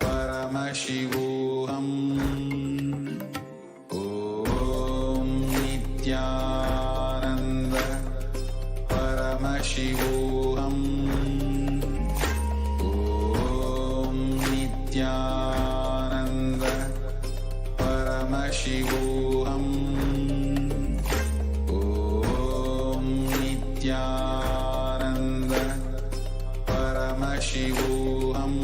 Paramashivoham. Om Nithyananda Paramashivoham. Om Nithyananda Paramashivoham. Om Nithyananda Paramashivoham.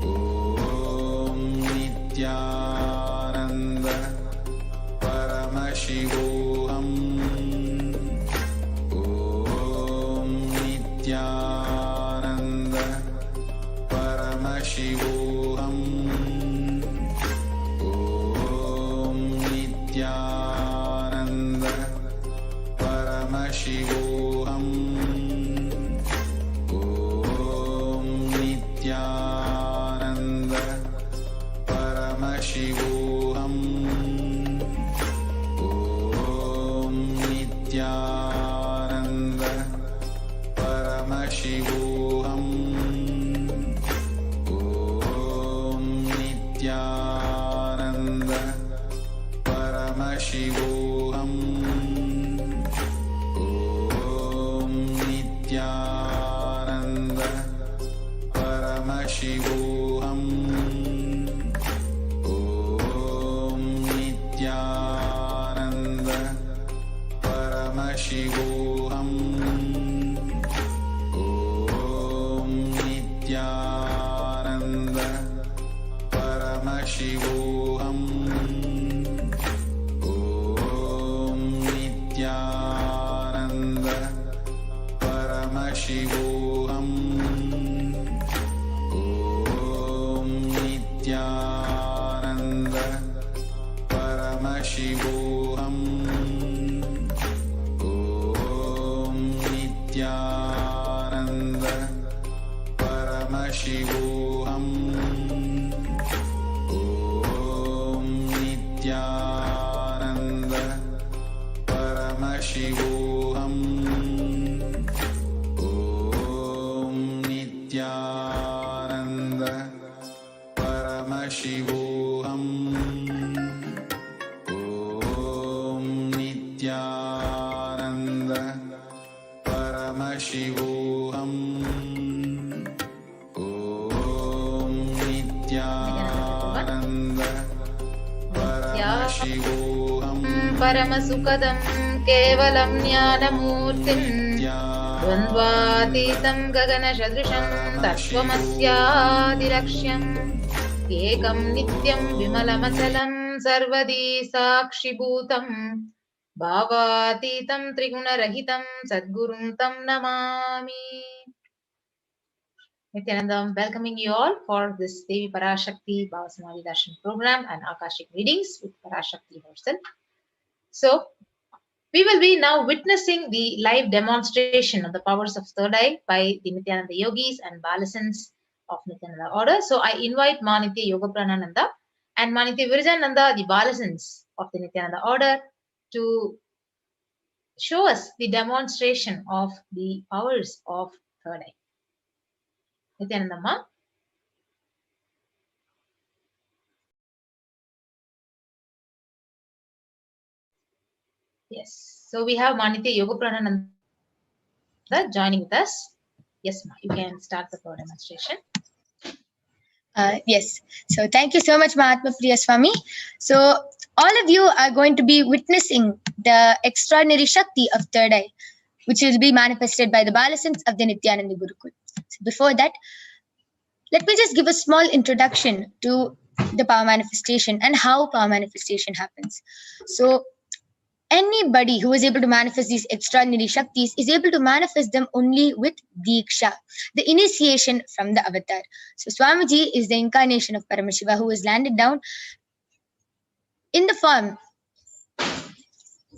Om Nithyananda Paramashivoham. Om Nithyananda Paramashivoham. Om Nithyananda Paramashivoham. Om Nithyananda Paramashivoham. Om Nithyananda Paramashivoham. Om Nithyananda Paramashivoham. Om Nithyananda Paramashivoham. Om Nithyananda Paramashivoham. Om Nithyananda Paramashivoham. Om Nithyananda Paramashivoham. Om Nithyananda Paramashivoham. Om Nithyananda Paramashivoham. Om Nithyananda Paramashivoham. Om Nithyananda Paramashivoham. Om Nithyananda Paramashivoham. Om Nithyananda Paramashivoham. Paramasukadam kevalam jnanamurtim द्वन्द्वातीतं गगनसदृशं तत्त्वमस्यादिलक्ष्यम् एकं नित्यं विमलमचलं सर्वदी साक्षिभूतं भावातीतं त्रिगुणरहितं सद्गुरुं तं Namami. Nithyanandam welcoming you all for this Devi Parashakti Bhava Samadhi Darshan program and Akashic readings with Parashakti herself. So, we will be now witnessing the live demonstration of the powers of third eye by the Nithyananda yogis and Balasans of Nithyananda order. So I invite Manitya Yoga Pranananda and Manitya Virajananda, the Balasans of the Nithyananda order, to show us the demonstration of the powers of third eye. Nithyananda Ma. Yes. So we have Manitya Yoga Pranananda joining with us. Yes, Ma, you can start the power demonstration. Yes. So thank you so much, Mahatma Priya Swami. So all of you are going to be witnessing the extraordinary Shakti of third eye, which will be manifested by the Balasans of the Nithyananda Gurukul. So before that, let me just give a small introduction to the power manifestation and how power manifestation happens. So anybody who is able to manifest these extraordinary Shaktis is able to manifest them only with Diksha, the initiation from the avatar. So Swamiji is the incarnation of Paramashiva who has landed down in the form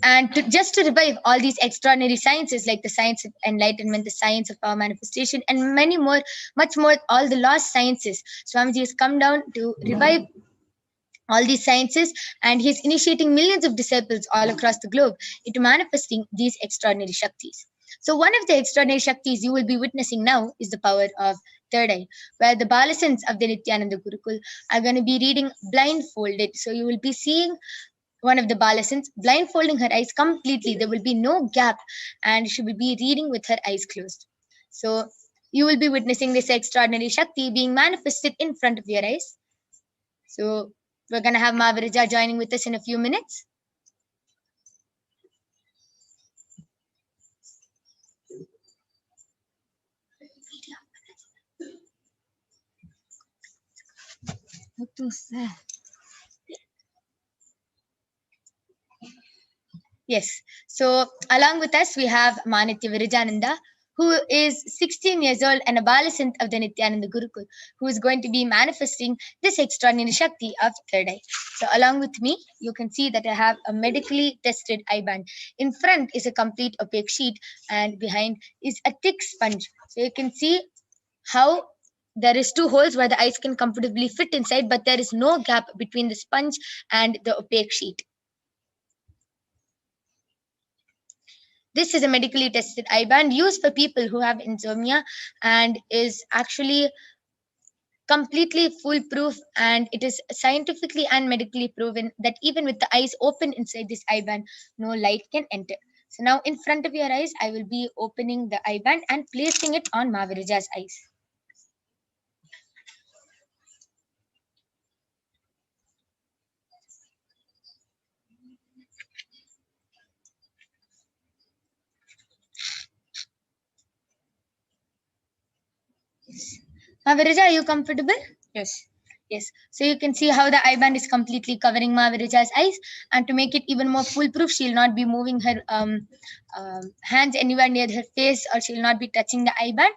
and just to revive all these extraordinary sciences like the science of enlightenment, the science of power manifestation, and many more, much more, all the lost sciences. Swamiji has come down to revive all these sciences, and he's initiating millions of disciples all across the globe into manifesting these extraordinary Shaktis. So one of the extraordinary Shaktis you will be witnessing now is the power of third eye, where the Balasans of the Nithyananda Gurukul are going to be reading blindfolded. So you will be seeing one of the Balasans blindfolding her eyes completely. There will be no gap, and she will be reading with her eyes closed. So you will be witnessing this extraordinary Shakti being manifested in front of your eyes. So we're going to have Maharija joining with us in a few minutes. What was that? Yes. So along with us, we have Manitya Virajananda, who is 16 years old and a Balasant of the Nithyananda Gurukul, who is going to be manifesting this extraordinary Shakti of third eye. So along with me, you can see that I have a medically tested eye band. In front is a complete opaque sheet, and behind is a thick sponge. So you can see how there is two holes where the eyes can comfortably fit inside, but there is no gap between the sponge and the opaque sheet. This is a medically tested eye band used for people who have insomnia and is actually completely foolproof, and it is scientifically and medically proven that even with the eyes open inside this eye band, no light can enter. So now in front of your eyes, I will be opening the eye band and placing it on Mavirija's eyes. Mavirija, are you comfortable? Yes. Yes. So you can see how the eye band is completely covering Mavirija's eyes, and to make it even more foolproof, she'll not be moving her hands anywhere near her face, or she'll not be touching the eye band,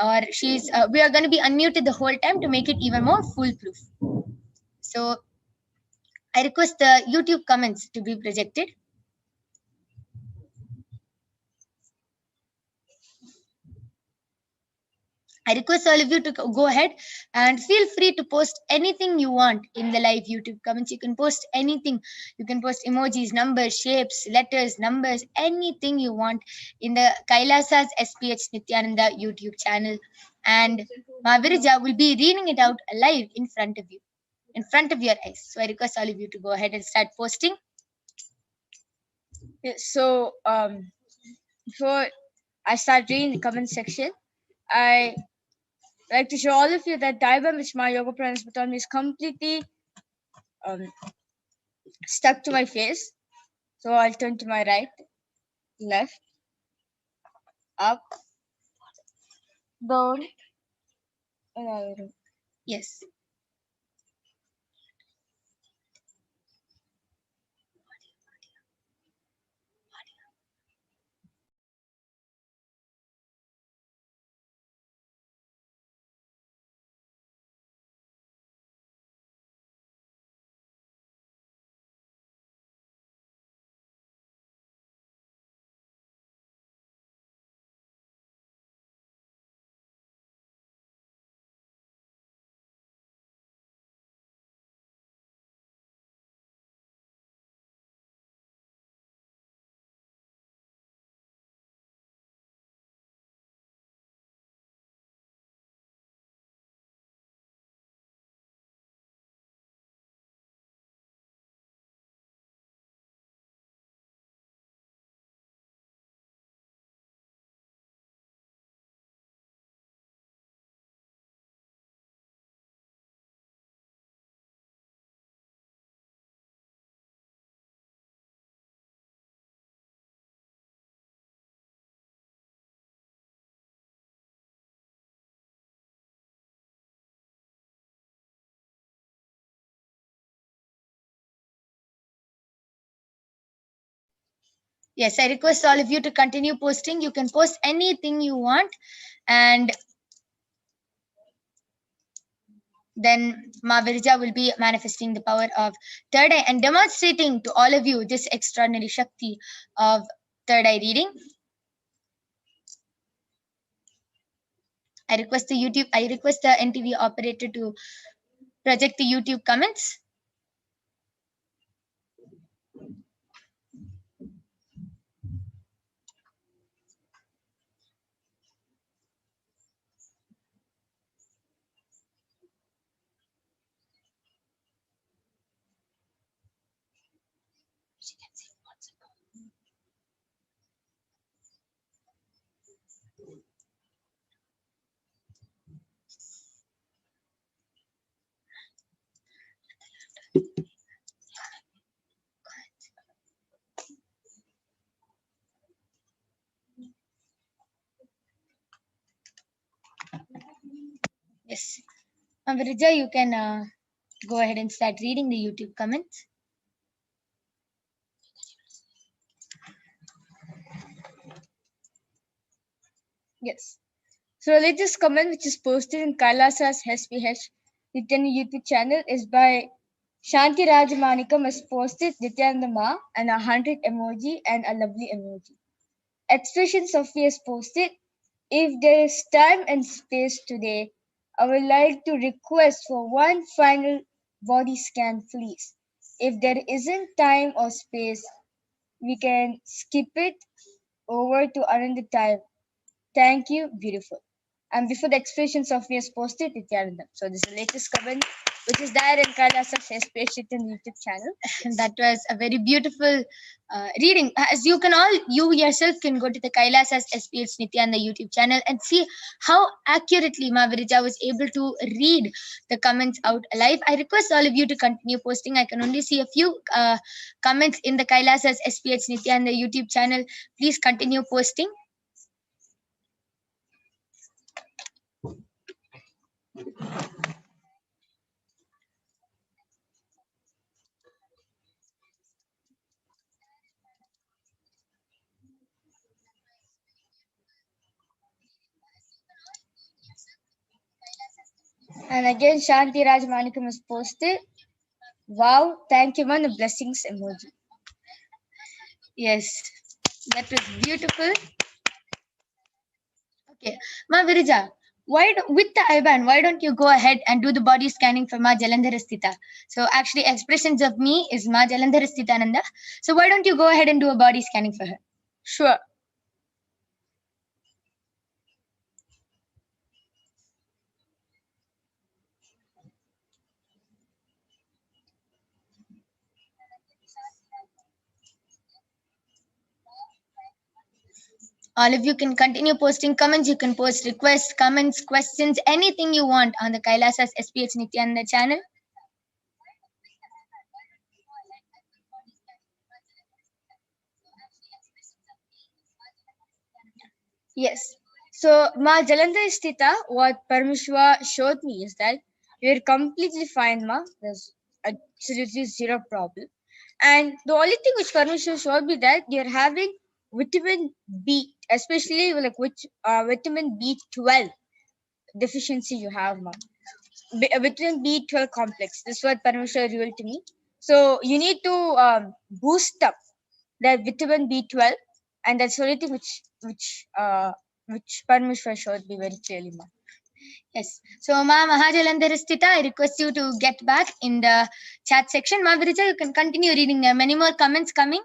or she's. We are going to be unmuted the whole time to make it even more foolproof. So I request the YouTube comments to be projected. I request all of you to go ahead and feel free to post anything you want in the live YouTube comments. You can post anything. You can post emojis, numbers, shapes, letters, numbers, anything you want in the Kailasa's SPH Nithyananda YouTube channel. And Mavirija will be reading it out live in front of you, in front of your eyes. So I request all of you to go ahead and start posting. So before I start reading the comment section, I like to show all of you that diagram which my yoga pranayama put on me is completely stuck to my face. So I'll turn to my right, left, up, down, and Yes. Yes, I request all of you to continue posting. You can post anything you want, and then Mavirja will be manifesting the power of third eye and demonstrating to all of you this extraordinary Shakti of third eye reading. I request the NTV operator to project the YouTube comments. Yes. Virija, you can go ahead and start reading the YouTube comments. Yes. So the latest comment which is posted in Kailasa's SPH Nithyananda YouTube channel is by Shanti Rajamanikam has posted Nithyananda Ma and 100 emoji and a lovely emoji. Expression Sophie has posted, if there is time and space today, I would like to request for one final body scan, please. If there isn't time or space, we can skip it over to another time. Thank you, beautiful. And before the expressions of me is posted, Nithyananda. So this is the latest comment which is there in Kailasa's SPH in the YouTube channel. That was a very beautiful reading. As you yourself can go to the Kailasa's SPH Nithyananda YouTube channel and see how accurately Ma Virija was able to read the comments out alive. I request all of you to continue posting. I can only see a few comments in the Kailasa's SPH Nithyananda YouTube channel. Please continue posting. And again, Shanti Raj Manikam has posted, wow, thank you, man, the blessings emoji. Yes, that was beautiful. Okay, Ma Virija, with the IBAN, why don't you go ahead and do the body scanning for Ma Jalandharasthita? So actually, expressions of me is Ma Jalandharasthitananda. So why don't you go ahead and do a body scanning for her? Sure. All of you can continue posting comments. You can post requests, comments, questions, anything you want on the Kailasa's SPH Nithyananda channel. Yes. So, Ma Jalandharasthita, what Paramashiva showed me is that you're completely fine, Ma. There's absolutely zero problem. And the only thing which Paramashiva showed me that you're having vitamin B, especially like which vitamin B12 deficiency you have, Ma. Vitamin B12 complex. This is what Paramashiva revealed to me. So you need to boost up that vitamin B12, and that's the only thing which Paramashiva showed me very clearly, Ma. Yes. So, Ma Mahajalandharasthita, I request you to get back in the chat section. Ma Virija, you can continue reading. There are many more comments coming.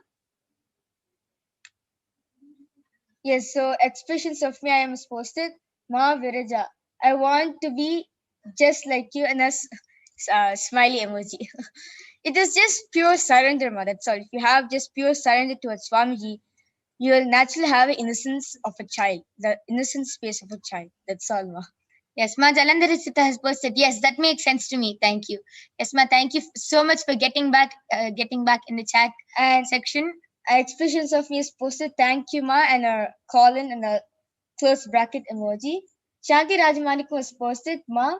Yes, so expressions of me I am posted. Ma Virija, I want to be just like you, and a smiley emoji. It is just pure surrender, Ma. That's all. If you have just pure surrender towards Swamiji, you will naturally have an innocence of a child, the innocent space of a child. That's all, Ma. Yes, Ma Jalandharasthita has posted. Yes, that makes sense to me. Thank you. Yes, Ma, thank you so much for getting back in the chat And section. Expressions of me is posted. Thank you, Ma, and a colon and a close bracket emoji. Shanti Rajamanik was posted. Ma,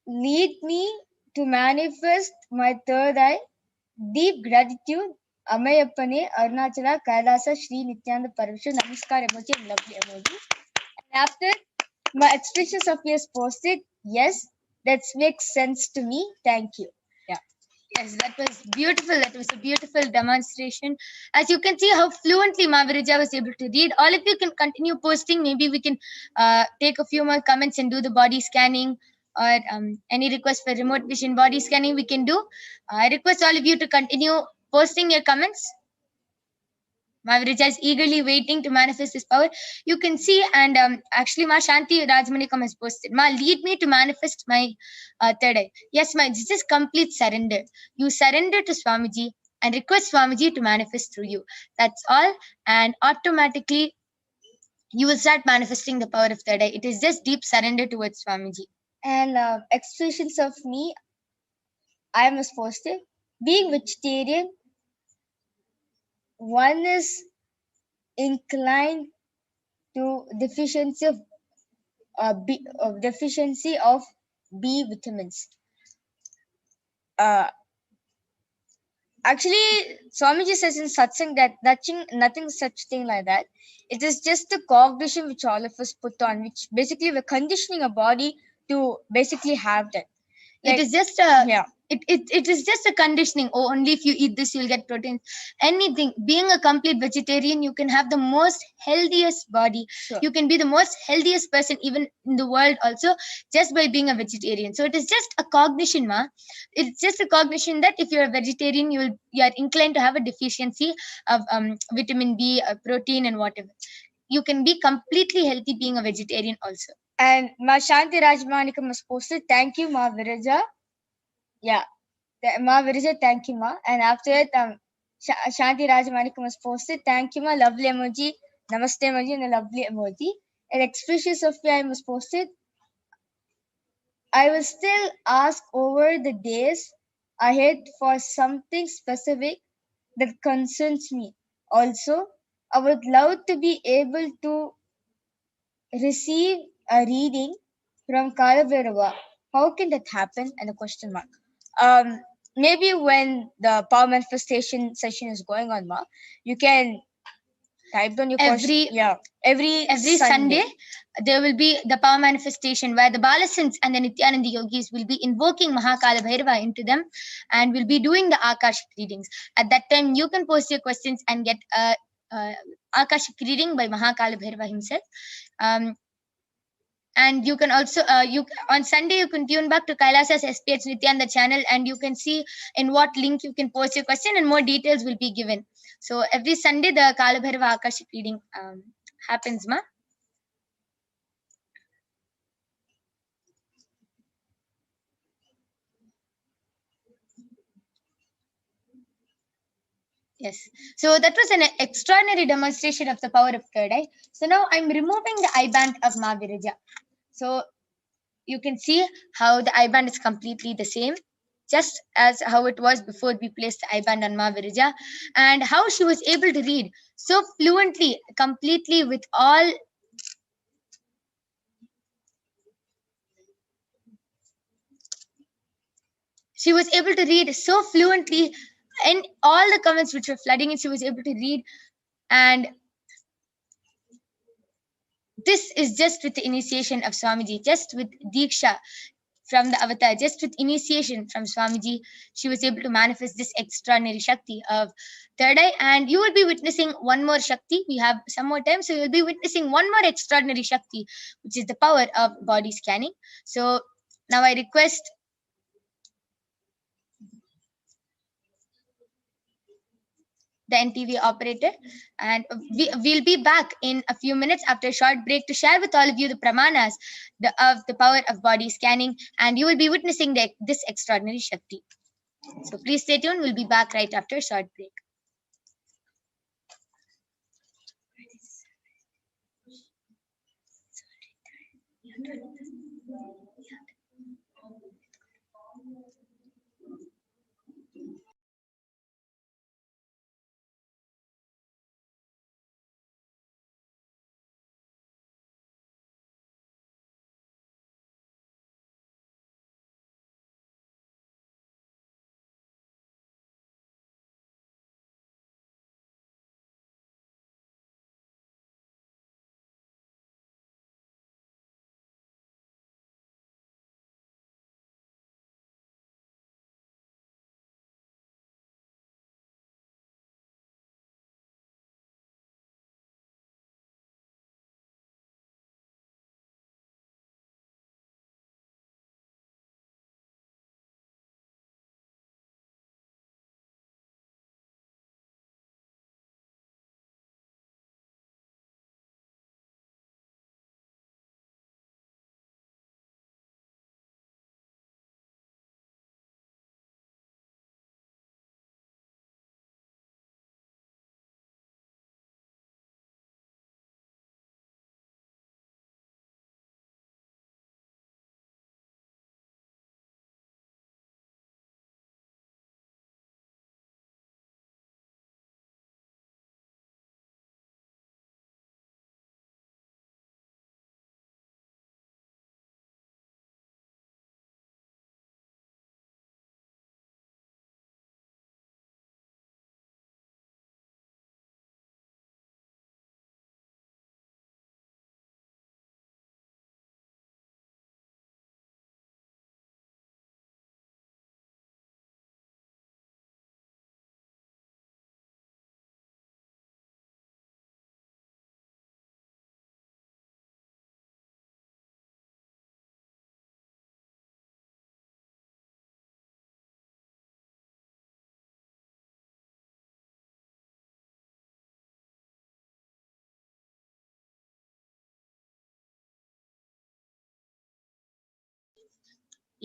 lead me to manifest my third eye. Deep gratitude. Amayappane, Arunachala, Kailasa, Shri Nithyananda Paramashivam, Namaskar emoji and lovely emoji. And after my expressions of me is posted. Yes, that makes sense to me. Thank you. Yeah. Yes, that was beautiful. That was a beautiful demonstration. As you can see how fluently Ma Virija was able to read. All of you can continue posting. Maybe we can take a few more comments and do the body scanning, or any request for remote vision body scanning we can do. I request all of you to continue posting your comments. Ma Virija is eagerly waiting to manifest this power. You can see, and actually Ma Shanti Rajmanikam has posted, Ma, lead me to manifest my third eye. Yes, Ma, this is complete surrender. You surrender to Swamiji and request Swamiji to manifest through you. That's all. And automatically you will start manifesting the power of third eye. It is just deep surrender towards Swamiji. And expressions of me, I am as positive. Being vegetarian, one is inclined to deficiency of B vitamins. Actually, Swamiji says in Satsang that nothing such thing like that. It is just the cognition which all of us put on, which basically we're conditioning a body to basically have that. It is just it is just a conditioning. Oh, only if you eat this you'll get protein. Anything. Being a complete vegetarian, you can have the most healthiest body. Sure. You can be the most healthiest person even in the world also, just by being a vegetarian. So it is just a cognition, ma. It's just a cognition that if you're a vegetarian, you are inclined to have a deficiency of vitamin B, protein, and whatever. You can be completely healthy being a vegetarian also. And Ma Shanti Rajmanikam was posted, thank you, Ma Viraja. Yeah. Ma Viraja, thank you, Ma. And after that, Shanti Rajmanikam was posted, thank you, Ma. Lovely emoji. Namaste emoji and a lovely emoji. And expressions of me was posted. I will still ask over the days ahead for something specific that concerns me. Also, I would love to be able to receive a reading from Kalabhairava. How can that happen? And a question mark. Maybe when the power manifestation session is going on, ma, you can type down your question. Every Sunday there will be the power manifestation where the Balasins and the Nithyananda yogis will be invoking Mahakala Bhairava into them and will be doing the Akashic readings. At that time, you can post your questions and get Akashic reading by Mahakala Bhairava himself. And you can also on Sunday you can tune back to Kailasa's SPH Nithyananda channel and you can see in what link you can post your question and more details will be given. So every Sunday the Kala Bhairava Akashic reading happens, ma. Yes. So that was an extraordinary demonstration of the power of third eye. So now I'm removing the eye band of Ma Viraja. So you can see how the eye band is completely the same, just as how it was before we placed the eye band on Ma Virija, and how she was able to read so fluently, completely with all. She was able to read so fluently, and all the comments which were flooding in, she was able to read. And this is just with the initiation of Swamiji, just with Diksha from the avatar, just with initiation from Swamiji, she was able to manifest this extraordinary Shakti of third eye. And you will be witnessing one more Shakti. We have some more time. So you'll be witnessing one more extraordinary Shakti, which is the power of body scanning. So now I request the NTV operator, and we'll be back in a few minutes after a short break to share with all of you the pramanas of the power of body scanning, and you will be witnessing this extraordinary Shakti. So please stay tuned. We'll be back right after a short break.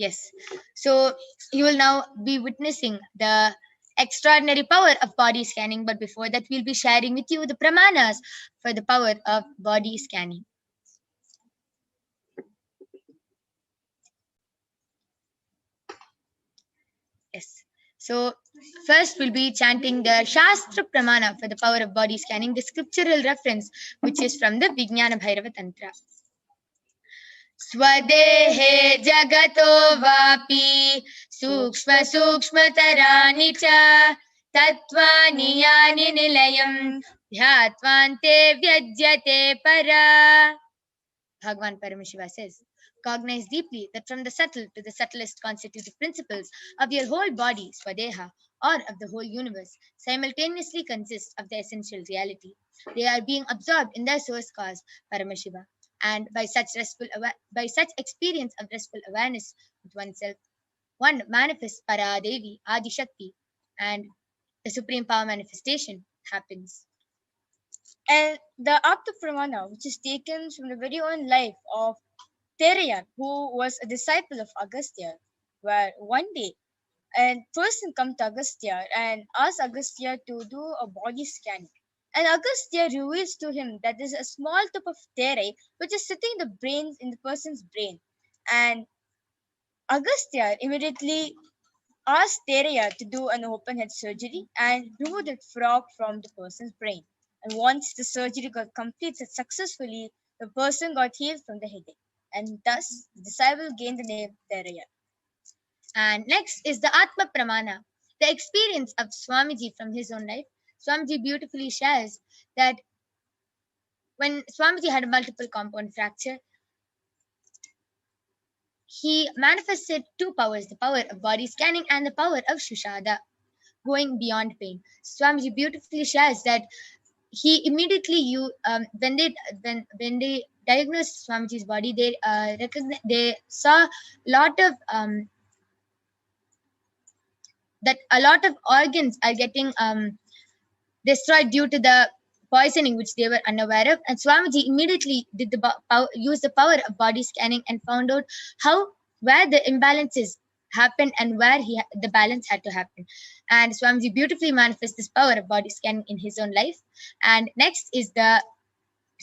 Yes. So you will now be witnessing the extraordinary power of body scanning. But before that, we'll be sharing with you the pramanas for the power of body scanning. Yes. So first we'll be chanting the Shastra Pramana for the power of body scanning, the scriptural reference, which is from the Vijnana Bhairava Tantra. Swadehe jagato vapi sukshma sukshmataraani cha tattvani yani nilayam dhyatvante vyajyate para. Bhagavan Paramashiva says, cognize deeply that from the subtle to the subtlest constitutive principles of your whole body, Swadeha, or of the whole universe, simultaneously consist of the essential reality. They are being absorbed in their source cause, Paramashiva, and by such experience of restful awareness with oneself, one manifests Paradevi, Adi Shakti, and the supreme power manifestation happens. And the Apta Pramana, which is taken from the very own life of Therayan, who was a disciple of Agastya, where one day a person come to Agastya and ask Agastya to do a body scan. And Agastya reveals to him that there's a small tip of Therai which is sitting in the person's brain. And Agastya immediately asked Teraya to do an open head surgery and remove that frog from the person's brain. And once the surgery got completed successfully, the person got healed from the headache. And thus, the disciple gained the name Teraya. And next is the Atma Pramana, the experience of Swamiji from his own life. Swamiji beautifully shares that when Swamiji had a multiple compound fracture, he manifested two powers, the power of body scanning and the power of Shushada, going beyond pain. Swamiji beautifully shares that he immediately when they diagnosed Swamiji's body, they saw that a lot of organs are getting destroyed due to the poisoning which they were unaware of. And Swamiji immediately did use the power of body scanning and found out where the imbalances happened and where the balance had to happen. And Swamiji beautifully manifests this power of body scanning in his own life. And next is the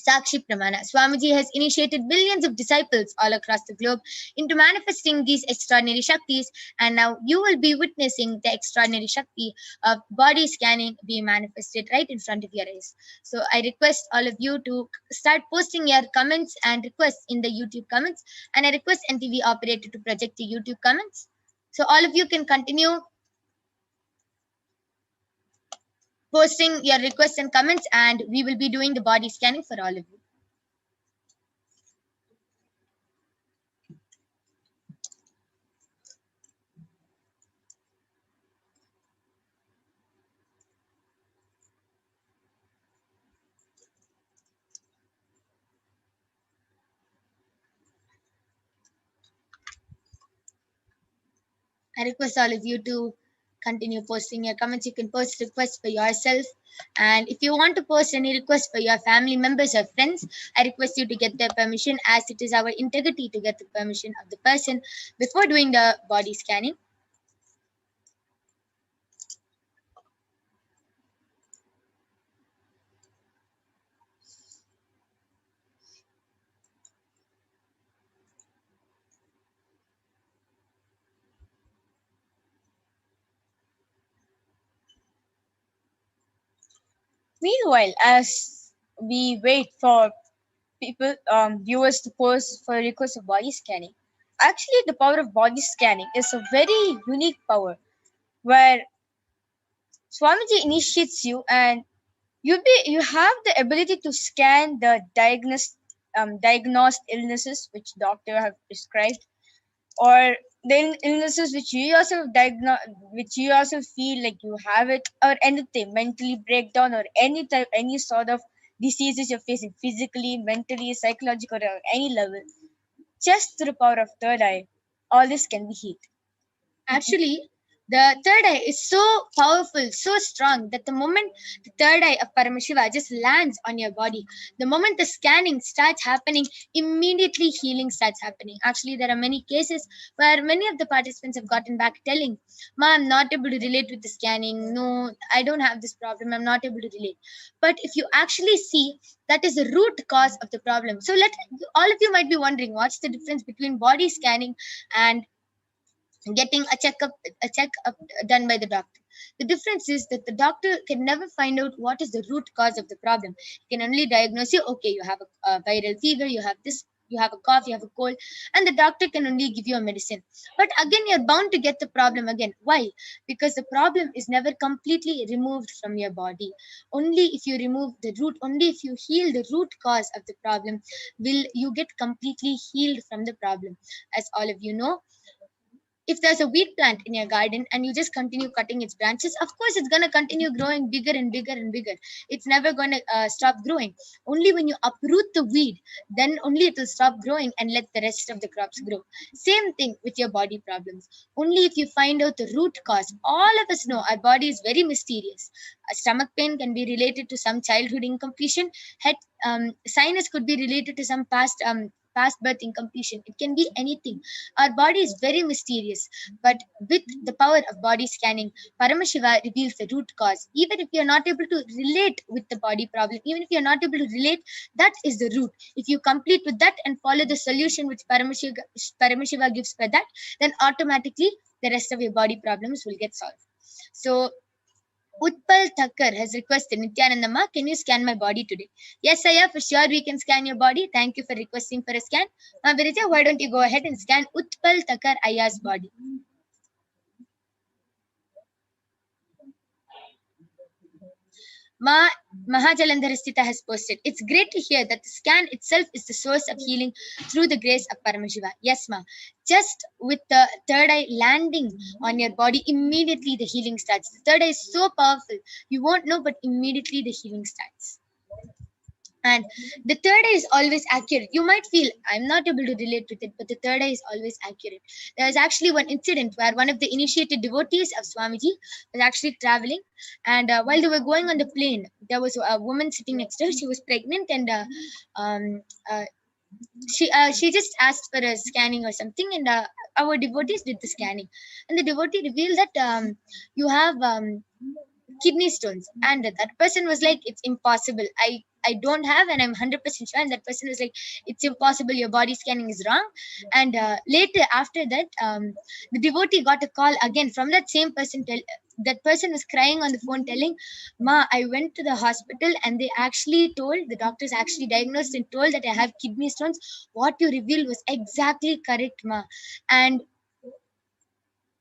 Sakshi Pramana. Swamiji has initiated millions of disciples all across the globe into manifesting these extraordinary Shaktis, and now you will be witnessing the extraordinary Shakti of body scanning being manifested right in front of your eyes. So I request all of you to start posting your comments and requests in the YouTube comments, and I request NTV operator to project the YouTube comments. So all of you can continue posting your requests and comments, and we will be doing the body scanning for all of you. I request all of you to continue posting your comments. You can post requests for yourself. And if you want to post any requests for your family members or friends, I request you to get their permission, as it is our integrity to get the permission of the person before doing the body scanning. Meanwhile, as we wait for viewers to post for requests of body scanning, actually the power of body scanning is a very unique power where Swamiji initiates you and you have the ability to scan the diagnosed illnesses which doctor have prescribed, or the illnesses which you yourself which you yourself feel like you have it, or anything mentally breakdown, or any sort of diseases you're facing physically, mentally, psychologically, or any level. Just through the power of third eye, all this can be healed. Actually, The third eye is so powerful, so strong that the moment the third eye of Paramashiva just lands on your body, the moment the scanning starts happening, immediately healing starts happening. Actually, there are many cases where many of the participants have gotten back telling, Ma, I'm not able to relate with the scanning. No, I don't have this problem. I'm not able to relate. But if you actually see, that is the root cause of the problem. So all of you might be wondering, what's the difference between body scanning and getting a checkup done by the doctor? The difference is that the doctor can never find out what is the root cause of the problem. He can only diagnose you, okay, you have a viral fever, you have this, you have a cough, you have a cold, and the doctor can only give you a medicine. But again, you're bound to get the problem again. Why? Because the problem is never completely removed from your body. Only if you remove the root, only if you heal the root cause of the problem, will you get completely healed from the problem. As all of you know, if there's a weed plant in your garden and you just continue cutting its branches, of course it's going to continue growing bigger and bigger and bigger. It's never going to stop growing. Only when you uproot the weed, then only it will stop growing and let the rest of the crops grow. Same thing with your body problems. Only if you find out the root cause. All of us know our body is very mysterious. A stomach pain can be related to some childhood incompletion. Head sinus could be related to some past birth incompletion. It can be anything. Our body is very mysterious, but with the power of body scanning, Paramashiva reveals the root cause. Even if you are not able to relate with the body problem, even if you are not able to relate, that is the root. If you complete with that and follow the solution which Paramashiva gives for that, then automatically the rest of your body problems will get solved. So Utpal Thakkar has requested, Nithyananda Ma, can you scan my body today? Yes, Aya, for sure we can scan your body. Thank you for requesting for a scan. Now, Virija, why don't you go ahead and scan Utpal Thakkar Aya's body? Mahajalandharastita has posted, it's great to hear that the scan itself is the source of healing through the grace of Paramashiva. Yes, Ma. Just with the third eye landing on your body, immediately the healing starts. The third eye is so powerful. You won't know, but immediately the healing starts. And the third eye is always accurate. You might feel, I'm not able to relate with it, but the third eye is always accurate. There was actually one incident where one of the initiated devotees of Swamiji was actually traveling. And while they were going on the plane, there was a woman sitting next to her. She was pregnant, and she just asked for a scanning or something. And our devotees did the scanning. And the devotee revealed that you have kidney stones. And that person was like, it's impossible. I don't have, and I'm 100% sure. And that person was like, it's impossible. Your body scanning is wrong. And later, after that, the devotee got a call again from that same person. That person was crying on the phone telling, Ma, I went to the hospital and they actually told, the doctors actually diagnosed and told that I have kidney stones. What you revealed was exactly correct, Ma. And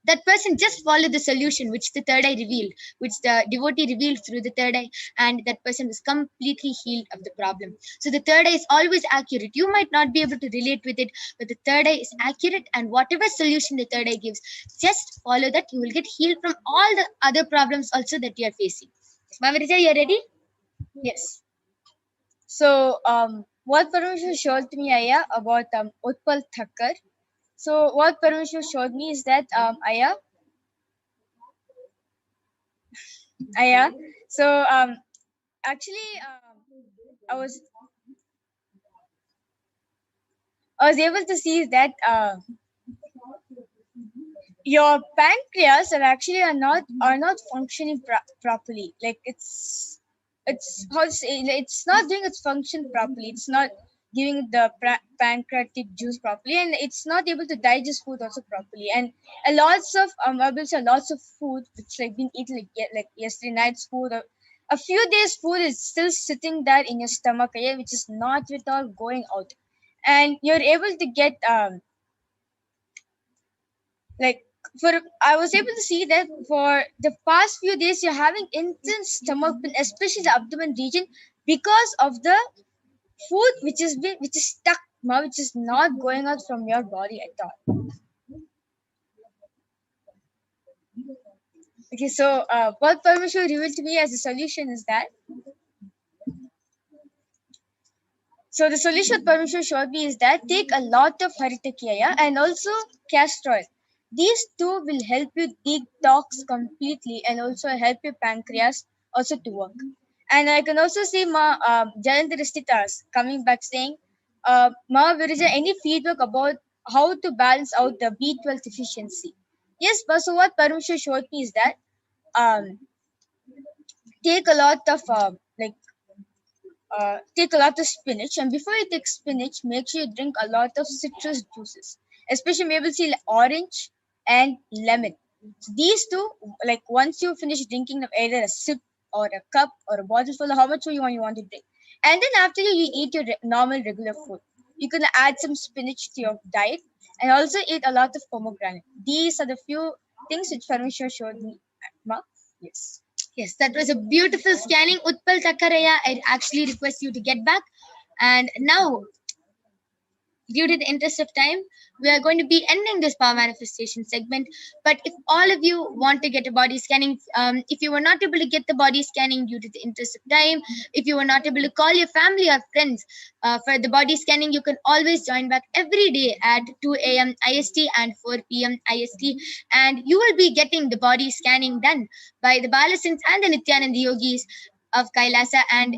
that person just followed the solution which the third eye revealed, which the devotee revealed through the third eye, and that person was completely healed of the problem. So the third eye is always accurate. You might not be able to relate with it, but the third eye is accurate, and whatever solution the third eye gives, just follow that. You will get healed from all the other problems also that you are facing. Mamarija, you are ready? Yes. So, what Paramashiva showed me, Aya, about Utpal Thakkar. So, what Paramashiva showed me is that, Aya. So, actually, I was able to see that your pancreas are not functioning properly. Like it's how to say, it's not doing its function properly. It's not giving the pancreatic juice properly, and it's not able to digest food also properly. And lots of food which like been eaten like yesterday night's food or a few days food is still sitting there in your stomach, which is not at all going out, and you're able to get I was able to see that for the past few days you're having intense stomach pain, especially the abdomen region, because of the food which is stuck now, which is not going out from your body at all. Okay, so what Paramashiva revealed to me as a solution is that. So the solution Paramashiva showed me is that take a lot of Haritakya and also castor oil. These two will help you detox completely and also help your pancreas also to work. And I can also see Jalandharistitas coming back saying, Ma, is there any feedback about how to balance out the B12 deficiency? Yes, but so what Parameshwar showed me is that um, take a lot of take a lot of spinach, and before you take spinach, make sure you drink a lot of citrus juices, especially maybe see orange and lemon. So these two, like once you finish drinking them, either a sip or a cup or a bottle full, how much you want to drink, and then after you eat your normal regular food, you can add some spinach to your diet, and also eat a lot of pomegranate. These are the few things which Parmeshwar showed me. Ma? Yes. Yes, that was a beautiful scanning. Utpal Takaraya, I actually request you to get back. And now, due to the interest of time, we are going to be ending this power manifestation segment. But if all of you want to get a body scanning, if you were not able to get the body scanning due to the interest of time, if you were not able to call your family or friends for the body scanning, you can always join back every day at 2 a.m. IST and 4 p.m. IST, and you will be getting the body scanning done by the Balasins and the Nithyananda Yogis of Kailasa. And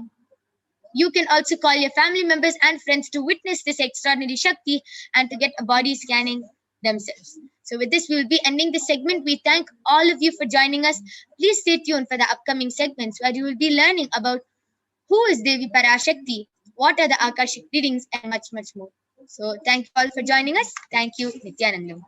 you can also call your family members and friends to witness this extraordinary Shakti and to get a body scanning themselves. So with this, we will be ending this segment. We thank all of you for joining us. Please stay tuned for the upcoming segments where you will be learning about who is Devi Parashakti, what are the Akashic readings, and much, much more. So thank you all for joining us. Thank you, Nithyanandam.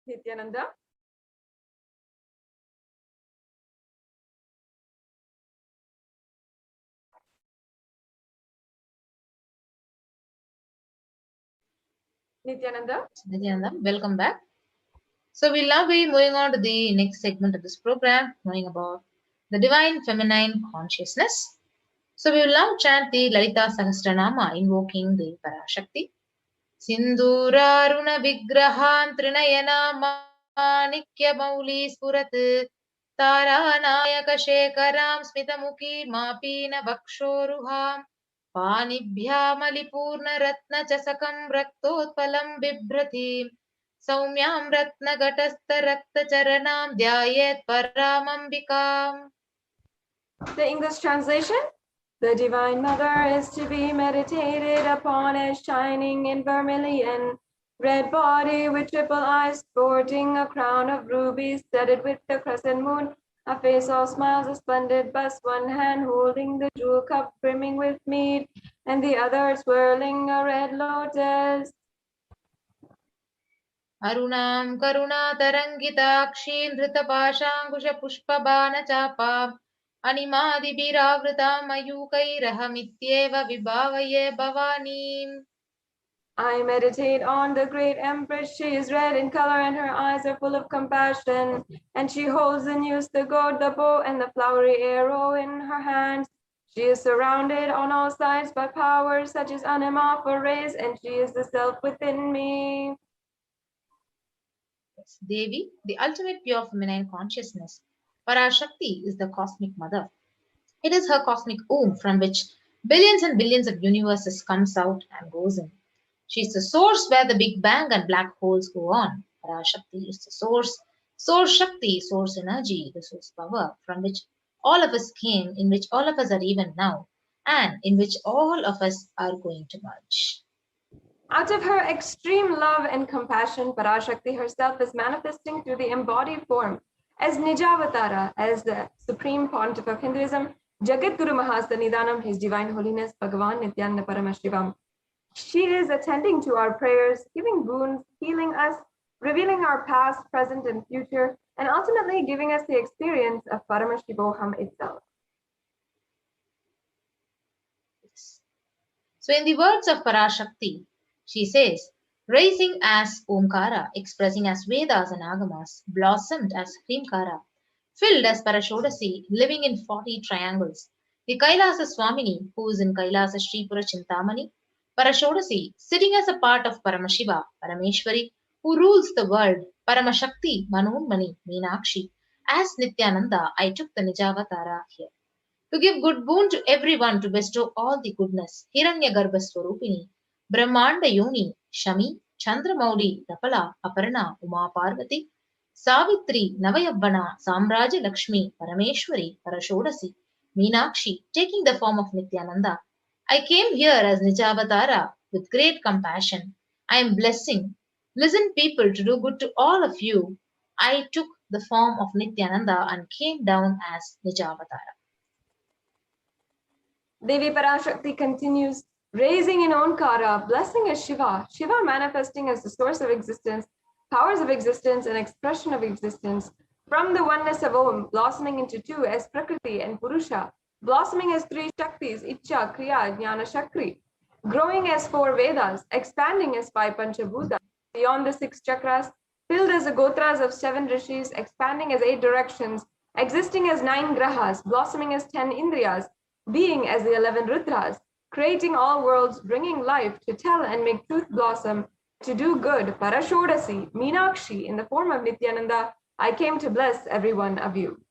Nityananda. Nityananda. Nithyanandam, welcome back. So we'll now be moving on to the next segment of this program, knowing about the divine feminine consciousness. So we will now chant the Lalita Sahasranama, invoking the Parashakti. Sinduraruna Vigrahan Trinayana Manikya Mauli Spurat Taranayaka Shekaram Smitamuki Mapina Vakshoruham Panibhyamalipurna Ratna Chasakam Raktotpalam Bibhrati Saumyam Ratna Gatastha Rakta Charanam Dhyayet Paramambikam. The English translation. The Divine Mother is to be meditated upon as shining in vermilion, red body with triple eyes, sporting a crown of rubies, studded with the crescent moon, a face all smiles, a splendid bust, one hand holding the jewel cup brimming with mead, and the other swirling a red lotus. Arunam Karuna Tarangitakshim Dhrita Pashankusha Pushpa Bana Chapa animadibhiravritam mayukairahamityeva vibhavaye bhavanim. I meditate on the great Empress. She is red in color and her eyes are full of compassion. And she holds in use the gourd, the bow, and the flowery arrow in her hands. She is surrounded on all sides by powers such as anima for rays, and she is the self within me. Devi, the ultimate pure feminine consciousness. Parashakti is the cosmic mother. It is her cosmic womb from which billions and billions of universes comes out and goes in. She is the source where the Big Bang and black holes go on. Parashakti is the source Shakti, source energy, the source power from which all of us came, in which all of us are even now, and in which all of us are going to merge. Out of her extreme love and compassion, Parashakti herself is manifesting through the embodied form as Nijavatara, as the supreme pontiff of Hinduism, Jagat Guru Mahasanidanam, His Divine Holiness Bhagavan Nithyananda Paramashivam. She is attending to our prayers, giving boons, healing us, revealing our past, present, and future, and ultimately giving us the experience of Paramashivoham itself. So in the words of Parashakti, she says, rising as Omkara, expressing as Vedas and Agamas, blossomed as Hrimkara, filled as Parashodasi, living in 40 triangles. The Kailasa Swamini, who is in Kailasa Sripura Chintamani, Parashodasi, sitting as a part of Paramashiva, Parameshwari, who rules the world, Paramashakti, Manonmani, Meenakshi. As Nithyananda, I took the Nijavatara here. To give good boon to everyone, to bestow all the goodness, Hiranyagarbha Swarupini, Brahmanda Yoni, Shami, Chandramauli, Rapala, Aparna, Uma Parvati, Savitri, Navayavana, Samraja Lakshmi, Parameshwari, Parashodasi, Meenakshi, taking the form of Nithyananda. I came here as Nijavatara with great compassion. I am blessing. Listen, people, to do good to all of you. I took the form of Nithyananda and came down as Nijavatara. Devi Parashakti continues, raising in Omkara, blessing as Shiva, Shiva manifesting as the source of existence, powers of existence, and expression of existence, from the oneness of Om, blossoming into two as Prakriti and Purusha, blossoming as three Shaktis, Icha, Kriya, Jnana, Shakti, growing as four Vedas, expanding as five Panchabhutas, beyond the six chakras, filled as the Gotras of seven Rishis, expanding as 8 directions, existing as 9 Grahas, blossoming as 10 Indriyas, being as the 11 Rudras, creating all worlds, bringing life to tell and make truth blossom, to do good, Parashodasi, Meenakshi, in the form of Nithyananda, I came to bless every one of you.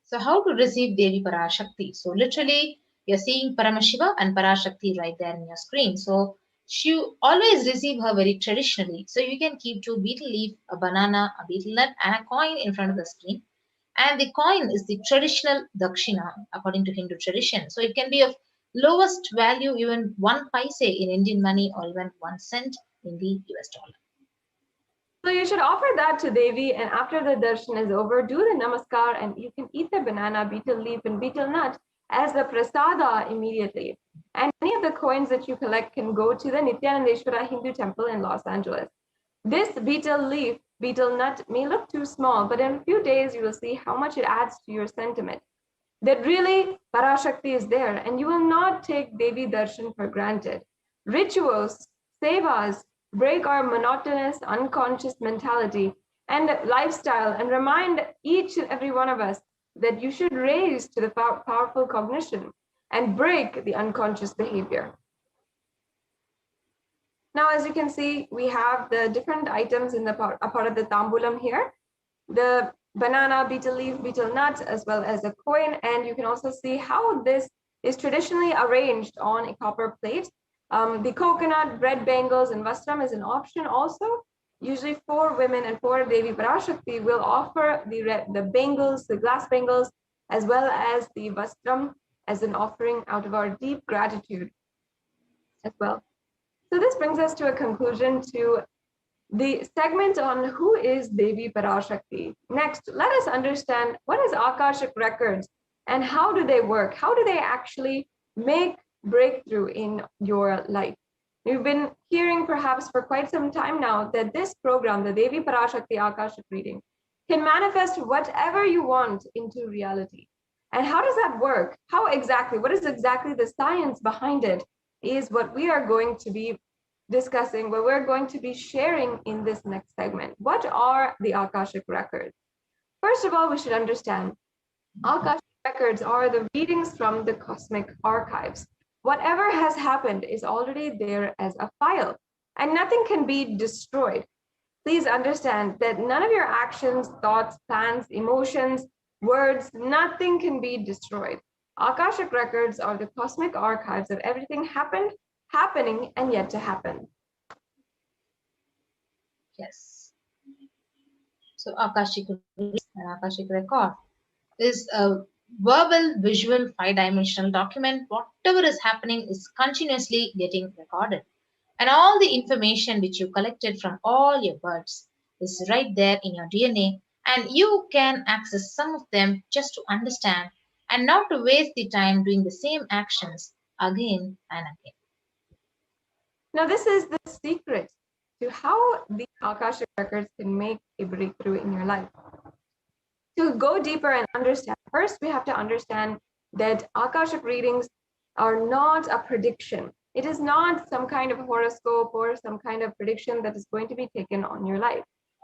So how to receive Devi Parashakti? So literally, you're seeing Paramashiva and Parashakti right there in your screen. So you always receive her very traditionally. So you can keep 2 betel leaf, a banana, a betel nut, and a coin in front of the screen. And the coin is the traditional dakshina according to Hindu tradition. So it can be of lowest value, even 1 paise in Indian money or even 1 cent in the US dollar. So you should offer that to Devi, and after the darshan is over, do the namaskar, and you can eat the banana, betel leaf, and betel nut as the prasada immediately. And any of the coins that you collect can go to the Nithyanandeshwara Hindu temple in Los Angeles. This betel leaf, betel nut may look too small, but in a few days you will see how much it adds to your sentiment. That really Parashakti is there, and you will not take Devi darshan for granted. Rituals, sevas, break our monotonous, unconscious mentality and lifestyle and remind each and every one of us that you should raise to the powerful cognition and break the unconscious behavior. Now, as you can see, we have the different items in the part of the tambulam here. The banana, betel leaf, betel nut, as well as a coin. And you can also see how this is traditionally arranged on a copper plate. The coconut, bread bangles, and vastram is an option also. Usually 4 women and 4 Devi Parashakti will offer the bangles, the glass bangles, as well as the vastram as an offering out of our deep gratitude as well. So this brings us to a conclusion to the segment on who is Devi Parashakti. Next, let us understand what is Akashic records and how do they work? How do they actually make breakthrough in your life? You've been hearing perhaps for quite some time now that this program, the Devi Parashakti Akashic reading, can manifest whatever you want into reality. And how does that work? How exactly? What is exactly the science behind it is what we are going to be discussing, what we're going to be sharing in this next segment. What are the Akashic records? First of all, we should understand Akashic records are the readings from the cosmic archives. Whatever has happened is already there as a file, and nothing can be destroyed. Please understand that none of your actions, thoughts, plans, emotions, words, nothing can be destroyed. Akashic records are the cosmic archives of everything happened, happening, and yet to happen. Yes. So Akashic record is a verbal, visual, five-dimensional document. Whatever is happening is continuously getting recorded. And all the information which you collected from all your births is right there in your DNA. And you can access some of them just to understand and not to waste the time doing the same actions again and again. Now, this is the secret to how the Akashic records can make a breakthrough in your life. To go deeper and understand, first we have to understand that Akashic readings are not a prediction. It is not some kind of horoscope or some kind of prediction that is going to be taken on your life.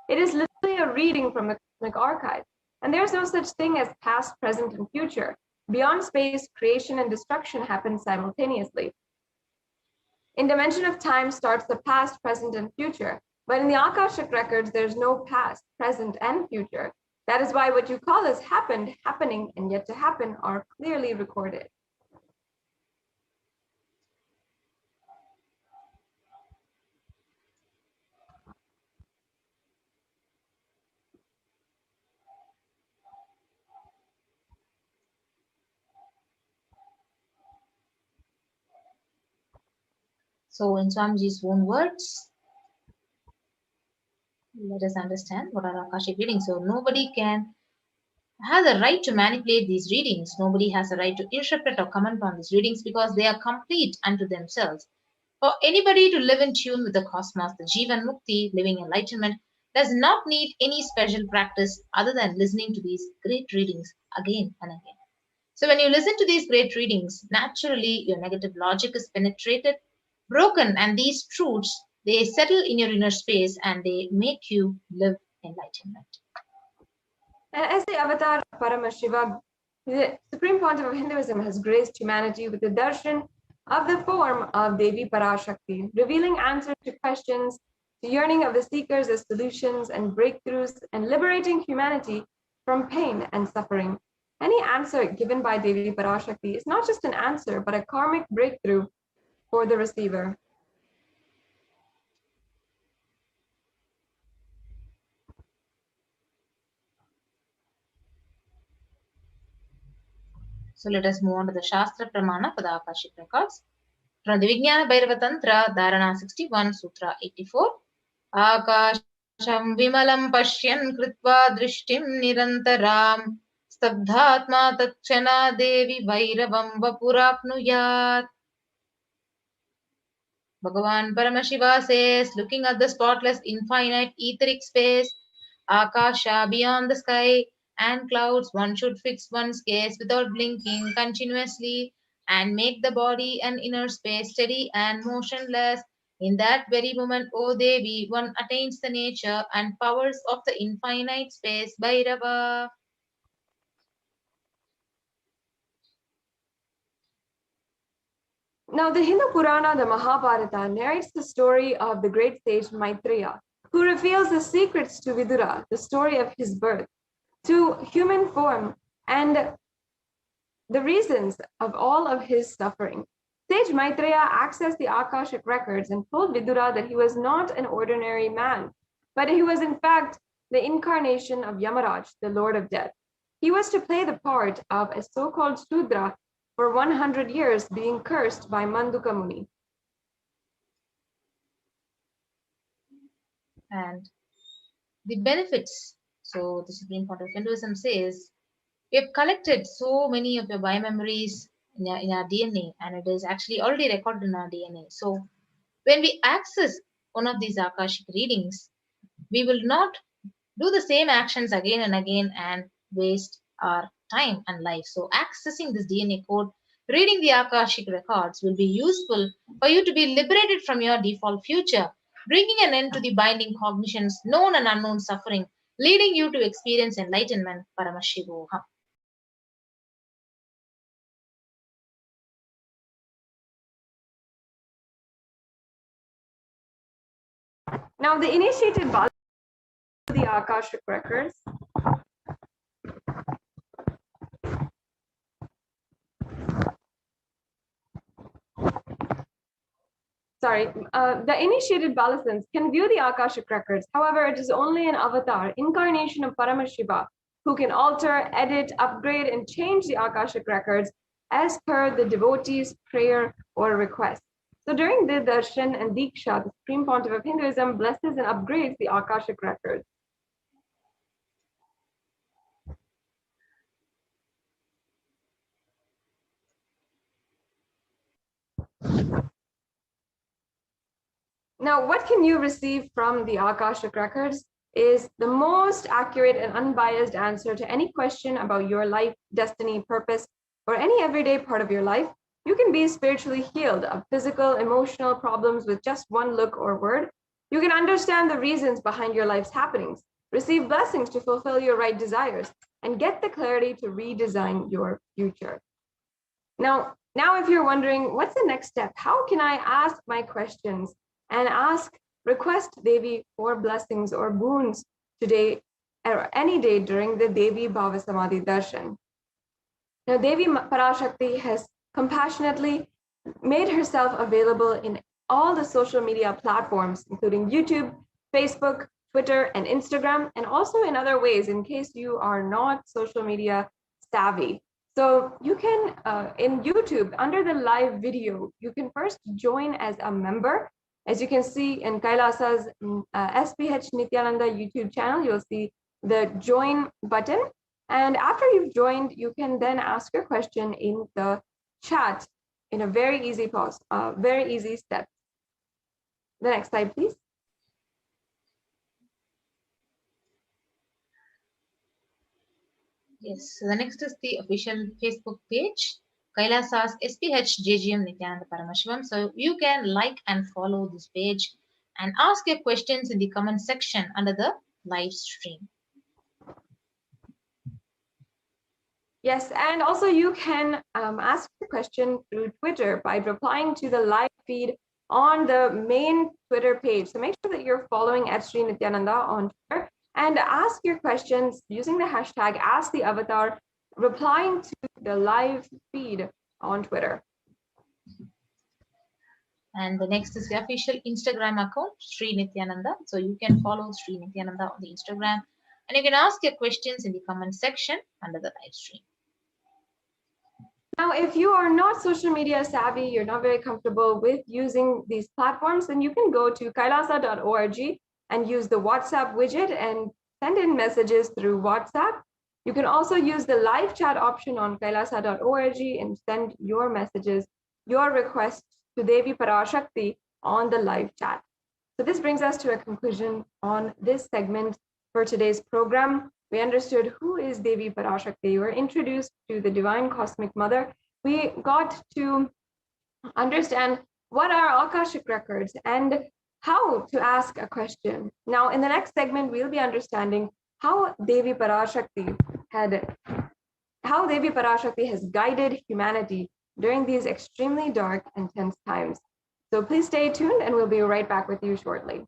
It is literally a reading from the cosmic archive. And there's no such thing as past, present, and future. Beyond space, creation and destruction happen simultaneously. In dimension of time starts the past, present, and future. But in the Akashic records, there's no past, present, and future. That is why what you call as happened, happening, and yet to happen are clearly recorded. So in Swamiji's own words, let us understand what are Akashic readings. So nobody has a right to manipulate these readings. Nobody has a right to interpret or comment on these readings because they are complete unto themselves. For anybody to live in tune with the cosmos, the Jivan Mukti, living enlightenment, does not need any special practice other than listening to these great readings again and again. So when you listen to these great readings, naturally your negative logic is penetrated, broken, and these truths, they settle in your inner space and they make you live enlightenment. And as the avatar of Paramashiva, the Supreme Pontiff of Hinduism has graced humanity with the darshan of the form of Devi Parashakti, revealing answers to questions, the yearning of the seekers as solutions and breakthroughs, and liberating humanity from pain and suffering. Any answer given by Devi Parashakti is not just an answer, but a karmic breakthrough for the receiver. So let us move on to the Shastra Pramana for the Akashic records. From the Vijnana Bhairava Tantra, Dharana 61, Sutra 84. Akasham Vimalam Pashyan Kritva Drishtim Nirantaram Stabdhatma Tatchana Devi Vairavam Vapurapnuyat. Bhagavan Paramashiva says, looking at the spotless infinite etheric space, Akasha beyond the sky and clouds, one should fix one's gaze without blinking continuously and make the body and inner space steady and motionless. In that very moment, O Devi, one attains the nature and powers of the infinite space, Bhairava. Now, the Hindu Purana, the Mahabharata, narrates the story of the great sage Maitreya, who reveals the secrets to Vidura, the story of his birth, to human form, and the reasons of all of his suffering. Sage Maitreya accessed the Akashic records and told Vidura that he was not an ordinary man, but he was in fact the incarnation of Yamaraj, the Lord of Death. He was to play the part of a so-called Shudra for 100 years, being cursed by Manduka Muni. And the benefits. So the Supreme Court of Hinduism says, we have collected so many of your biomemories in our DNA, and it is actually already recorded in our DNA. So when we access one of these Akashic readings, we will not do the same actions again and again and waste our time and life. So, accessing this DNA code, reading the Akashic records will be useful for you to be liberated from your default future, bringing an end to the binding cognitions, known and unknown suffering, leading you to experience enlightenment. Paramashivoham. Now, the initiated Bala the Akashic records. The initiated Balasans can view the Akashic records. However, it is only an avatar, incarnation of Paramashiva, who can alter, edit, upgrade, and change the Akashic records as per the devotee's prayer or request. So during the Darshan and Diksha, the Supreme Pontiff of Hinduism blesses and upgrades the Akashic records. Now, what can you receive from the Akashic records is the most accurate and unbiased answer to any question about your life, destiny, purpose, or any everyday part of your life. You can be spiritually healed of physical, emotional problems with just one look or word. You can understand the reasons behind your life's happenings, receive blessings to fulfill your right desires, and get the clarity to redesign your future. Now if you're wondering, what's the next step? How can I ask my questions and request Devi for blessings or boons today or any day during the Devi Bhava Samadhi Darshan? Now, Devi Parashakti has compassionately made herself available in all the social media platforms, including YouTube, Facebook, Twitter, and Instagram, and also in other ways in case you are not social media savvy. So you can, in YouTube, under the live video, you can first join as a member. As you can see in Kailasa's SPH Nithyananda YouTube channel, you'll see the join button. And after you've joined, you can then ask your question in the chat in a very easy step. The next slide, please. Yes, so the next is the official Facebook page, Kailasa's SPH Nithyananda Paramashivam. So you can like and follow this page and ask your questions in the comment section under the live stream. Yes, and also you can ask a question through Twitter by replying to the live feed on the main Twitter page. So make sure that you're following @Sri Nithyananda on Twitter and ask your questions using the hashtag #AskTheAvatar, replying to the live feed on Twitter. And the next is the official Instagram account, Sri Nithyananda. So you can follow Sri Nithyananda on the Instagram and you can ask your questions in the comment section under the live stream. Now, if you are not social media savvy, you're not very comfortable with using these platforms, then you can go to kailasa.org and use the WhatsApp widget and send in messages through WhatsApp. You can also use the live chat option on kailasa.org and send your messages, your requests to Devi Parashakti on the live chat. So this brings us to a conclusion on this segment for today's program. We understood who is Devi Parashakti. We were introduced to the Divine Cosmic Mother. We got to understand what are Akashic records and how to ask a question. Now, in the next segment, we'll be understanding how Devi Parashakti has guided humanity during these extremely dark and tense times. So please stay tuned and we'll be right back with you shortly.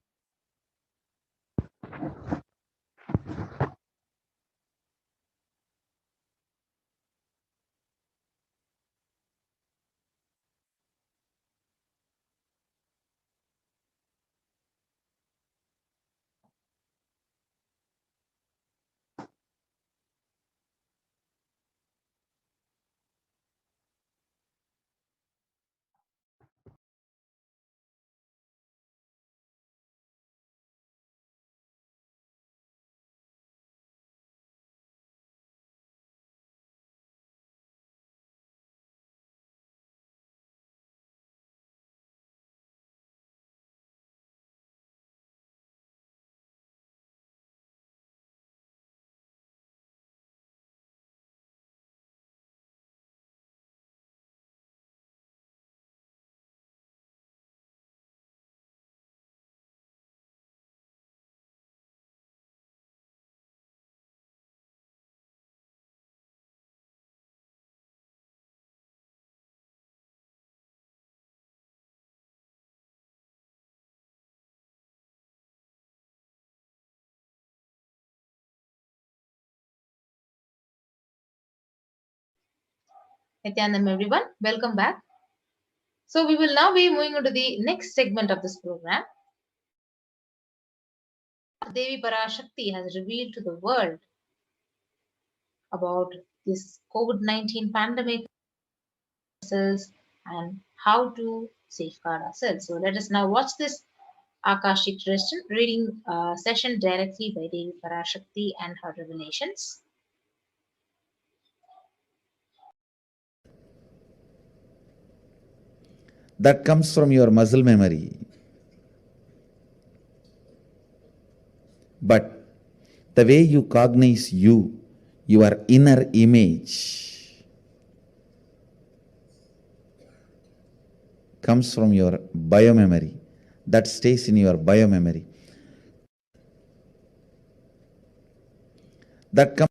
Nithyanandam everyone, welcome back. So we will now be moving on to the next segment of this program. Devi Parashakti has revealed to the world about this COVID-19 pandemic and how to safeguard ourselves. So let us now watch this Akashic reading session directly by Devi Parashakti and her revelations. That comes from your muscle memory. But the way you cognize you, your inner image, comes from your biomemory. That stays in your biomemory. That comes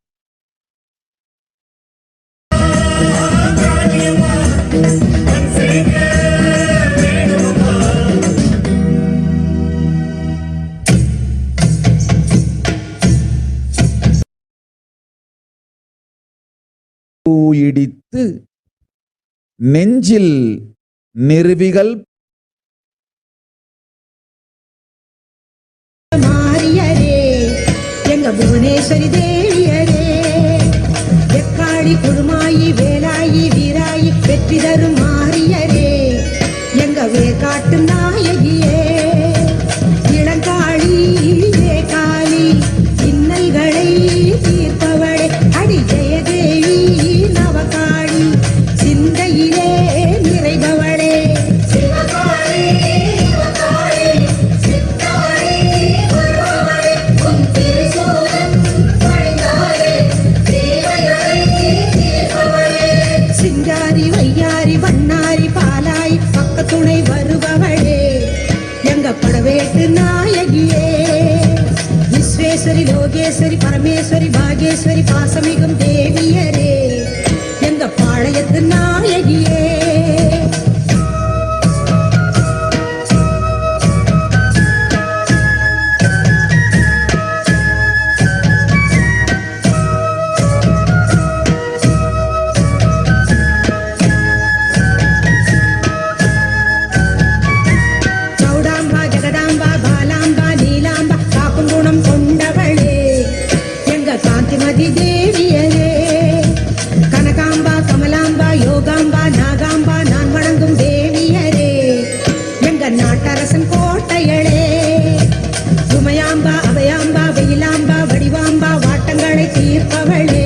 இடித்து நெஞ்சில் நிறுவிகள் மாரியரே எங்க புவனேஸ்வரி தேவியரே எக்காளி குருமாயி வேலாயி வீராயி வெற்றி தரும் மாரியரே எங்க வேகாட்டு நாயகியே இளங்காளி வேகாளி இன்னல்களை தீர்ப்பவளே அடி ஜெயதேவி நவகாளி சிந்தையிலே நிறைபவளே சிங்காரி வையாரி வண்ணாரி பாலாய் பக்கத்துணை வருபவளே எங்க படவேட்டு நாயகியே விஸ்வேஸ்வரி லோகேஸ்வரி பரமேஸ்வரி பாகேஸ்வரி பாசமிகும் தேவியரே எங்க பாளையத்து நாயகியே சௌடாம்பா ஜெகதாம்பா பாலாம்பா நீலாம்பா காக்கும் குணம் கொண்டவளே எங்க காந்திமதி தேவியரே கனகாம்பா கமலாம்பா யோகாம்பா நாகாம்பா நான் வணங்கும் தேவியரே எங்க நாட்டரசன் கோட்டையளே உமையாம்பா அபயாம்பா வெயிலாம்பா வடிவாம்பா வாட்டங்களை தீர்ப்பவளே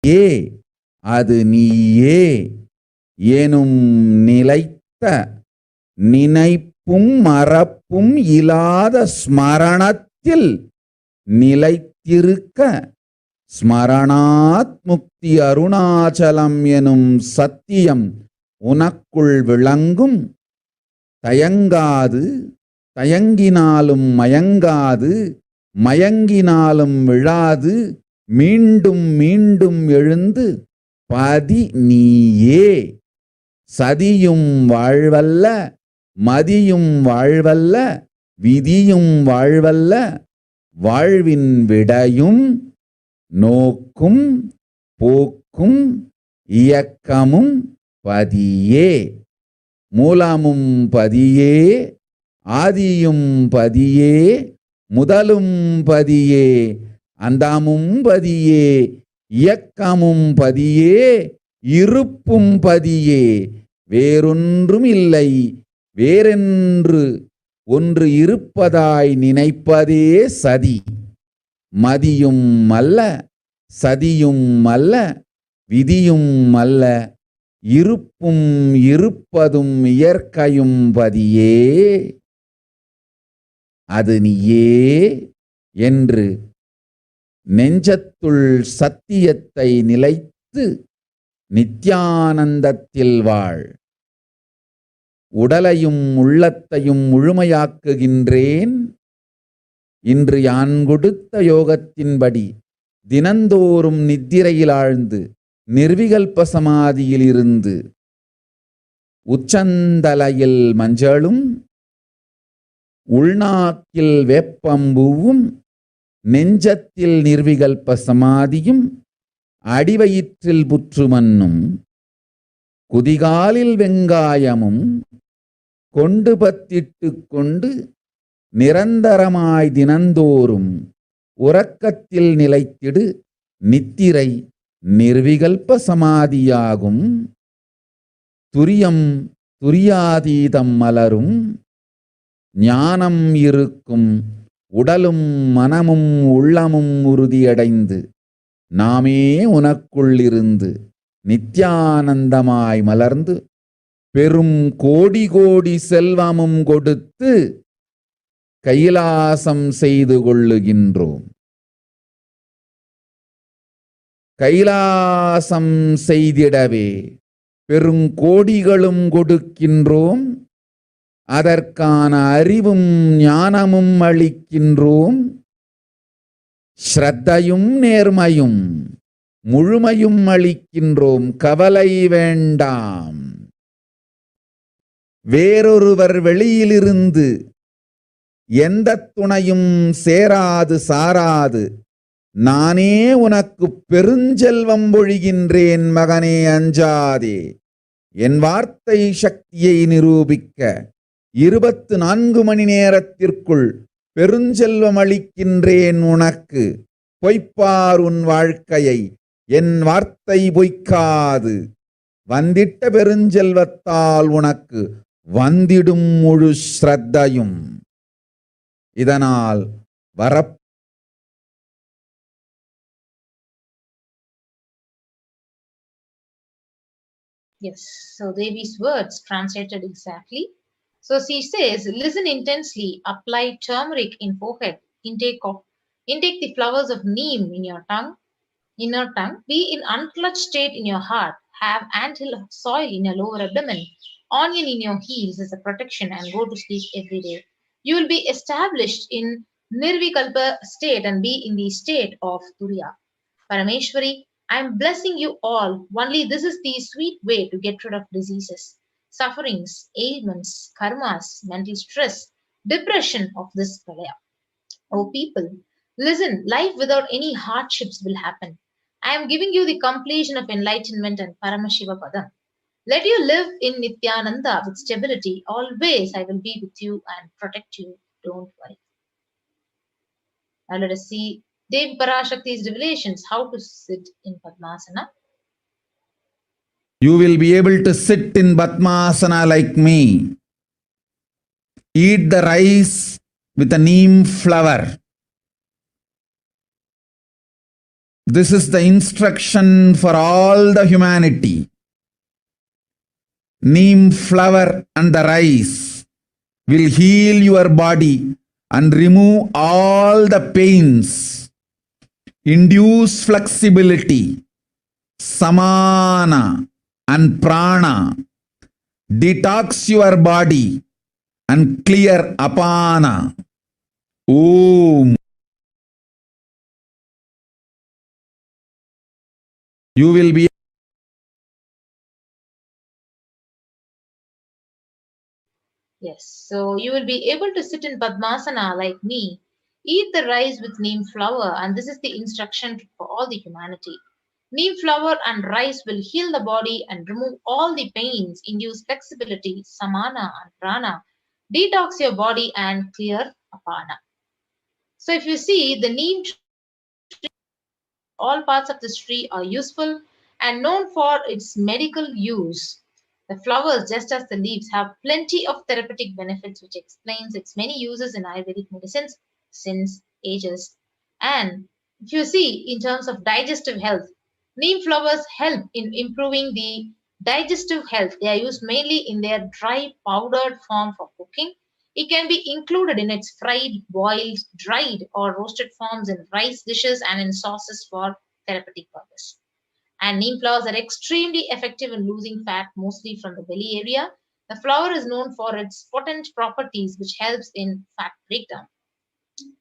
ஏ அது நீயே எனும் நிலைத்த நினைப்பும் மறப்பும் இல்லாத ஸ்மரணத்தில் நிலைத்திருக்க ஸ்மரணாத் முக்தி அருணாச்சலம் எனும் சத்தியம் உனக்குள் விளங்கும். தயங்காது, தயங்கினாலும் மயங்காது, மயங்கினாலும் விழாது, மீண்டும் மீண்டும் எழுந்து பதி நீயே. சதியும் வாழ்வல்ல, மதியும் வாழ்வல்ல, விதியும் வாழ்வல்ல, வாழ்வின் விடையும் நோக்கும் போக்கும் இயக்கமும் பதியே. மூலமும் பதியே, ஆதியும் பதியே, முதலும் பதியே, அந்தமும் பதியே, இயக்கமும் பதியே, இருப்பும் பதியே, வேறொன்றும் இல்லை, வேறென்று ஒன்று இருப்பதாய் நினைப்பதே சதி. மதியும் அல்ல, சதியும் அல்ல, விதியும் அல்ல, இருப்பும் இருப்பதும் இயற்கையும் பதியே, அது நீயே என்று நெஞ்சத்துள் சத்தியத்தை நிலைத்து நித்யானந்தத்தில் வாழ். உடலையும் உள்ளத்தையும் முழுமையாக்குகின்றேன். இன்று யான் கொடுத்த யோகத்தின்படி தினந்தோறும் நித்திரையில் ஆழ்ந்து நிர்விகல்ப சமாதியில் இருந்து உச்சந்தலையில் மஞ்சளும் உள்நாக்கில் வேப்பம்பூவும் நெஞ்சத்தில் நிர்விகல்ப சமாதியும் அடிவயிற்றில் புற்றுமன்னும் குதிகாலில் வெங்காயமும் கொண்டு பத்திட்டு கொண்டு நிரந்தரமாய் தினந்தோறும் உறக்கத்தில் நிலைத்திடு. நித்திரை நிர்விகல்ப சமாதியாகும். துரியம் துரியாதீதம் மலரும். ஞானம் இருக்கும். உடலும் மனமும் உள்ளமும் உறுதியடைந்து நாமே உனக்குள்ளிருந்து நித்யானந்தமாய் மலர்ந்து பெரும் கோடி கோடி செல்வமும் கொடுத்து கைலாசம் செய்து கொள்ளுகின்றோம். கைலாசம் செய்திடவே பெருங்கோடிகளும் கொடுக்கின்றோம். அதற்கான அறிவும் ஞானமும் அளிக்கின்றோம். ஸ்ரத்தையும் நேர்மையும் முழுமையும் அளிக்கின்றோம். கவலை வேண்டாம். வேறொருவர் வெளியிலிருந்து எந்த துணையும் சேராது சாராது நானே உனக்கு பெருஞ்செல்வம் பொழிகின்றேன். மகனே அஞ்சாதே. என் வார்த்தை சக்தியை நிரூபிக்க 24 மணி நேரத்திற்குள் பெருஞ்செல்வம் அளிக்கின்றேன் உனக்கு. பொய்ப்பார் உன் வாழ்க்கையை, என் வார்த்தை பொய்க்காது. வந்திட்ட பெருஞ்செல்வத்தால் உனக்கு வந்திடும் முழு ஸ்ரத்தையும். இதனால் Yes, so Devi's words translated exactly. So she says, listen intensely, apply turmeric in forehead, intake the flowers of neem in your tongue, be in unclutched state in your heart, have anthill soil in your lower abdomen, onion in your heels as a protection, and go to sleep every day. You will be established in nirvikalpa state and be in the state of Turiya. Parameshwari, I am blessing you all. Only this is the sweet way to get rid of diseases, sufferings, ailments, karmas, mental stress, depression of this pralaya. Oh people, listen, life without any hardships will happen. I am giving you the completion of enlightenment and Paramashivoham. Let you live in Nithyananda with stability. Always I will be with you and protect you. Don't worry. Now let us see Devi Parashakti's revelations, how to sit in Padmasana. You will be able to sit in Padmasana like me. Eat the rice with a neem flower. This is the instruction for all the humanity. Neem flower and the rice will heal your body and remove all the pains, induce flexibility, samana and prana, detox your body and clear apana. Om. You will be Yes, so you will be able to sit in Padmasana like me. Eat the rice with neem flower, and this is the instruction for all the humanity. Neem flower and rice will heal the body and remove all the pains, induce flexibility, samana and prana, detox your body and clear apana. So if you see the neem tree, all parts of this tree are useful and known for its medical use. The flowers, just as the leaves, have plenty of therapeutic benefits, which explains its many uses in Ayurvedic medicines since ages. And if you see, in terms of digestive health, neem flowers help in improving the digestive health. They are used mainly in their dry powdered form for cooking. It can be included in its fried, boiled, dried, or roasted forms in rice dishes and in sauces for therapeutic purpose. And neem flowers are extremely effective in losing fat, mostly from the belly area. The flower is known for its potent properties, which helps in fat breakdown.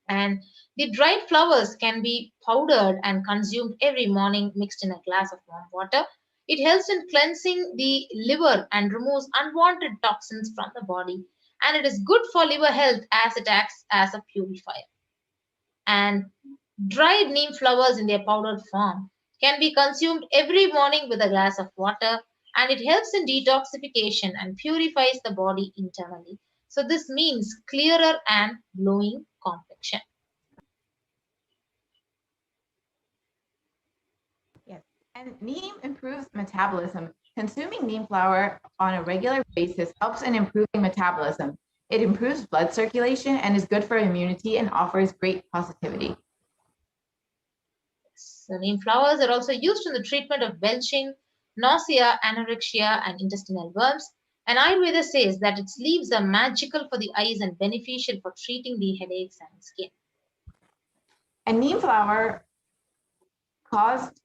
And the dried flowers can be powdered and consumed every morning mixed in a glass of warm water. It helps in cleansing the liver and removes unwanted toxins from the body. And it is good for liver health as it acts as a purifier. And dried neem flowers in their powdered form can be consumed every morning with a glass of water, and it helps in detoxification and purifies the body internally. So this means clearer and glowing complexion. Yes, and neem improves metabolism. Consuming neem flower on a regular basis helps in improving metabolism. It improves blood circulation and is good for immunity and offers great positivity. So neem flowers are also used in the treatment of belching, nausea, anorexia, and intestinal worms. And Ayurveda says that its leaves are magical for the eyes and beneficial for treating the headaches and skin. And neem flower caused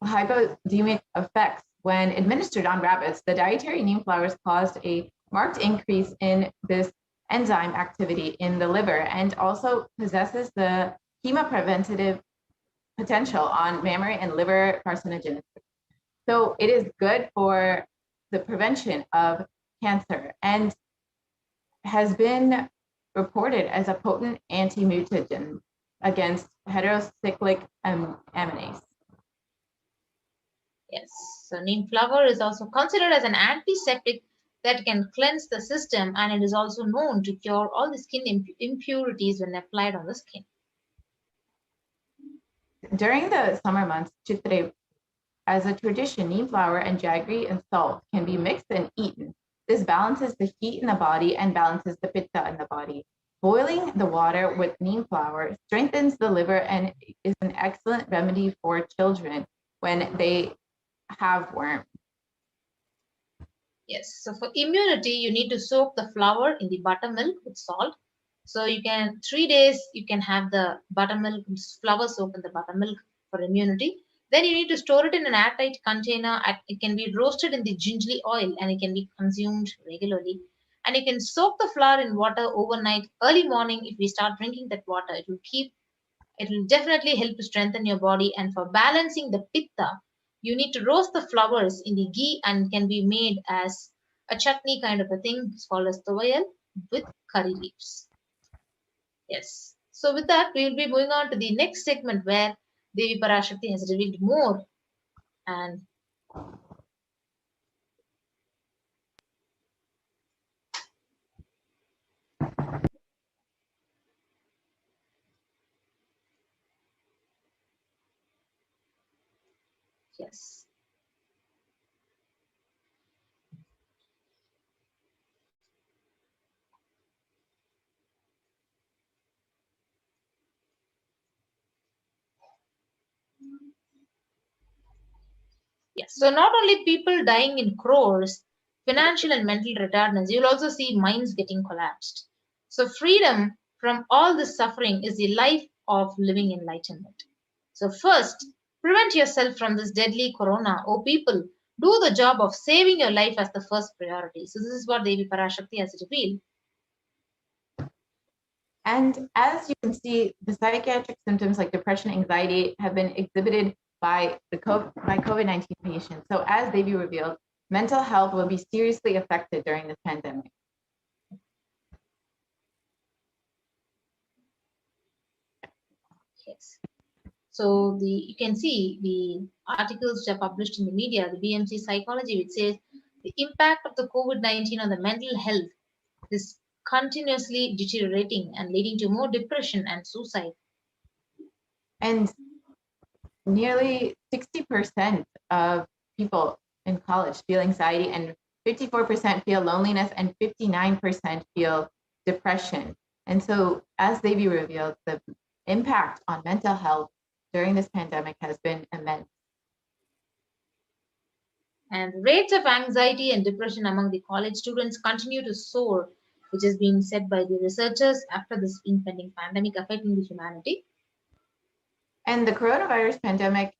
hypoglycemic effects when administered on rabbits. The dietary neem flowers caused a marked increase in this enzyme activity in the liver and also possesses the chemopreventative potential on mammary and liver carcinogenesis. So it is good for the prevention of cancer and has been reported as a potent anti-mutagen against heterocyclic amylase. Yes, so neem flower is also considered as an antiseptic that can cleanse the system, and it is also known to cure all the skin impurities when applied on the skin. During the summer months, Chitre, as a tradition, neem flower and jaggery and salt can be mixed and eaten. This balances the heat in the body and balances the pitta in the body. Boiling the water with neem flower strengthens the liver and is an excellent remedy for children when they have worms. Yes, so for immunity, you need to soak the flower in the buttermilk with salt. So you can 3 days you can have the buttermilk flower soaked in the buttermilk for immunity. Then you need to store it in an airtight container. It can be roasted in the gingerly oil and it can be consumed regularly. And you can soak the flower in water overnight. Early morning, if we start drinking that water, it will definitely help to strengthen your body. And for balancing the pitta, you need to roast the flowers in the ghee and can be made as a chutney kind of a thing. It's called as tawayal with curry leaves. Yes. So with that, we will be moving on to the next segment where Devi Parashakti has revealed more. And yes. Yes. So not only people dying in crores, financial and mental retardness, you'll also see minds getting collapsed. So freedom from all this suffering is the life of living enlightenment. So first, prevent yourself from this deadly corona. Oh people, do the job of saving your life as the first priority. So this is what Devi Parashakti has revealed. And as you can see, the psychiatric symptoms like depression, anxiety have been exhibited by COVID-19 patients. So as Devi revealed, mental health will be seriously affected during this pandemic. Yes. So you can see the articles which are published in the media, the BMC Psychology, which says the impact of the COVID-19 on the mental health is continuously deteriorating and leading to more depression and suicide. And nearly 60% of people in college feel anxiety, and 54% feel loneliness, and 59% feel depression. And so, as Devi revealed, the impact on mental health during this pandemic has been immense. And the rates of anxiety and depression among the college students continue to soar, which is being said by the researchers after this impending pandemic affecting the humanity. And the coronavirus pandemic,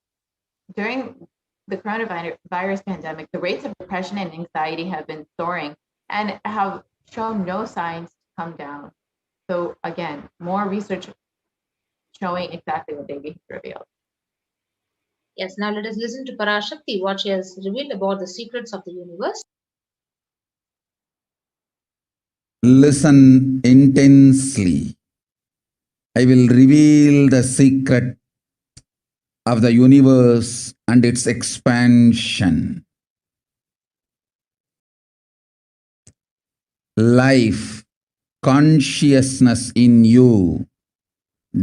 during the coronavirus pandemic, the rates of depression and anxiety have been soaring and have shown no signs to come down. So again, more research showing exactly what Devi revealed. Yes, now let us listen to Parashakti, what she has revealed about the secrets of the universe. Listen intensely. I will reveal the secret of the universe and its expansion. Life, consciousness in you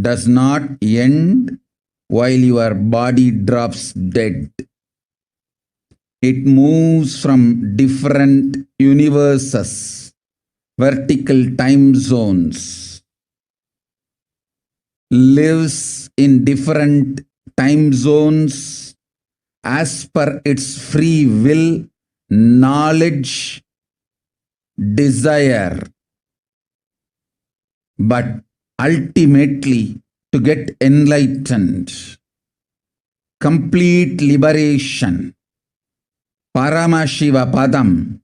does not end while your body drops dead. It moves from different universes, vertical time zones, lives in different time zones as per its free will, knowledge, desire. But ultimately, to get enlightened, complete liberation, Paramashiva Padam,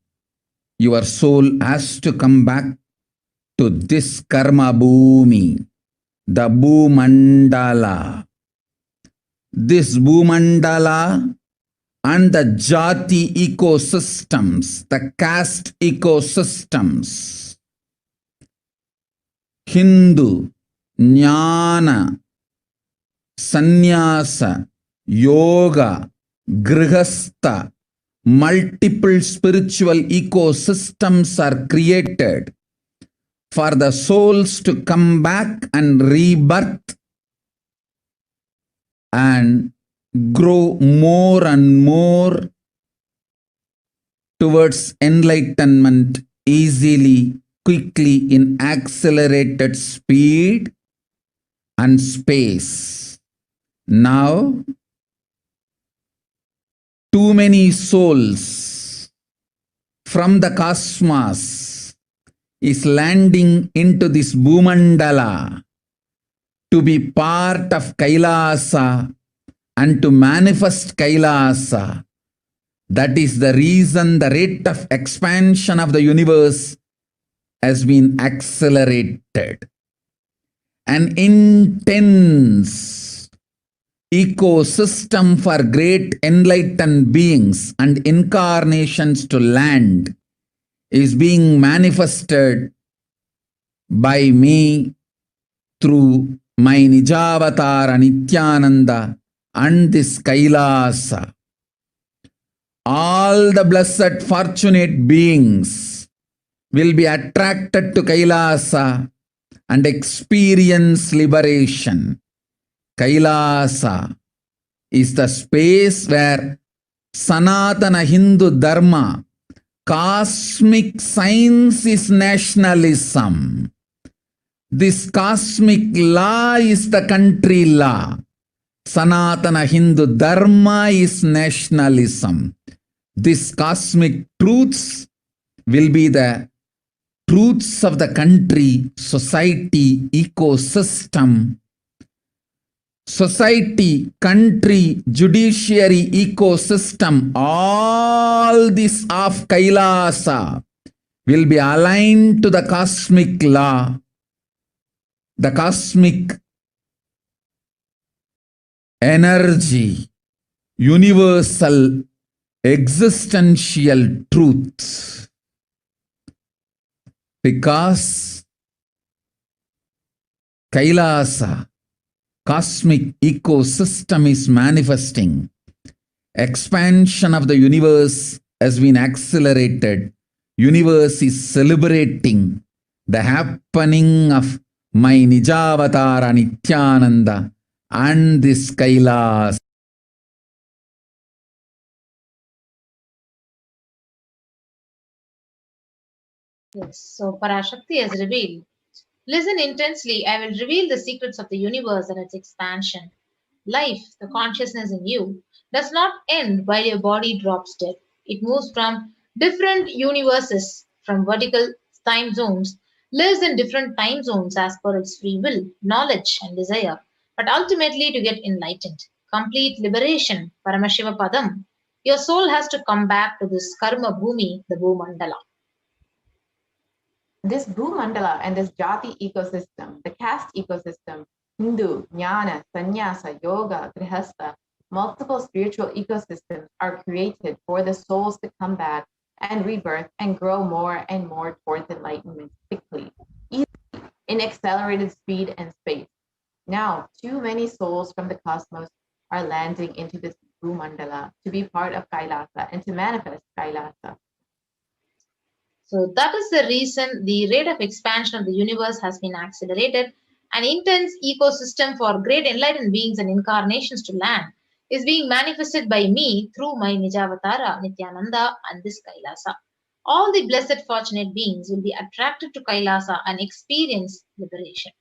your soul has to come back to this karma bhumi, the Bhumandala. This Bhumandala and the Jati ecosystems, the caste ecosystems, Hindu, Jnana, Sannyasa, Yoga, Grihastha, multiple spiritual ecosystems are created for the souls to come back and rebirth and grow more and more towards enlightenment easily, quickly, in accelerated speed and space. Now, too many souls from the cosmos is landing into this Bhumandala to be part of Kailasa and to manifest Kailasa. That is the reason the rate of expansion of the universe has been accelerated. An intense ecosystem for great enlightened beings and incarnations to land is being manifested by me through my Nijavatara Nithyananda and this Kailasa. All the blessed fortunate beings will be attracted to Kailasa and experience liberation. Kailasa is the space where Sanatana Hindu Dharma, cosmic science, is nationalism. This cosmic law is the country law. Sanatana Hindu Dharma is nationalism. These cosmic truths will be the truths of the country, society, ecosystem. Society, country, judiciary, ecosystem, all this of Kailasa will be aligned to the cosmic law, the cosmic energy, universal existential truth. Because Kailasa, cosmic ecosystem, is manifesting Expansion of the universe has been accelerated. Universe is celebrating the happening of my Nijavatara Nithyananda and this Kailasa. Yes, so Parashakti has revealed. Listen intensely, I will reveal the secrets of the universe and its expansion. Life, the consciousness in you, does not end while your body drops dead. It moves from different universes, from vertical time zones, lives in different time zones as per its free will, knowledge, and desire, but ultimately to get enlightened. Complete liberation, Paramashiva Padam. Your soul has to come back to this Karma Bhumi, the Bhumandala. This Bhumandala and this Jati ecosystem, the caste ecosystem, Hindu, Jnana, Sannyasa, Yoga, Grihastha, multiple spiritual ecosystems are created for the souls to come back and rebirth and grow more and more towards enlightenment quickly, easily, in accelerated speed and space. Now, too many souls from the cosmos are landing into this Bhumandala to be part of Kailasa and to manifest Kailasa. So that is the reason the rate of expansion of the universe has been accelerated. An intense ecosystem for great enlightened beings and incarnations to land is being manifested by me through my Nijavatara, Nithyananda, and this Kailasa. All the blessed fortunate beings will be attracted to Kailasa and experience liberation.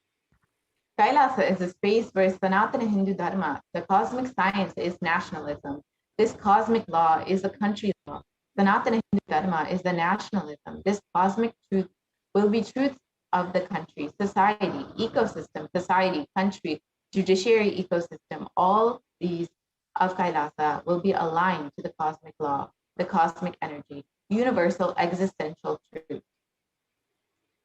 Kailasa is a space where Sanatana Hindu Dharma, the cosmic science, is nationalism. This cosmic law is a country law. Sanatana Hindu Dharma is the nationalism. This cosmic truth will be truth of the country, society, ecosystem, society, country, judiciary ecosystem. All these of Kailasa will be aligned to the cosmic law, the cosmic energy, universal existential truth.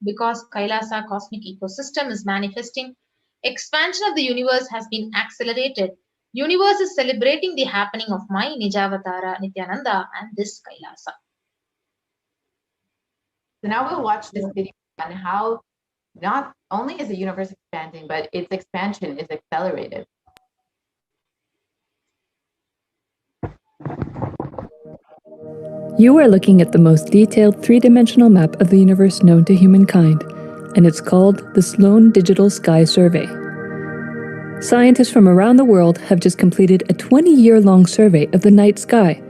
Because Kailasa cosmic ecosystem is manifesting, expansion of the universe has been accelerated. Universe is celebrating the happening of my Nijavatara, Nithyananda, and this Kailasa. So now we'll watch this video on how not only is the universe expanding, but its expansion is accelerated. You are looking at the most detailed three-dimensional map of the universe known to humankind, and it's called the Sloan Digital Sky Survey. Scientists from around the world have just completed a 20-year-long survey of the night sky,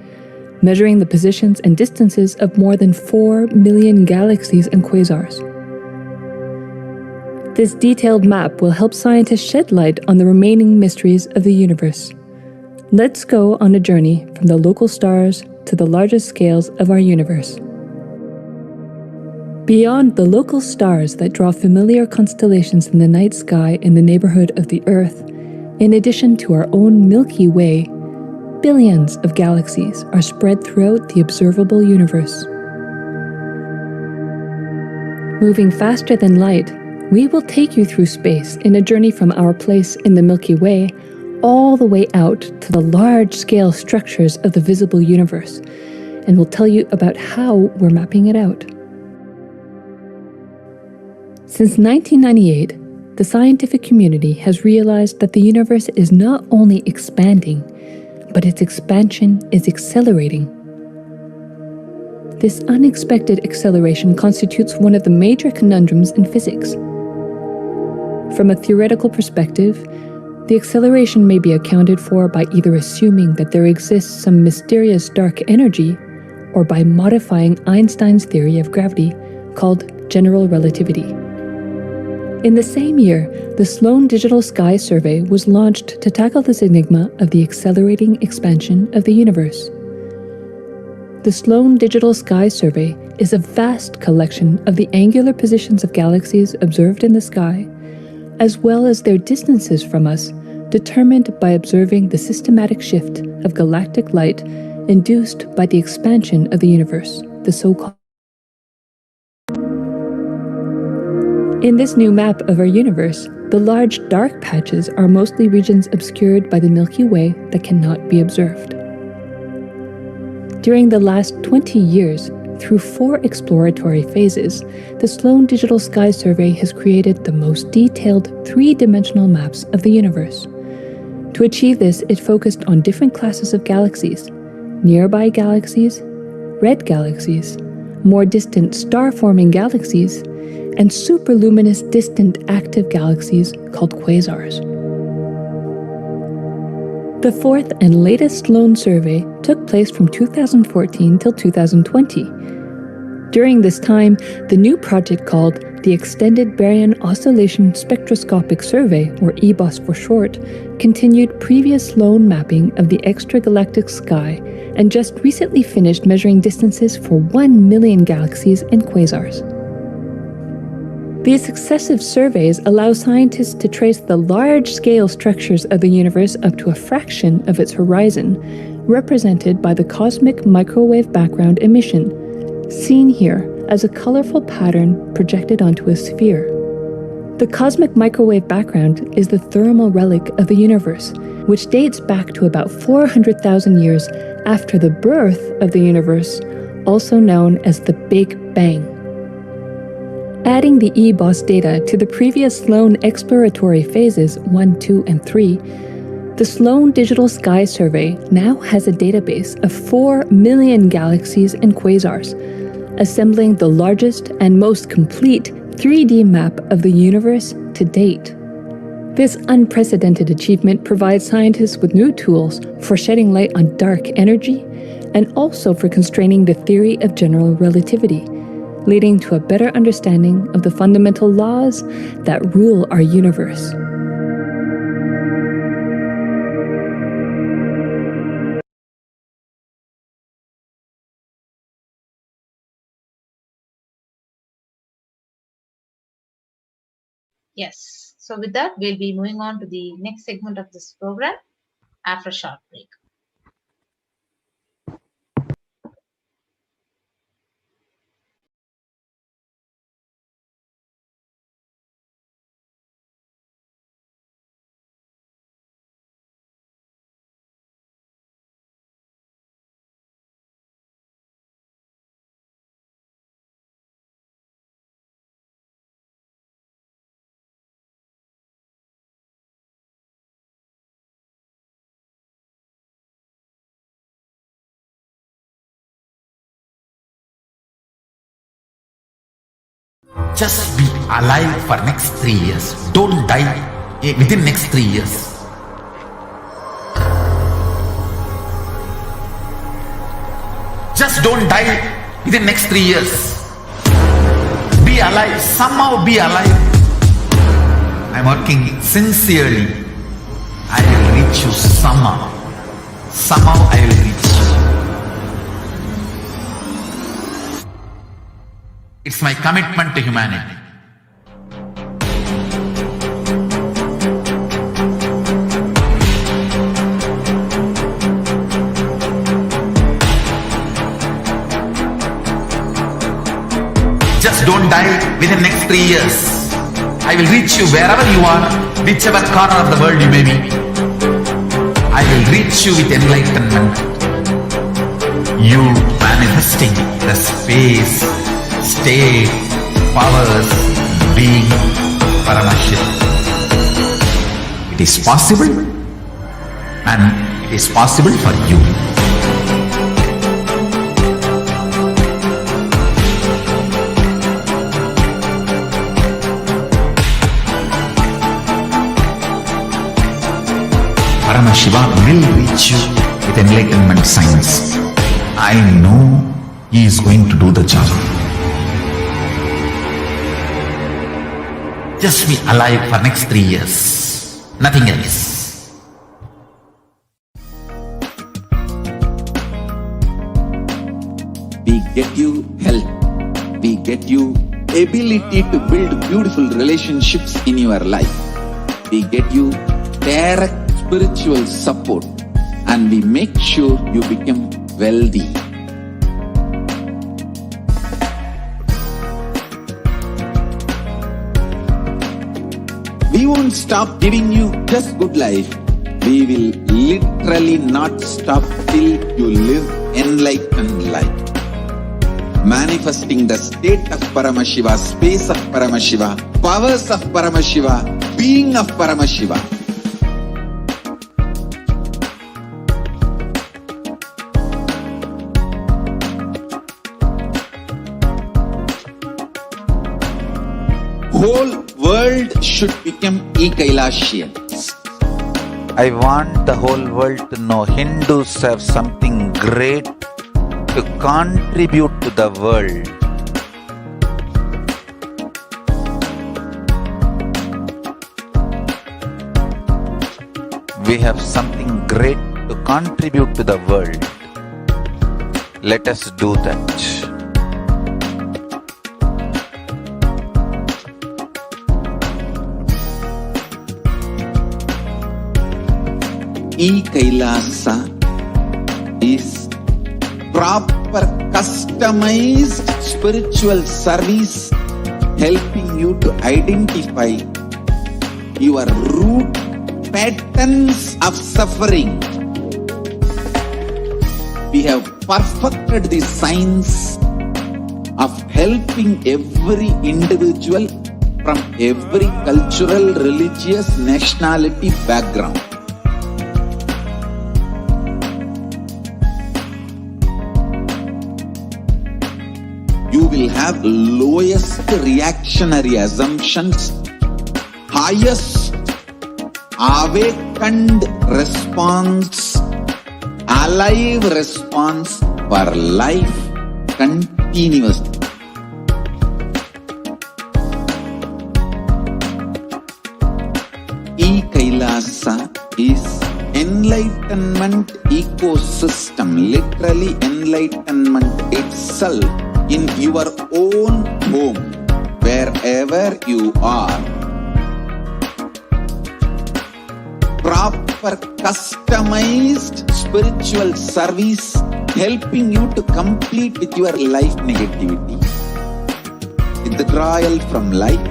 measuring the positions and distances of more than 4 million galaxies and quasars. This detailed map will help scientists shed light on the remaining mysteries of the universe. Let's go on a journey from the local stars to the largest scales of our universe. Beyond the local stars that draw familiar constellations in the night sky in the neighborhood of the Earth, in addition to our own Milky Way, billions of galaxies are spread throughout the observable universe. Moving faster than light, we will take you through space in a journey from our place in the Milky Way all the way out to the large-scale structures of the visible universe, and we'll tell you about how we're mapping it out. Since 1998, the scientific community has realized that the universe is not only expanding, but its expansion is accelerating. This unexpected acceleration constitutes one of the major conundrums in physics. From a theoretical perspective, the acceleration may be accounted for by either assuming that there exists some mysterious dark energy, or by modifying Einstein's theory of gravity, called general relativity. In the same year, the Sloan Digital Sky Survey was launched to tackle this enigma of the accelerating expansion of the universe. The Sloan Digital Sky Survey is a vast collection of the angular positions of galaxies observed in the sky, as well as their distances from us, determined by observing the systematic shift of galactic light induced by the expansion of the universe, the so-called. In this new map of our universe, the large dark patches are mostly regions obscured by the Milky Way that cannot be observed. During the last 20 years, through 4 exploratory phases, the Sloan Digital Sky Survey has created the most detailed 3-dimensional maps of the universe. To achieve this, it focused on different classes of galaxies: nearby galaxies, red galaxies, more distant star-forming galaxies, and superluminous distant active galaxies called quasars. The fourth and latest Sloan survey took place from 2014 till 2020. During this time, the new project called the Extended Baryon Oscillation Spectroscopic Survey, or EBOS for short, continued previous Sloan mapping of the extragalactic sky and just recently finished measuring distances for 1 million galaxies and quasars. These successive surveys allow scientists to trace the large-scale structures of the universe up to a fraction of its horizon, represented by the cosmic microwave background emission, seen here as a colorful pattern projected onto a sphere. The cosmic microwave background is the thermal relic of the universe, which dates back to about 400,000 years after the birth of the universe, also known as the Big Bang. Adding the EBOS data to the previous Sloan exploratory phases 1, 2, and 3, the Sloan Digital Sky Survey now has a database of 4 million galaxies and quasars, assembling the largest and most complete 3D map of the universe to date. This unprecedented achievement provides scientists with new tools for shedding light on dark energy and also for constraining the theory of general relativity, leading to a better understanding of the fundamental laws that rule our universe. Yes. So with that, we'll be moving on to the next segment of this program after a short break. Just be alive for next 3 years. Don't die within next 3 years. Just don't die within next 3 years. Be alive. Somehow be alive. I'm working sincerely. I will reach you somehow. Somehow I will reach you. It's my commitment to humanity. Just don't die within next 3 years. I will reach you wherever you are, whichever corner of the world you may be. I will reach you with enlightenment. You manifesting the space, state, powers, being Paramashivoham. It is possible, and it is possible for you. Paramashivoham will reach you with enlightenment science. I know he is going to do the job. Just be alive for next 3 years. Nothing else. We get you health. We get you ability to build beautiful relationships in your life. We get you direct spiritual support, and we make sure you become wealthy. We won't stop giving you just good life. We will literally not stop till you live enlightened life. Manifesting the state of Paramashiva, space of Paramashiva, powers of Paramashiva, being of Paramashiva. whole world should become Kailasians. I want the whole world to know Hindus have something great to contribute to the world. We have something great to contribute to the world. Let us do that. Kailasa is proper customized spiritual service helping you to identify your root patterns of suffering. We have perfected the science of helping every individual from every cultural, religious, nationality background. You will have lowest reactionary assumptions, highest awakened response, alive response for life continuously. Kailasa is enlightenment ecosystem, literally enlightenment itself in your own home, wherever you are. Proper customized spiritual service helping you to complete with your life negativity, withdrawal from life,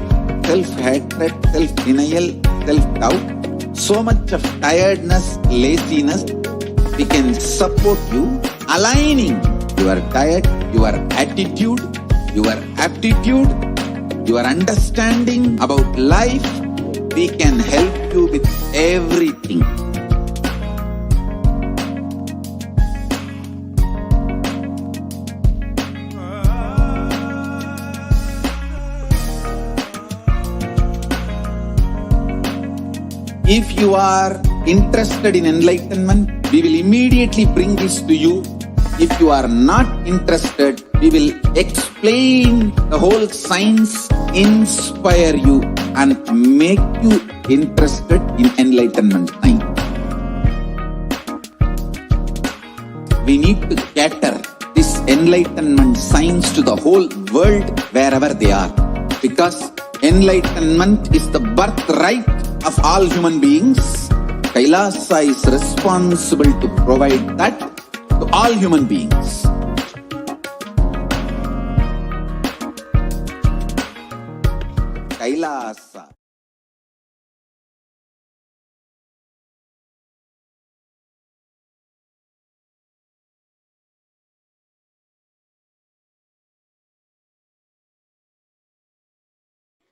self-hatred, self-denial, self-doubt, so much of tiredness, laziness. We can support you aligning your diet, your attitude, your aptitude, your understanding about life. We can help you with everything. If you are interested in enlightenment, we will immediately bring this to you. If you are not interested, we will explain the whole science, inspire you and make you interested in enlightenment time. We need to cater this enlightenment science to the whole world wherever they are, because enlightenment is the birthright of all human beings. Kailasa is responsible to provide that to all human beings. Kailasa.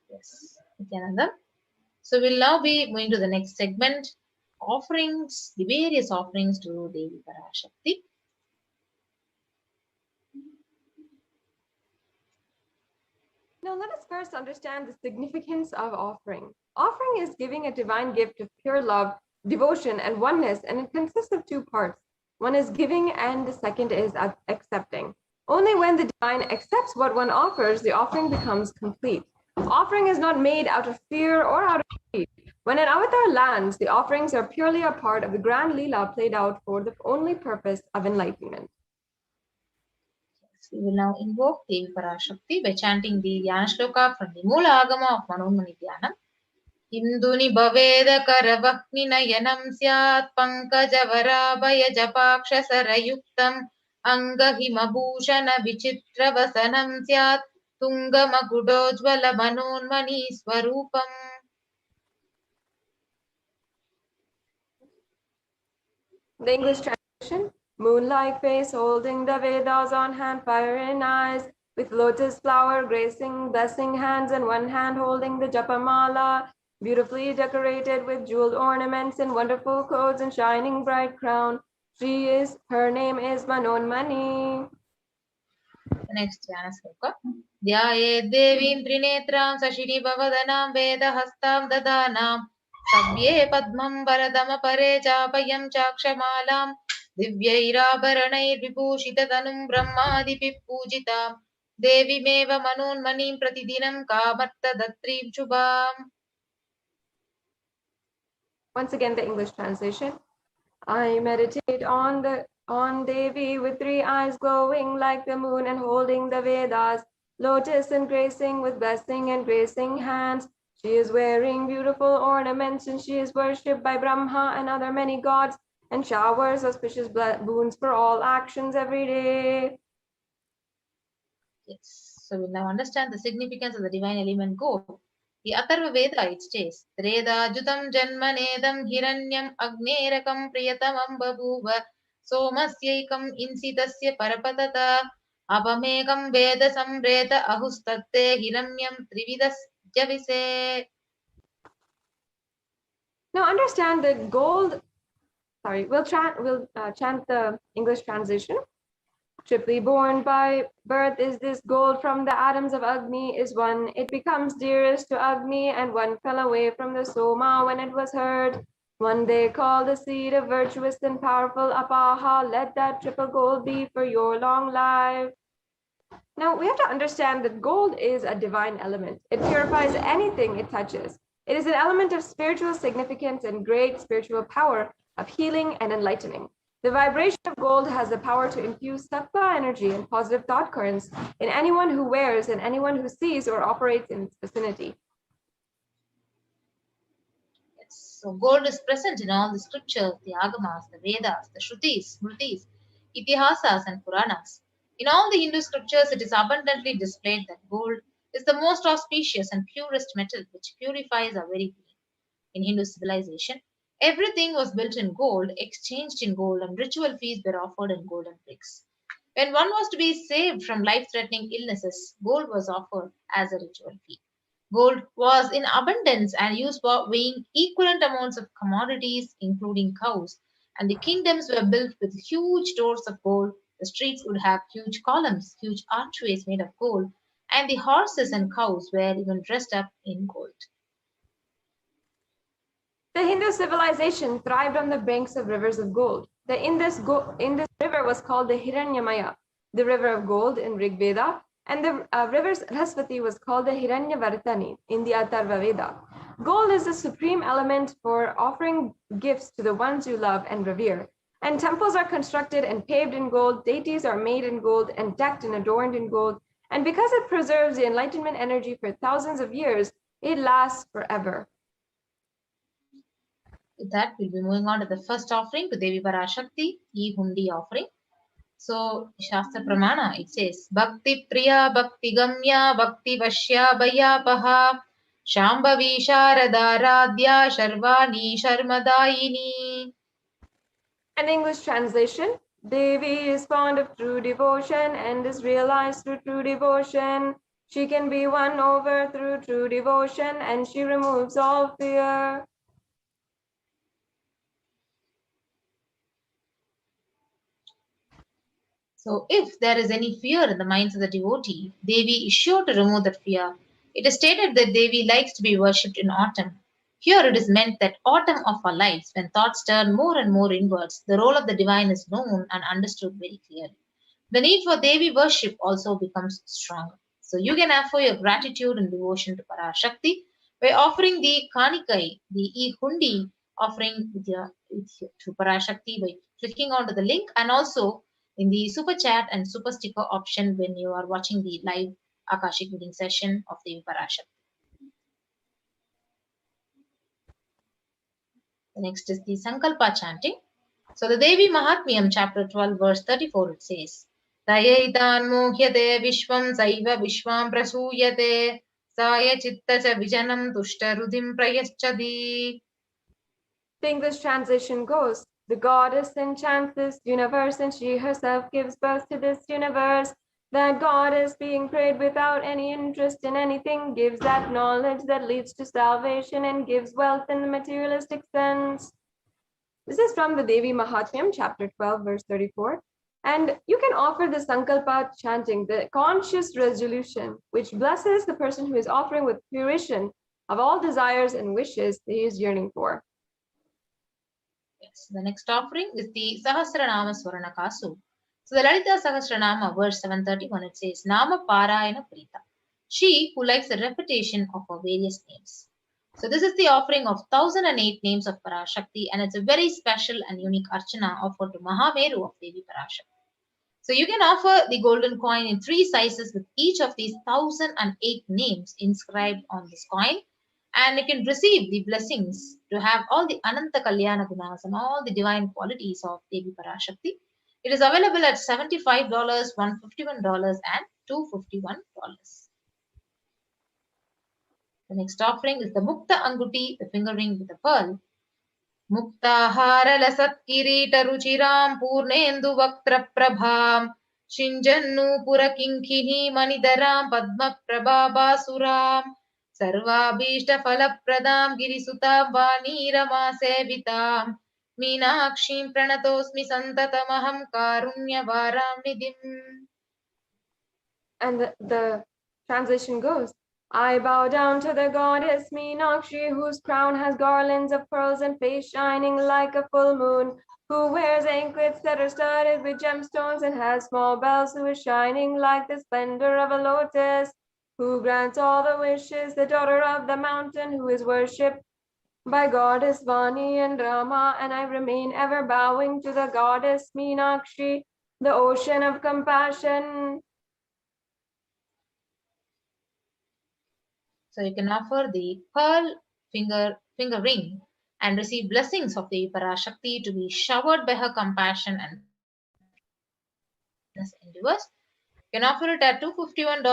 Yes, Nithyananda. So we'll now be moving to the next segment, offerings, the various offerings to Devi Parashakti. Now let us first understand the significance of offering. Offering is giving a divine gift of pure love, devotion, and oneness, and it consists of two parts. One is giving and the second is accepting. Only when the divine accepts what one offers, the offering becomes complete. Offering is not made out of fear or out of greed. When an avatar lands, the offerings are purely a part of the grand Leela played out for the only purpose of enlightenment. We will now invoke Devi Parashakti by chanting the Dhyana Shloka from the Moola Agama of Manonmani Dhyanam. Induni Bhaveda Karavakni Nayanam Syat Pankaja Varabhaya Japaksha Sarayuktam Anga Himabhushana Vichitra Vasanam Syat Tunga Magudojvala Manonmani Swarupam. The English translation: moon-like face holding the Vedas on hand, fire in eyes, with lotus flower gracing, blessing hands, and one hand holding the Japamala, beautifully decorated with jeweled ornaments and wonderful clothes and shining bright crown. Her name is Manonmani. next Jnana Dhyaye Devim Trinetram Sashini Bhavadanam Vedahastam Dadanam Sabye Padmam Varadama Pare Japayam Chakshamalam Divyairabaranai Vibhushitatanum Brahmadipi Pujitam Devi Meva Manun Manim Pratidinam Kamarta Datrim Shubham. Once again, the English translation. I meditate on Devi with 3 eyes glowing like the moon and holding the Vedas, lotus and gracing with blessing and gracing hands. She is wearing beautiful ornaments and she is worshipped by Brahma and other many gods and showers auspicious boons for all actions every day. Yes, so we now understand the significance of the divine element gold. The Atharva Veda, it says, Treda Jutam Janmanedam Hiranyam Agnerakam Priyatamam Babuva Somasyaikam Insitasya Parapatata Apamekam Veda Samreta Ahustatte Hiranyam Trividas Javise. Now understand that gold, we'll chant the English translation. Triply born by birth is this gold from the atoms of Agni is one. It becomes dearest to Agni and one fell away from the Soma when it was heard. One they call the seed of virtuous and powerful Apaha. Let that triple gold be for your long life. Now we have to understand that gold is a divine element. It purifies anything it touches. It is an element of spiritual significance and great spiritual power of healing and enlightening. The vibration of gold has the power to infuse sattva energy and positive thought currents in anyone who wears and anyone who sees or operates in its vicinity. Yes, so gold is present in all the scriptures, the Agamas, the Vedas, the Shrutis, Smritis, Itihasas and Puranas. In all the Hindu scriptures, it is abundantly displayed that gold is the most auspicious and purest metal which purifies our very being. In Hindu civilization, everything was built in gold, exchanged in gold, and ritual feasts were offered in golden bricks. When one was to be saved from life-threatening illnesses, gold was offered as a ritual fee. Gold was in abundance and used for weighing equivalent amounts of commodities, including cows, and the kingdoms were built with huge doors of gold. The streets would have huge columns, huge archways made of gold, and the horses and cows were even dressed up in gold. The Hindu civilization thrived on the banks of rivers of gold. The Indus river was called the Hiranyamaya, the river of gold in Rig Veda, and the river Saraswati was called the Hiranyavartani in the Atharva Veda. Gold is the supreme element for offering gifts to the ones you love and revere. And temples are constructed and paved in gold, deities are made in gold and decked and adorned in gold. And because it preserves the enlightenment energy for thousands of years, it lasts forever. With that, we'll be moving on to the first offering to Devi Parashakti, E-Hundi offering. So, Shastra Pramana, it says, Bhakti Priya, Bhakti Gamya, Bhakti Vashya, Bhayapaha, Shambhavi Sharada Radhya, Sharvani Sharmadayini. An English translation, Devi is fond of true devotion and is realized through true devotion. She can be won over through true devotion and she removes all fear. So, if there is any fear in the minds of the devotee, Devi is sure to remove that fear. It is stated that Devi likes to be worshipped in autumn. Here it is meant that autumn of our lives, when thoughts turn more and more inwards, the role of the divine is known and understood very clearly. The need for Devi worship also becomes stronger. So, you can offer your gratitude and devotion to Parashakti by offering the Kanikai, the E-Hundi offering to Parashakti by clicking onto the link, and also in the super chat and super sticker option when you are watching the live Akashic reading session of Devi Parashakti. The next is the Sankalpa chanting. So the Devi Mahatmyam chapter 12 verse 34 it says, Tayaitan mohyate vishvam saiva vishvam prasuyate saya chitta cha vijanam tushta rudim prayaschadi. The English translation goes, the goddess enchants this universe and she herself gives birth to this universe. That goddess, being prayed without any interest in anything, gives that knowledge that leads to salvation and gives wealth in the materialistic sense. This is from the Devi Mahatmyam, chapter 12, verse 34. And you can offer the Sankalpa chanting, the conscious resolution, which blesses the person who is offering with fruition of all desires and wishes that he is yearning for. Yes, the next offering is the Sahasranama Swaranakasu. So the Lalita Sahasranama, verse 731, it says, Nama Parayana Prita, she who likes the repetition of her various names. So this is the offering of 1008 names of Parashakti, and it's a very special and unique archana offered to Mahameru of Devi Parashakti. So you can offer the golden coin in 3 sizes with each of these 1008 names inscribed on this coin, and you can receive the blessings to have all the Ananta Kalyana Gunas and all the divine qualities of Devi Parashakti. It is available at $75, $151, and $251. The next offering is the Mukta Anguti, the finger ring with a pearl. Muktahara Kirita Ruchiram Purnendu Vaktra Prabham Shinjannu Purakinkini Manidaram Padma Prabha Suram Sarvabhishta Falapradam Girisutam Vanirama Sevitam Meenakshim Pranatosmi Santatamaham Karunya Varam Nidim. And the translation goes, I bow down to the goddess Meenakshi, whose crown has garlands of pearls and face shining like a full moon, who wears anklets that are studded with gemstones and has small bells, who is shining like the splendor of a lotus, who grants all the wishes, the daughter of the mountain, who is worshipped by goddess Vani and Rama, and I remain ever bowing to the goddess Meenakshi, the ocean of compassion. So you can offer the pearl finger ring and receive blessings of the Parashakti to be showered by her compassion and endeavors. You can offer it at $251,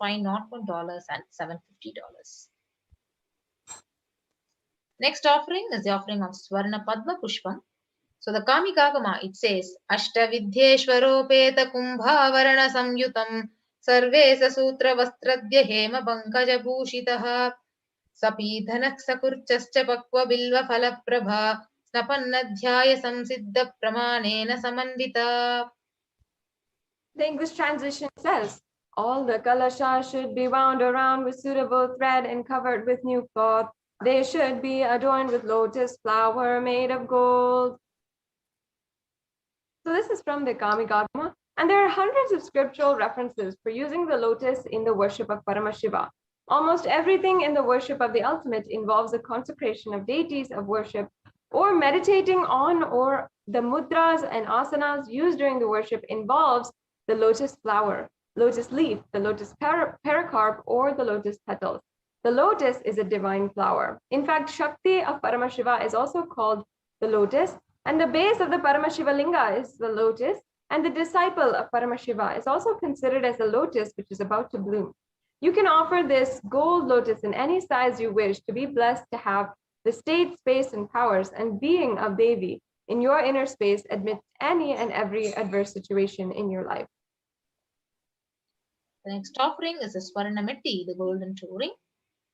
$501, and $750. Next offering is the offering of Swarna Padma Pushpam. So the Kamikagama, it says, Ashtavidhyeshwaropeta Kumbhavarana Samyutam Sarvesa Sutra Vastradya Hema Pankaja Bhushitaha Sapidhanak Sakurchascha Pakva Bilva Falaprabha Snapannadhyaya Samsiddha Pramanena Samandita. The English translation says, all the kalashas should be wound around with suitable thread and covered with new cloth. They should be adorned with lotus flower made of gold. So this is from the Kamikagama, and there are hundreds of scriptural references for using the lotus in the worship of Paramashiva. Almost everything in the worship of the ultimate involves the consecration of deities of worship or meditating on, or the mudras and asanas used during the worship involves the lotus flower, lotus leaf, the lotus pericarp, or the lotus petals. The lotus is a divine flower. In fact, Shakti of Paramashiva is also called the lotus, and the base of the Paramashiva linga is the lotus, and the disciple of Paramashiva is also considered as a lotus which is about to bloom. You can offer this gold lotus in any size you wish to be blessed to have the state, space, and powers and being of Devi in your inner space amidst any and every adverse situation in your life. The next offering is the Swarnameti, the golden toe ring.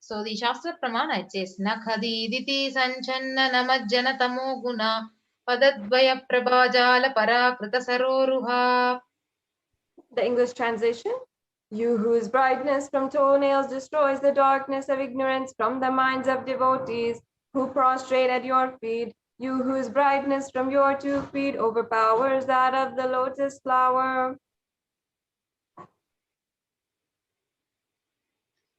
So the Shastra Pramana, it says, Nakhadi Diti Sanchanna Namajjana Tamo Guna Padadvaya Prabhajala Parakrita Saroruha. The English translation, you whose brightness from toenails destroys the darkness of ignorance from the minds of devotees who prostrate at your feet, you whose brightness from your 2 feet overpowers that of the lotus flower.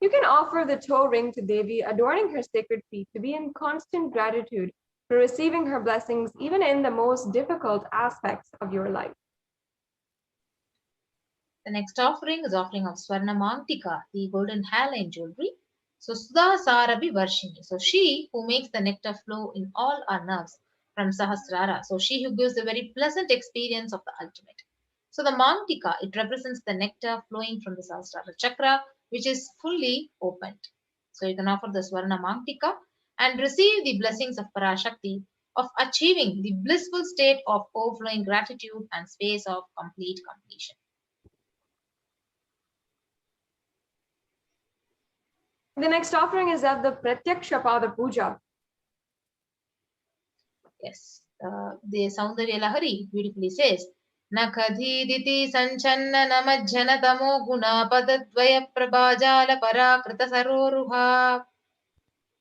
You can offer the toe ring to Devi, adorning her sacred feet, to be in constant gratitude for receiving her blessings, even in the most difficult aspects of your life. The next offering is offering of Swarna Mangtika, the golden hairline jewelry. So Sudha Sarabi Varshini. So she who makes the nectar flow in all our nerves from Sahasrara. So she who gives a very pleasant experience of the ultimate. So the Mangtika, it represents the nectar flowing from the Sahasrara chakra, which is fully opened. So you can offer the Swarna Mangtika and receive the blessings of Parashakti of achieving the blissful state of overflowing gratitude and space of complete completion. The next offering is of the Pratyaksha Pada Puja. Yes, the Saundarya Lahari beautifully says, Nakadhiditi sanchanna namajjanatamo gunapadadvaya prabhajala parakrita saroruha.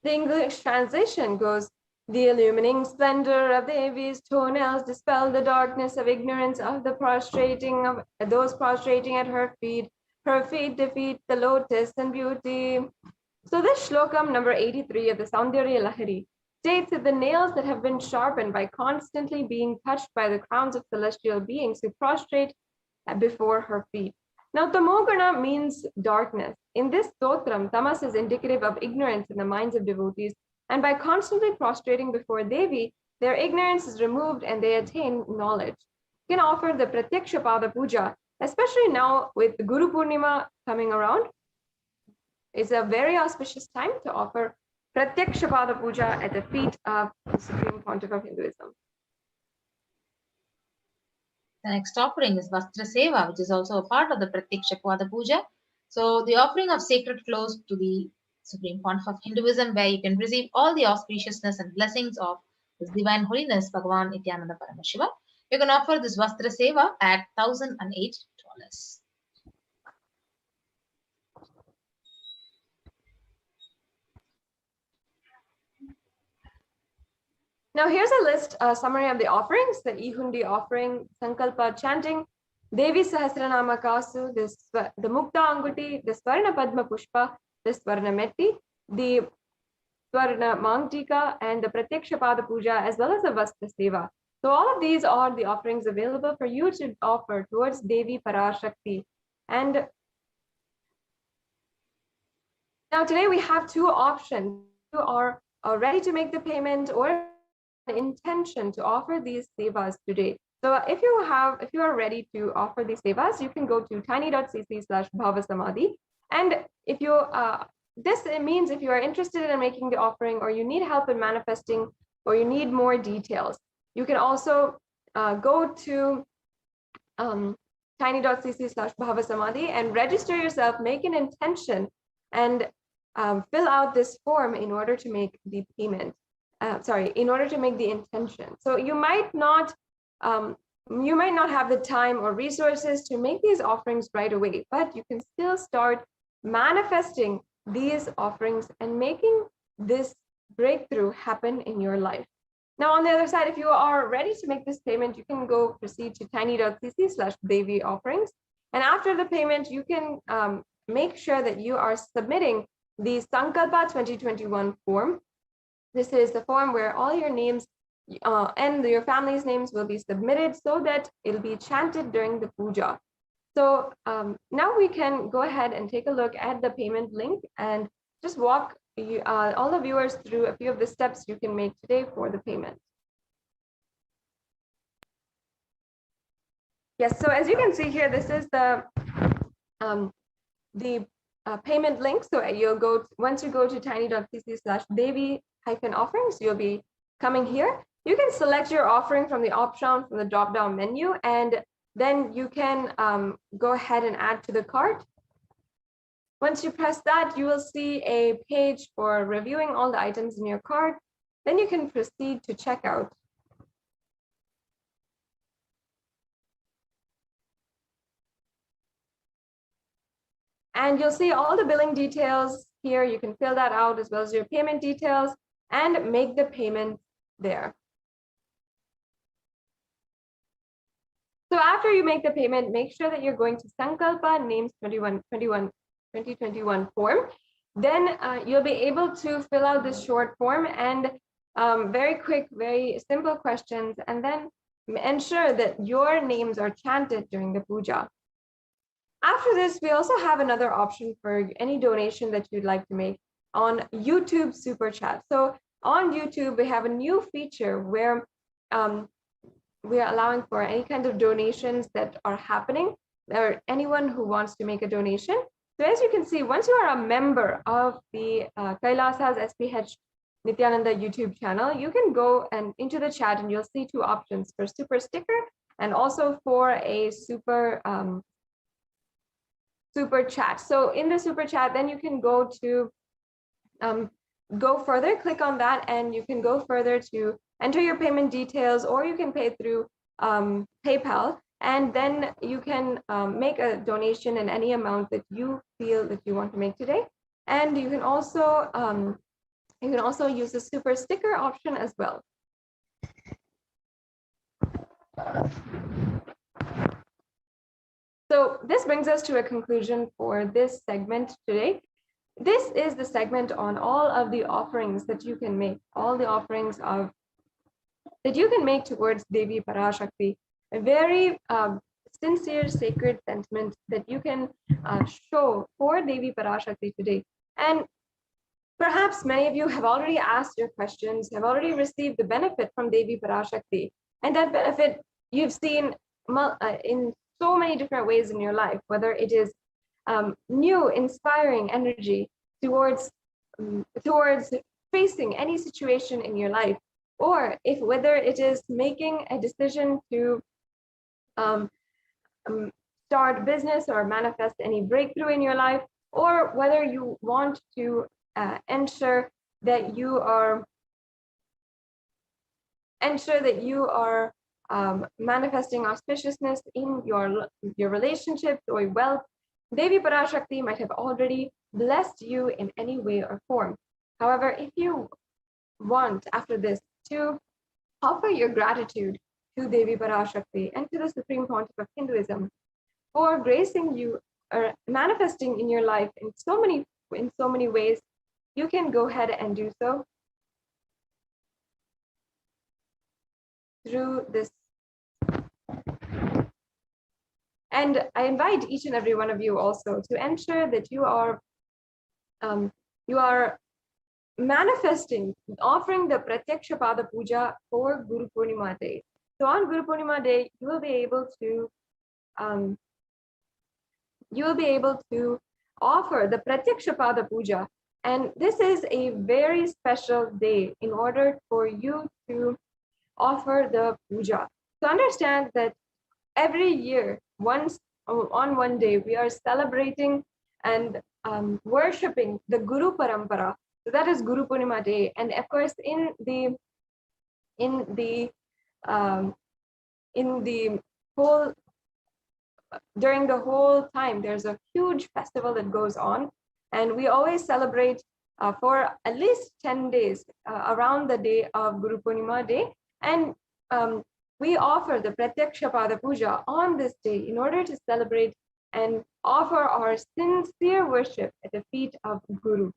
The English translation goes, the illumining splendor of the Devi's toenails dispel the darkness of ignorance of the prostrating of those prostrating at her feet. Her feet defeat the lotus and beauty. So this shlokam number 83 of the Saundarya Lahari states that the nails that have been sharpened by constantly being touched by the crowns of celestial beings who prostrate before her feet. Now, tamogana means darkness. In this stotram, tamas is indicative of ignorance in the minds of devotees, and by constantly prostrating before Devi, their ignorance is removed and they attain knowledge. You can offer the Pratyaksha Pada Puja, especially now with Guru Purnima coming around. It's a very auspicious time to offer Pratyaksha Pada Puja at the feet of the Supreme Pontiff of Hinduism. The next offering is Vastra Seva, which is also a part of the Pratyaksha Pada Puja. So the offering of sacred clothes to the Supreme Pontiff of Hinduism, where you can receive all the auspiciousness and blessings of His Divine Holiness, Bhagavan Nithyananda Paramashivam. You can offer this Vastra Seva at $1,008. Now here's a list, summary of the offerings: the Ihundi offering, Sankalpa chanting, Devi Sahasranama Kasu, the Mukta Anguti, the Swarna Padma Pushpa, the Swarna Metti, the Swarna Mangtika, and the Pratyaksha Pada Puja, as well as the Vastra Seva. So all of these are the offerings available for you to offer towards Devi Parashakti. And now today we have two options. You are ready to make the payment or intention to offer these sevas today. So if you are ready to offer these sevas, you can go to tiny.cc/bhavasamadhi. And if you this means if you are interested in making the offering, or you need help in manifesting, or you need more details, you can also go to tiny.cc/bhavasamadhi and register yourself, make an intention, and fill out this form in order to make the payment. In order to make the intention. So you might not have the time or resources to make these offerings right away, but you can still start manifesting these offerings and making this breakthrough happen in your life. Now, on the other side, if you are ready to make this payment, you can proceed to tiny.cc/Devi offerings. And after the payment, you can make sure that you are submitting the Sankalpa 2021 form. This is the form where all your names and your family's names will be submitted so that it'll be chanted during the puja. So now we can go ahead and take a look at the payment link and just walk all the viewers through a few of the steps you can make today for the payment. Yes, so as you can see here, this is the payment link. So you'll once you go to tiny.cc/Devi-offerings, you'll be coming here. You can select your offering from the option from the drop-down menu, and then you can go ahead and add to the cart. Once you press that, you will see a page for reviewing all the items in your cart. Then you can proceed to checkout. And you'll see all the billing details here. You can fill that out as well as your payment details and make the payment there. So after you make the payment, make sure that you're going to Sankalpa Names 2021 form. Then you'll be able to fill out this short form and very quick, very simple questions, and then ensure that your names are chanted during the puja. After this, we also have another option for any donation that you'd like to make on YouTube Super Chat. So on YouTube, we have a new feature where we are allowing for any kind of donations that are happening, or anyone who wants to make a donation. So as you can see, once you are a member of the Kailasa's SATSANG Nithyananda YouTube channel, you can go and into the chat and you'll see two options for super sticker and also for a super chat. So in the super chat, then you can go to go further, click on that, and you can go further to enter your payment details, or you can pay through PayPal. And then you can make a donation in any amount that you feel that you want to make today. And you can also use the super sticker option as well. So this brings us to a conclusion for this segment today. This is the segment on all of the offerings that you can make, all the offerings that you can make towards Devi Parashakti, a very sincere, sacred sentiment that you can show for Devi Parashakti today. And perhaps many of you have already asked your questions, have already received the benefit from Devi Parashakti. And that benefit you've seen in so many different ways in your life, whether it is new, inspiring energy towards facing any situation in your life, or whether it is making a decision to start business or manifest any breakthrough in your life, or whether you want to ensure that you are manifesting auspiciousness in your relationships or wealth. Devi Parashakti might have already blessed you in any way or form. However, if you want after this to offer your gratitude to Devi Parashakti and to the Supreme Pontiff of Hinduism for gracing you or manifesting in your life in so many ways, you can go ahead and do so through this. And I invite each and every one of you also to ensure that you are manifesting, offering the Pratyaksha Pada Puja for Guru Purnima Day. So on Guru Purnima Day, you will be able to offer the Pratyaksha Pada Puja. And this is a very special day in order for you to offer the puja. So understand that every year, on one day, we are celebrating and worshipping the Guru Parampara. So that is Guru Purnima Day. And of course, during the whole time, there's a huge festival that goes on. And we always celebrate for at least 10 days around the day of Guru Purnima Day. And we offer the Pratyaksha Pada Puja on this day in order to celebrate and offer our sincere worship at the feet of Guru.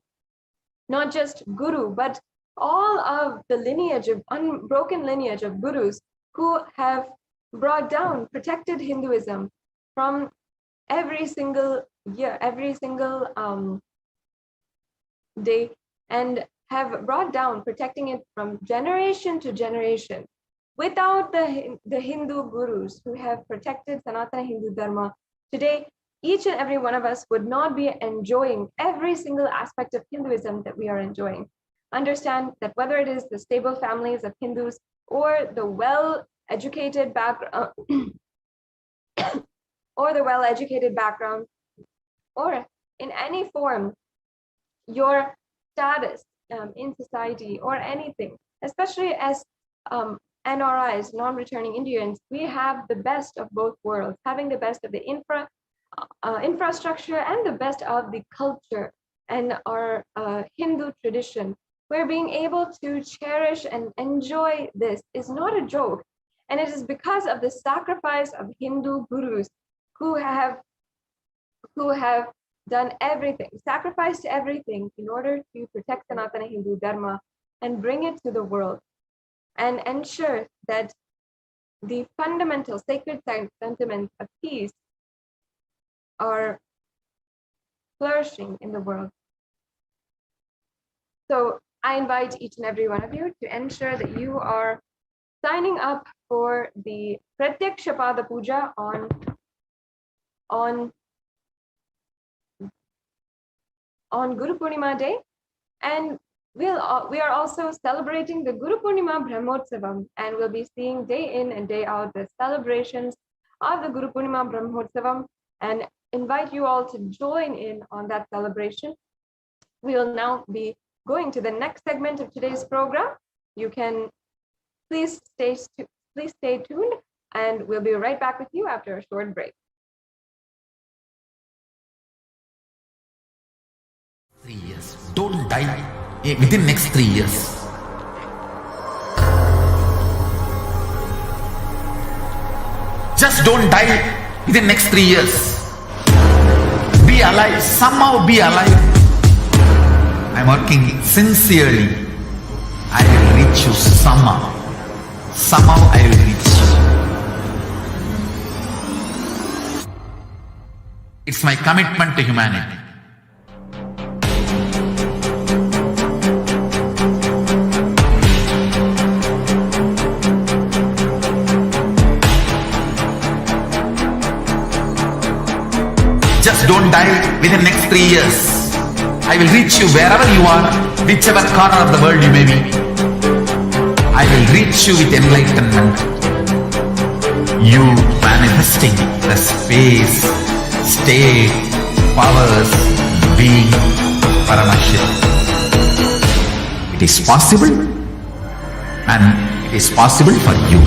Not just Guru, but all of the lineage of unbroken lineage of Gurus who have brought down, protected Hinduism from every single year, every single day, and have brought down, protecting it from generation to generation. Without the Hindu Gurus who have protected Sanatana Hindu Dharma, today, each and every one of us would not be enjoying every single aspect of Hinduism that we are enjoying. Understand that whether it is the stable families of Hindus or the well-educated background, or in any form, your status in society or anything, especially as NRIs, non-returning Indians, we have the best of both worlds, having the best of the infrastructure and the best of the culture and our Hindu tradition. We're being able to cherish and enjoy this is not a joke. And it is because of the sacrifice of Hindu Gurus who have done everything, sacrificed everything in order to protect Sanatana Hindu Dharma and bring it to the world and ensure that the fundamental sacred sentiments of peace are flourishing in the world. So I invite each and every one of you to ensure that you are signing up for the Pratyaksha Pada Puja on Guru Purnima Day, and we are also celebrating the Guru Purnima Brahmotsavam, and we'll be seeing day in and day out the celebrations of the Guru Purnima Brahmotsavam, and invite you all to join in on that celebration. We will now be going to the next segment of today's program. You can please stay tuned. and we'll be right back with you after a short break. 3 years. Don't die within next 3 years. Just don't die within next 3 years. Be alive. Somehow be alive. I'm working sincerely. I will reach you somehow. Somehow I will reach you. It's my commitment to humanity. Just don't die within next 3 years. I will reach you wherever you are, whichever corner of the world you may be. I will reach you with enlightenment. You manifesting the space, state, powers, being Paramashivoham. It is possible, and it is possible for you.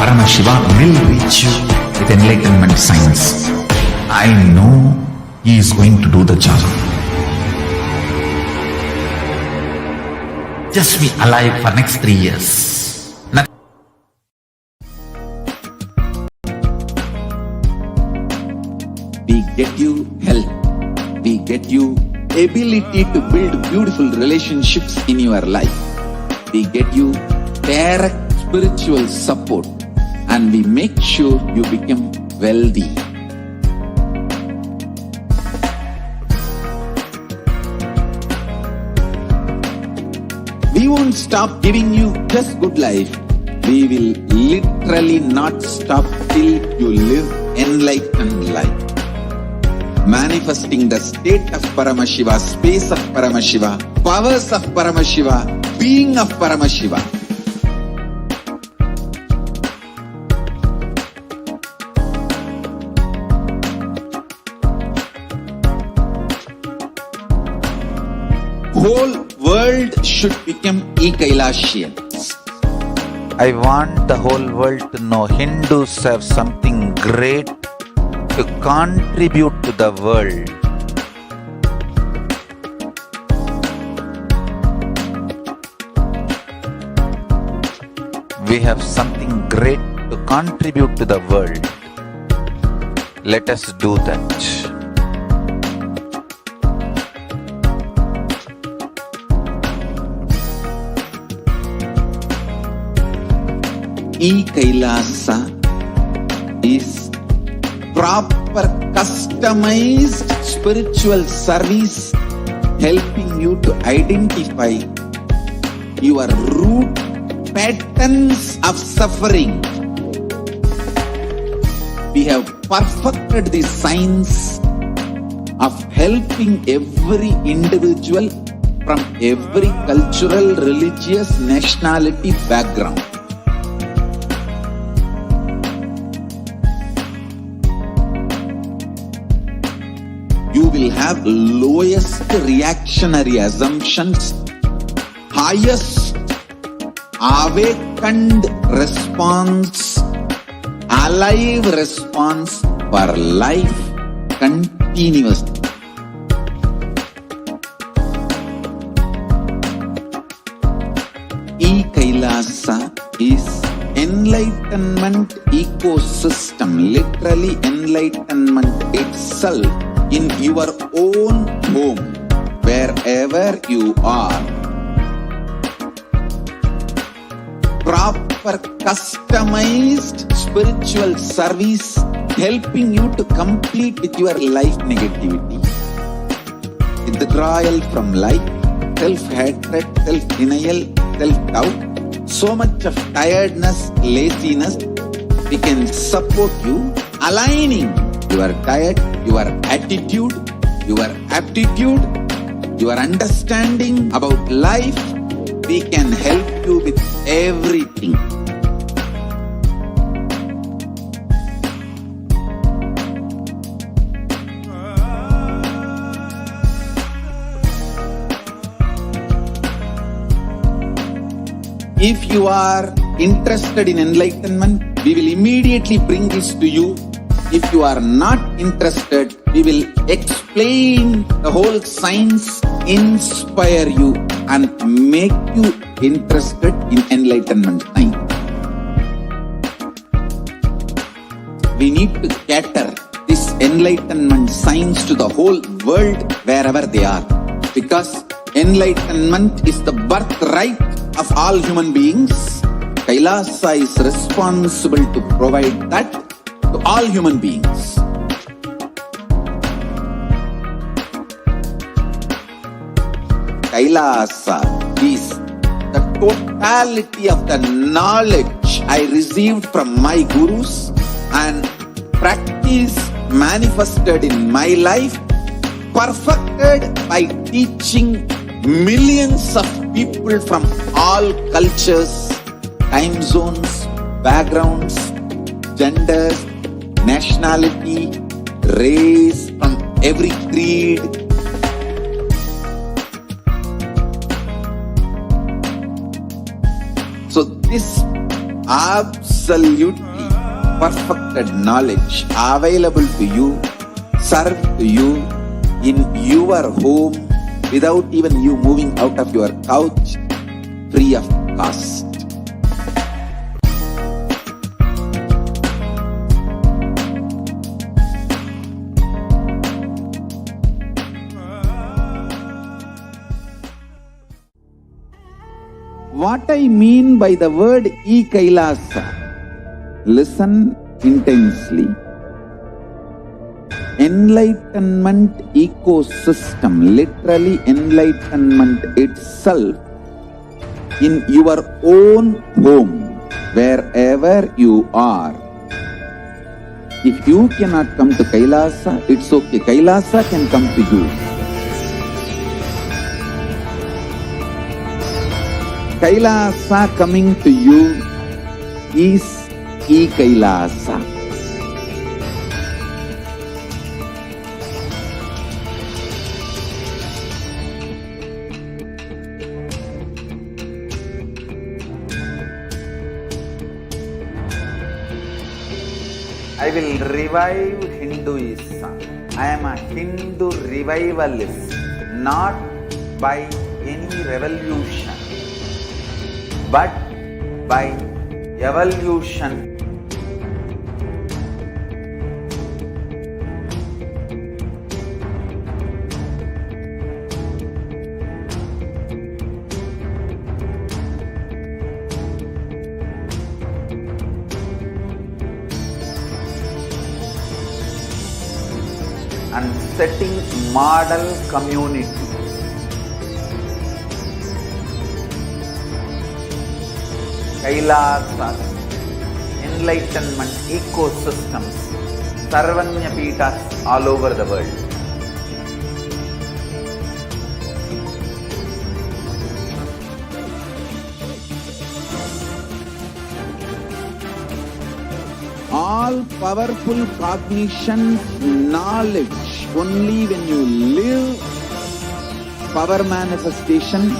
Paramashiva will reach you with enlightenment science. I know he is going to do the job. Just be alive for next 3 years. We get you health. We get you ability to build beautiful relationships in your life. We get you direct spiritual support, and we make sure you become wealthy. We won't stop giving you just good life. We will literally not stop till you live enlightened life. Manifesting the state of Paramashiva, space of Paramashiva, powers of Paramashiva, being of Paramashiva. Whole world should become Kailasians. I want the whole world to know Hindus have something great to contribute to the world. We have something great to contribute to the world. Let us do that. Kailasa is proper customized spiritual service helping you to identify your root patterns of suffering. We have perfected the science of helping every individual from every cultural, religious, nationality background. You will have lowest reactionary assumptions, highest awakened response, alive response for life continuously. Kailasa is enlightenment ecosystem, literally enlightenment itself in your own home, wherever you are. Proper customized spiritual service helping you to complete with your life negativity. Withdrawal from life, self-hatred, self-denial, self-doubt, so much of tiredness, laziness. We can support you aligning your diet, your attitude, your aptitude, your understanding about life. We can help you with everything. If you are interested in enlightenment, we will immediately bring this to you. If you are not interested, we will explain the whole science, inspire you and make you interested in enlightenment science. We need to cater this enlightenment science to the whole world wherever they are. Because enlightenment is the birthright of all human beings. Kailasa is responsible to provide that to all human beings. Kailasa is the totality of the knowledge I received from my gurus and practice manifested in my life, perfected by teaching millions of people from all cultures, time zones, backgrounds, genders, nationality, race, from every creed. So this absolutely perfected knowledge available to you, served to you in your home without even you moving out of your couch, free of cost. What I mean by the word Kailasa, listen intensely. Enlightenment ecosystem, literally enlightenment itself, in your own home, wherever you are. If you cannot come to Kailasa, it's okay. Kailasa can come to you. Kailasa coming to you is Kailasa. I will revive Hinduism. I am a Hindu revivalist, not by any revolution, but by evolution. And setting model community. Kailasa, enlightenment ecosystems, Sarvanya Peethas all over the world. All powerful cognition, knowledge, only when you live, power manifestation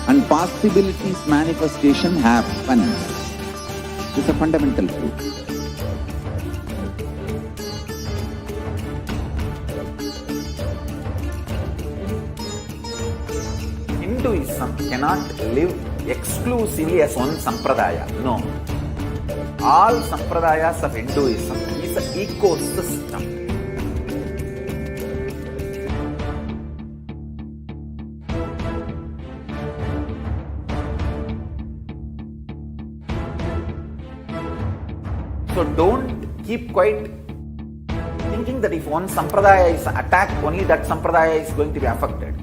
and possibilities manifestation happens. It's a fundamental truth. Hinduism cannot live exclusively as one sampradaya. No. All sampradayas of Hinduism is an ecosystem. So don't keep quiet thinking that if one sampradaya is attacked, only that sampradaya is going to be affected.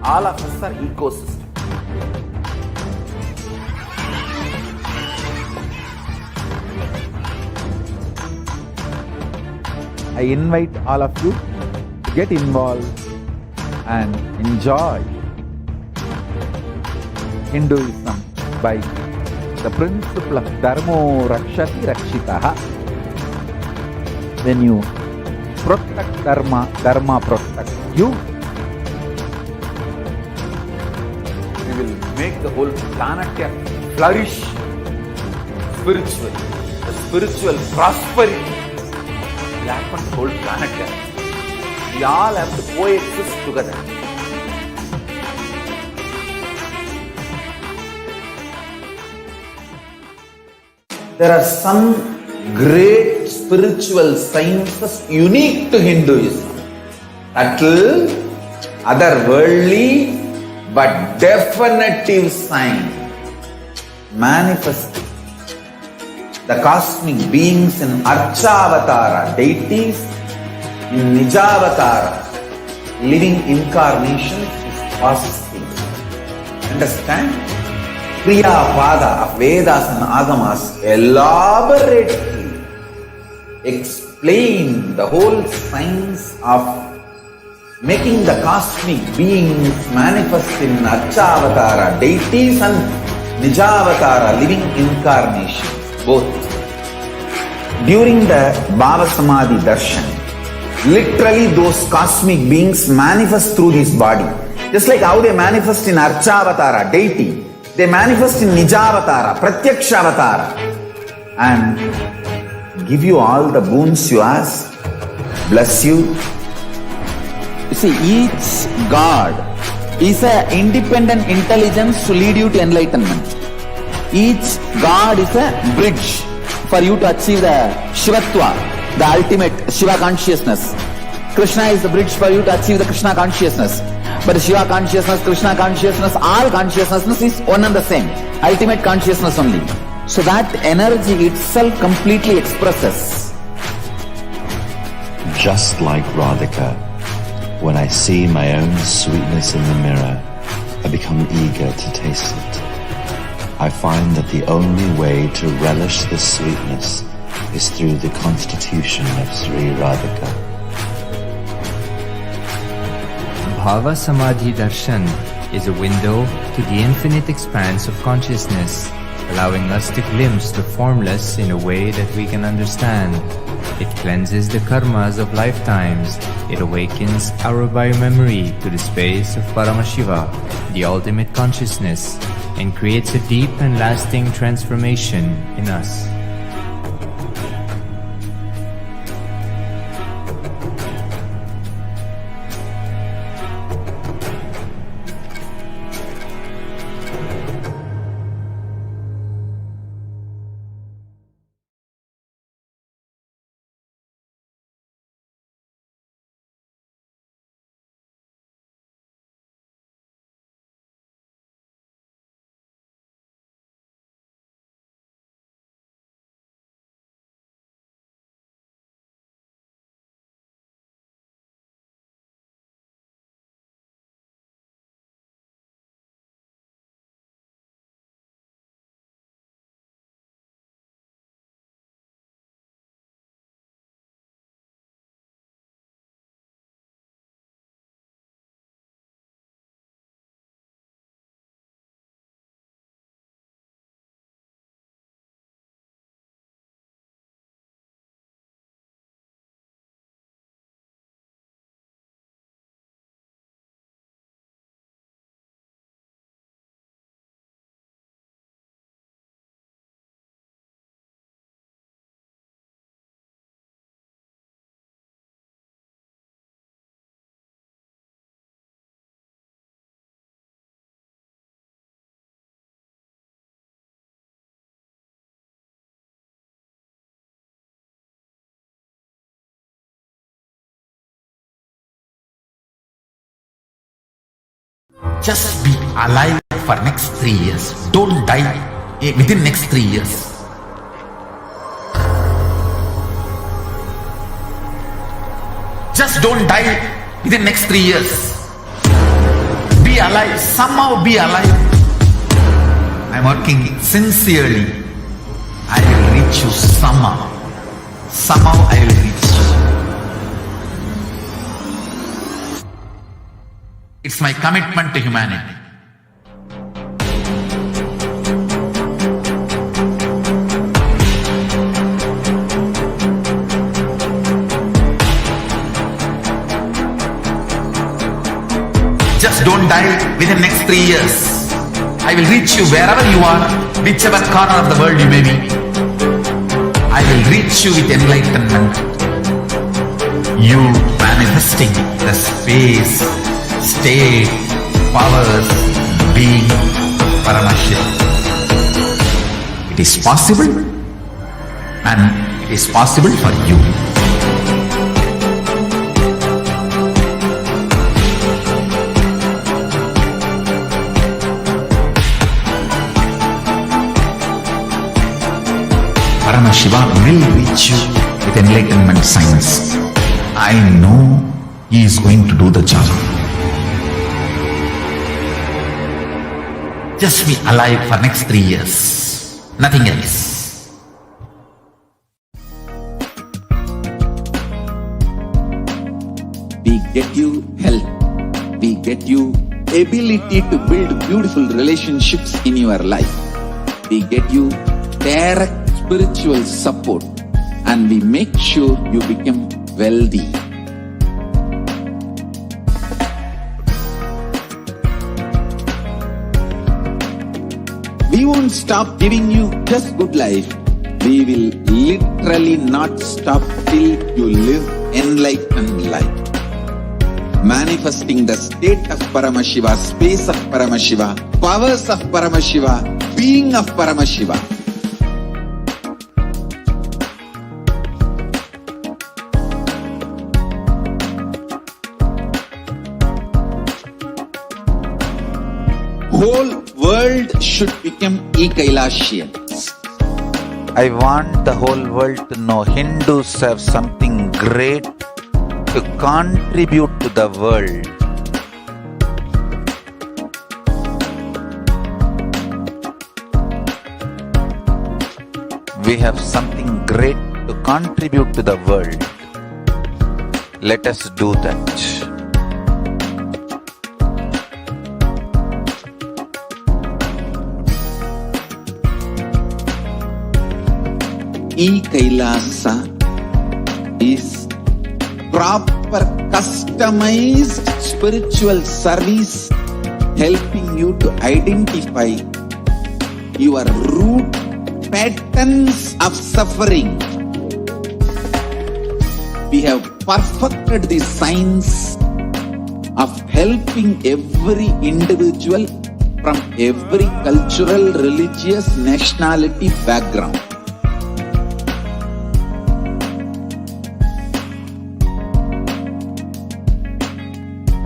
All of us are ecosystems. I invite all of you to get involved and enjoy Hinduism by the principle of Dharmo Rakshati Rakshitaha. When you protect Dharma, Dharma protects you. will make the whole planet flourish spiritually. The spiritual prosperity will happen to the whole planet. We all have to coexist together. There are some great spiritual sciences unique to Hinduism. Subtle, otherworldly, but definitive sign. Manifesting the cosmic beings in Archavatara, deities in Nijavatara, living incarnations is possible. Understand? Priya Pada of Vedas and Agamas elaborately explain the whole science of making the cosmic beings manifest in Archavatara, deities and Nijavatara, living incarnations, both. During the BHAVA SAMADHI DARSHAN, literally those cosmic beings manifest through this body. Just like how they manifest in Archavatara, deity, they manifest in Nijavatara, Pratyakshavatara, and give you all the boons you ask, bless you. You see, each God is an independent intelligence to lead you to enlightenment. Each God is a bridge for you to achieve the Shivatva, the ultimate Shiva consciousness. Krishna is the bridge for you to achieve the Krishna consciousness. But Shiva consciousness, Krishna consciousness, all consciousness is one and the same. Ultimate consciousness only. So that energy itself completely expresses. Just like Radhika, when I see my own sweetness in the mirror, I become eager to taste it. I find that the only way to relish this sweetness is through the constitution of Sri Radhika. Bhava Samadhi Darshan is a window to the infinite expanse of consciousness, allowing us to glimpse the formless in a way that we can understand. It cleanses the karmas of lifetimes. It awakens our biomemory to the space of Paramashiva, the ultimate consciousness, and creates a deep and lasting transformation in us. Just be alive for next 3 years. Don't die within next 3 years. Just don't die within next 3 years. Be alive. Somehow be alive. I'm working sincerely. I will reach you somehow. Somehow I will reach you. It's my commitment to humanity. Just don't die within the next 3 years. I will reach you wherever you are, whichever corner of the world you may be. I will reach you with enlightenment. You manifesting the space, state, powers, being Paramashivoham. It is possible, and it is possible for you. Paramashivoham will reach you with enlightenment science. I know he is going to do the job. Just be alive for next 3 years. Nothing else. We get you health. We get you ability to build beautiful relationships in your life. We get you direct spiritual support, and we make sure you become wealthy. We won't stop giving you just good life. We will literally not stop till you live enlightened life. Manifesting the state of Paramashiva, space of Paramashiva, powers of Paramashiva, being of Paramashiva. Whole world should become Kailasians. I want the whole world to know Hindus have something great to contribute to the world. We have something great to contribute to the world. Let us do that. Kailasa is proper customized spiritual service helping you to identify your root patterns of suffering. We have perfected the science of helping every individual from every cultural, religious, nationality background.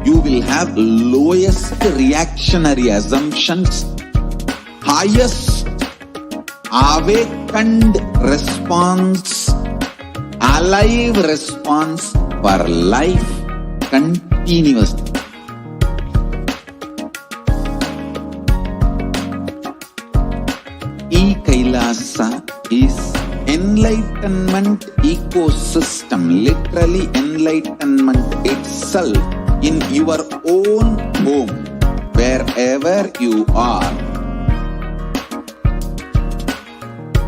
You will have lowest reactionary assumptions, highest awakened response, alive response for life continuously. Kailasa is enlightenment ecosystem, literally enlightenment itself in your own home, wherever you are.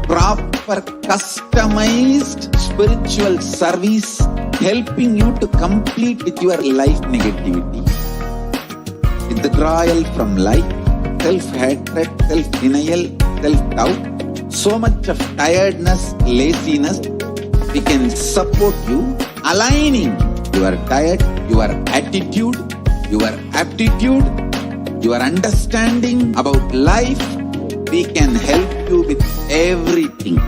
Proper customized spiritual service helping you to complete with your life negativity. Withdrawal from life, self-hatred, self-denial, self-doubt, so much of tiredness, laziness. We can support you aligning your diet, your attitude, your aptitude, your understanding about life. We can help you with everything.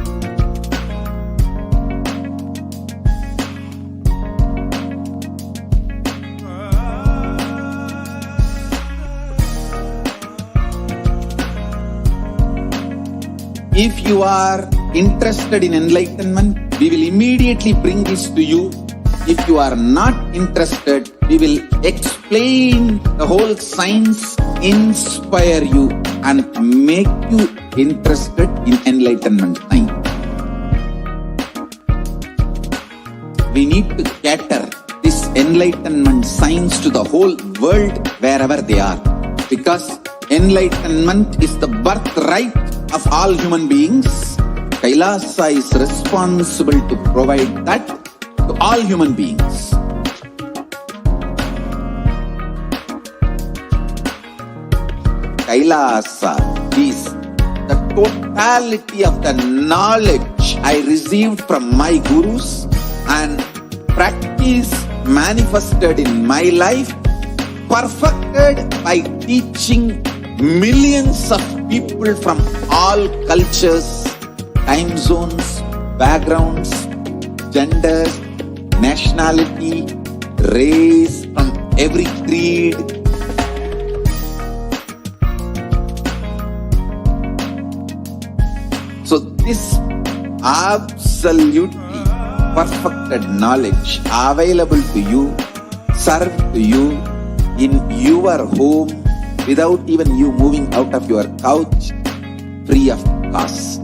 If you are interested in enlightenment, we will immediately bring this to you. If you are not interested, we will explain the whole science, inspire you and make you interested in enlightenment science. We need to cater this enlightenment science to the whole world wherever they are, because enlightenment is the birthright of all human beings. Kailasa is responsible to provide that to all human beings. Kailasa is the totality of the knowledge I received from my gurus and practice manifested in my life, perfected by teaching millions of people from all cultures, time zones, backgrounds, genders, nationality, race, from every creed. So this absolutely perfected knowledge available to you, served to you in your home without even you moving out of your couch, free of cost.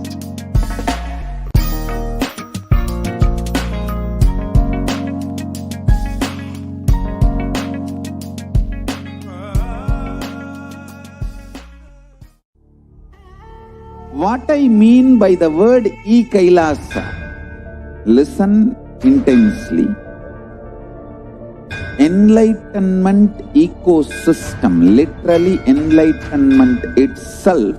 What I mean by the word Kailasa, listen intensely. Enlightenment ecosystem, literally enlightenment itself,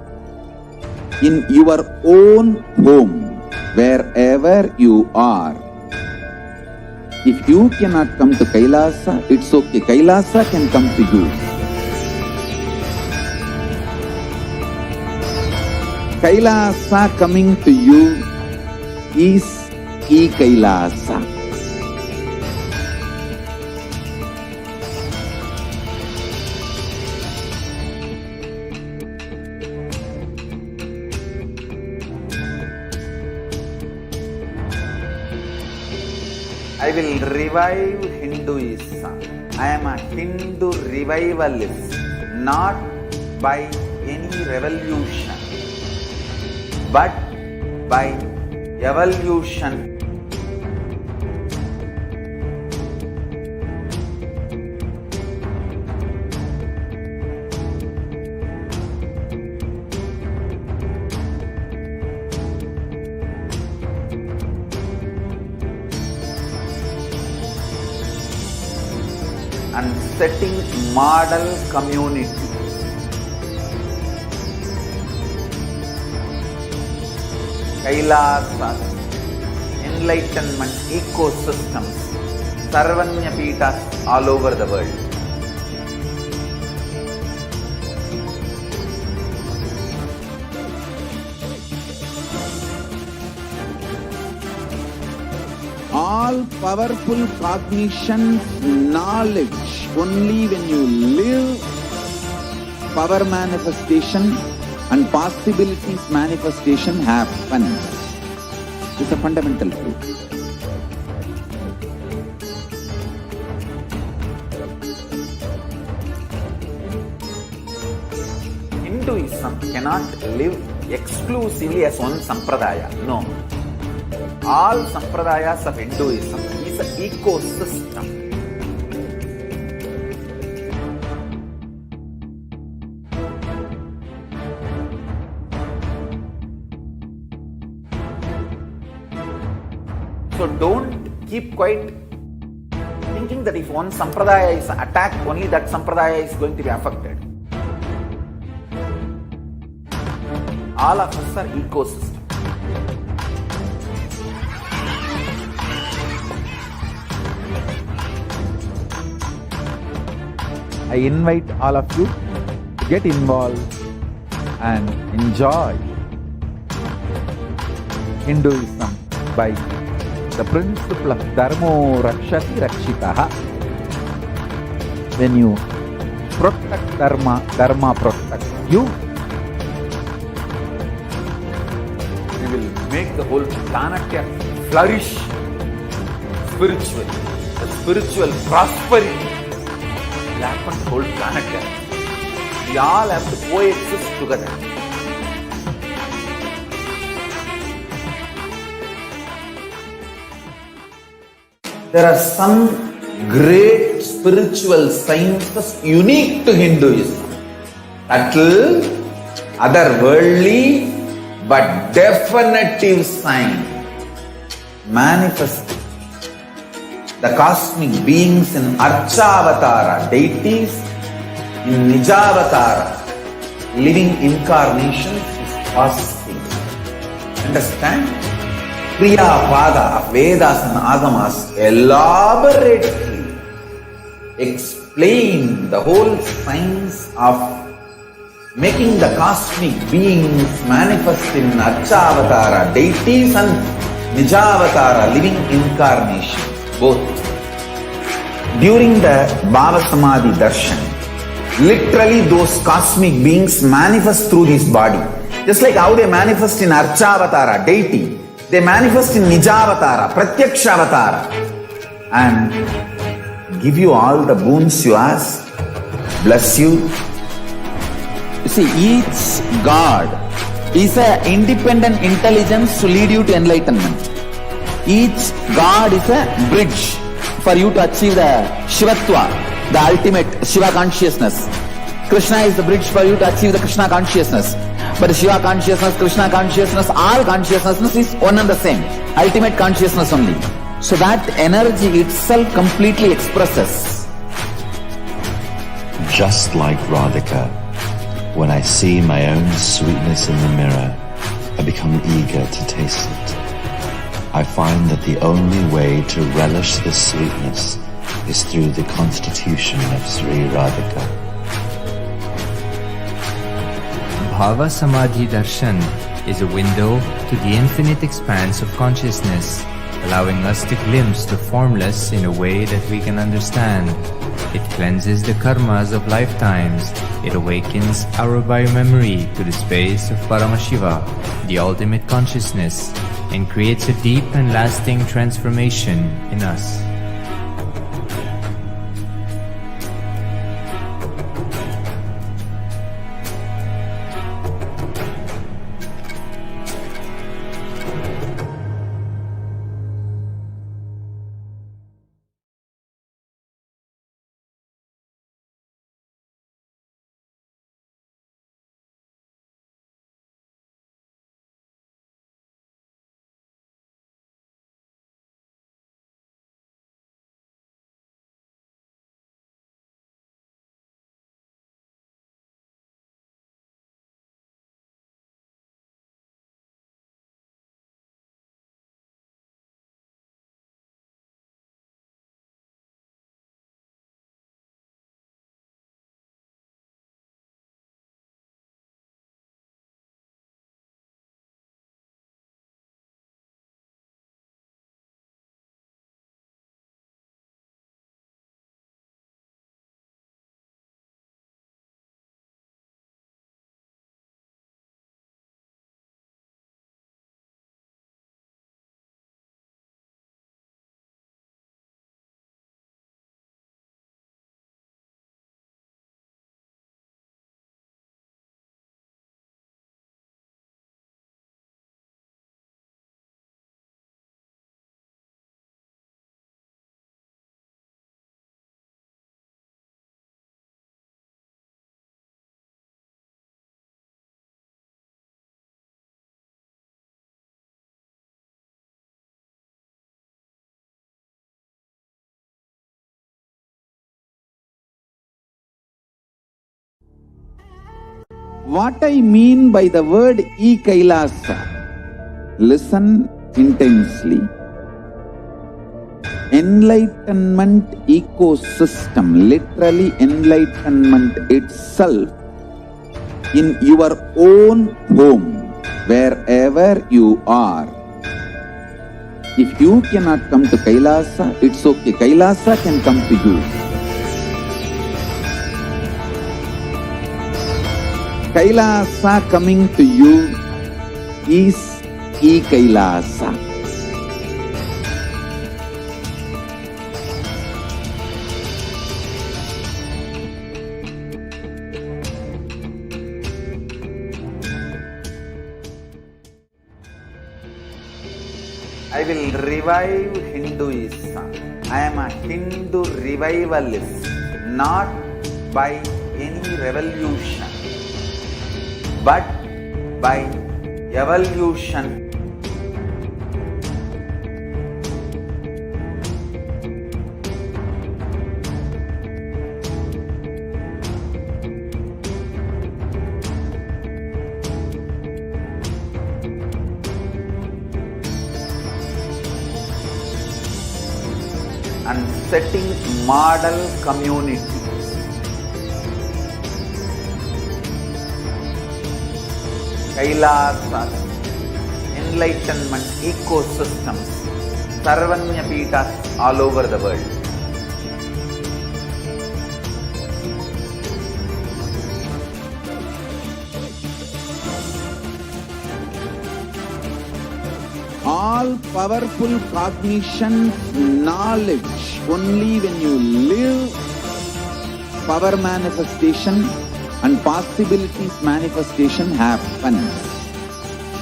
in your own home, wherever you are. If you cannot come to Kailasa, it's okay. Kailasa can come to you. Kailasa coming to you is Kailasa. I will revive Hinduism. I am a Hindu revivalist, not by any revolution, but by evolution. And setting model community. Kailasa, enlightenment ecosystems, Sarvanya Pitas all over the world. All powerful cognition, knowledge, only when you live power manifestation and possibilities manifestation happens. It's a fundamental truth. Hinduism cannot live exclusively as one sampradaya. No. All sampradayas of Hinduism is an ecosystem. So don't keep quiet thinking that if one sampradaya is attacked, only that sampradaya is going to be affected. All of us are ecosystems. I invite all of you to get involved and enjoy Hinduism by the principle of Dharmo Rakshati Rakshitaha. When you protect Dharma, Dharma protects you. We will make the whole planet flourish spiritually. The spiritual prosperity will happen to the whole planet. We all have to coexist together. There are some great spiritual sciences unique to Hinduism. Subtle, otherworldly, but definitive sign. Manifesting the cosmic beings in Archavatara, deities in Nijavatara, living incarnations is fasting. Understand? Kriya Pada of Vedas and Agamas elaborately explain the whole science of making the cosmic beings manifest in Archavatara, deities, and Nijavatara, living incarnation, both. During the Bhava Samadhi Darshan, literally those cosmic beings manifest through this body. Just like how they manifest in Archavatara, deity, they manifest in Nijavatara, Pratyakshavatara, and give you all the boons you ask, bless you. You see, each God is an independent intelligence to lead you to enlightenment. Each God is a bridge for you to achieve the Shivatva, the ultimate Shiva consciousness. Krishna is the bridge for you to achieve the Krishna consciousness. But Shiva consciousness, Krishna consciousness, all consciousness is one and the same. Ultimate consciousness only. So that energy itself completely expresses. Just like Radhika, when I see my own sweetness in the mirror, I become eager to taste it. I find that the only way to relish this sweetness is through the constitution of Sri Radhika. Bhava Samadhi Darshan is a window to the infinite expanse of consciousness, allowing us to glimpse the formless in a way that we can understand. It cleanses the karmas of lifetimes. It awakens our biomemory to the space of Paramashiva, the ultimate consciousness, and creates a deep and lasting transformation in us. What I mean by the word Kailasa, listen intensely. Enlightenment ecosystem, literally enlightenment itself, in your own home, wherever you are. If you cannot come to Kailasa, it's okay. Kailasa can come to you. Kailasa coming to you is Kailasa. I will revive Hinduism. I am a Hindu revivalist, not by any revolution, but by evolution. and setting model community. Kailasa enlightenment ecosystems, Sarvanya Peethas all over the world. All powerful cognition, knowledge, only when you live, power manifestation and possibilities manifestation happens.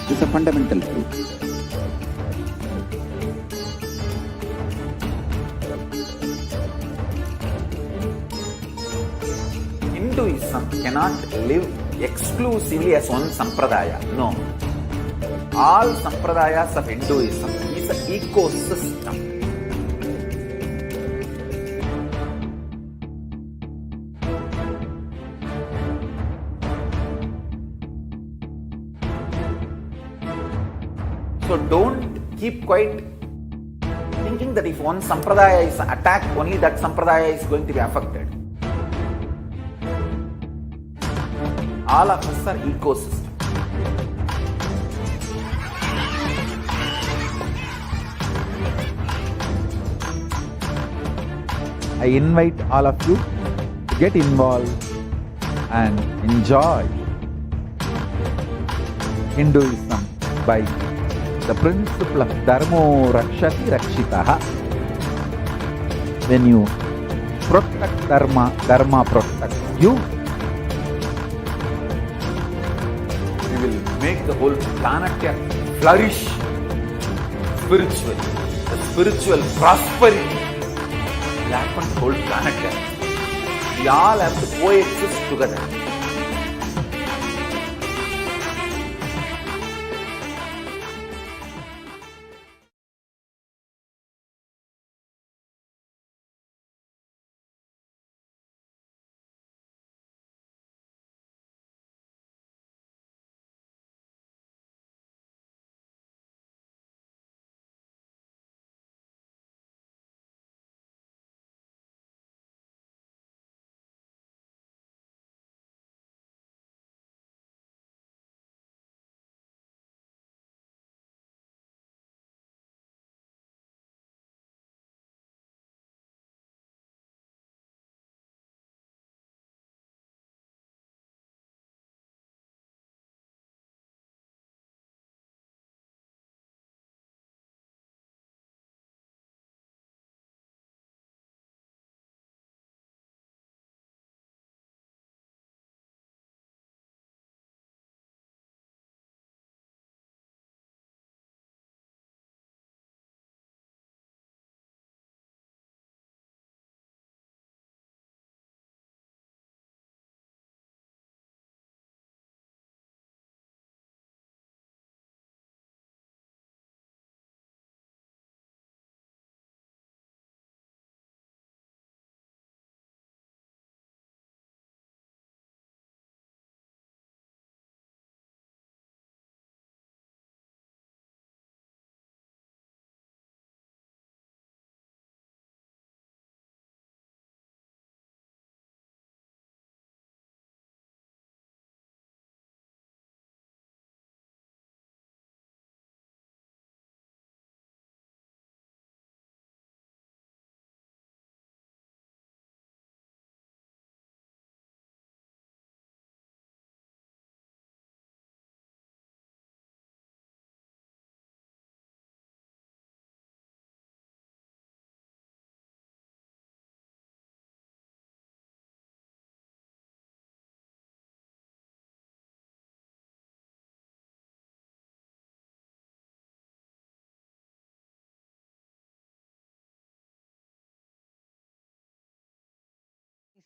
It's a fundamental truth. Hinduism cannot live exclusively as one sampradaya. No. All sampradayas of Hinduism is an ecosystem. So don't keep quiet thinking that if one sampradaya is attacked, only that sampradaya is going to be affected. All of us are ecosystem. I invite all of you to get involved and enjoy Hinduism by the principle of Dharmo Rakshati Rakshitaha. When you protect Dharma, Dharma protects you. We will make the whole planet flourish spiritually. The spiritual prosperity will happen to the whole planet. We all have to coexist together.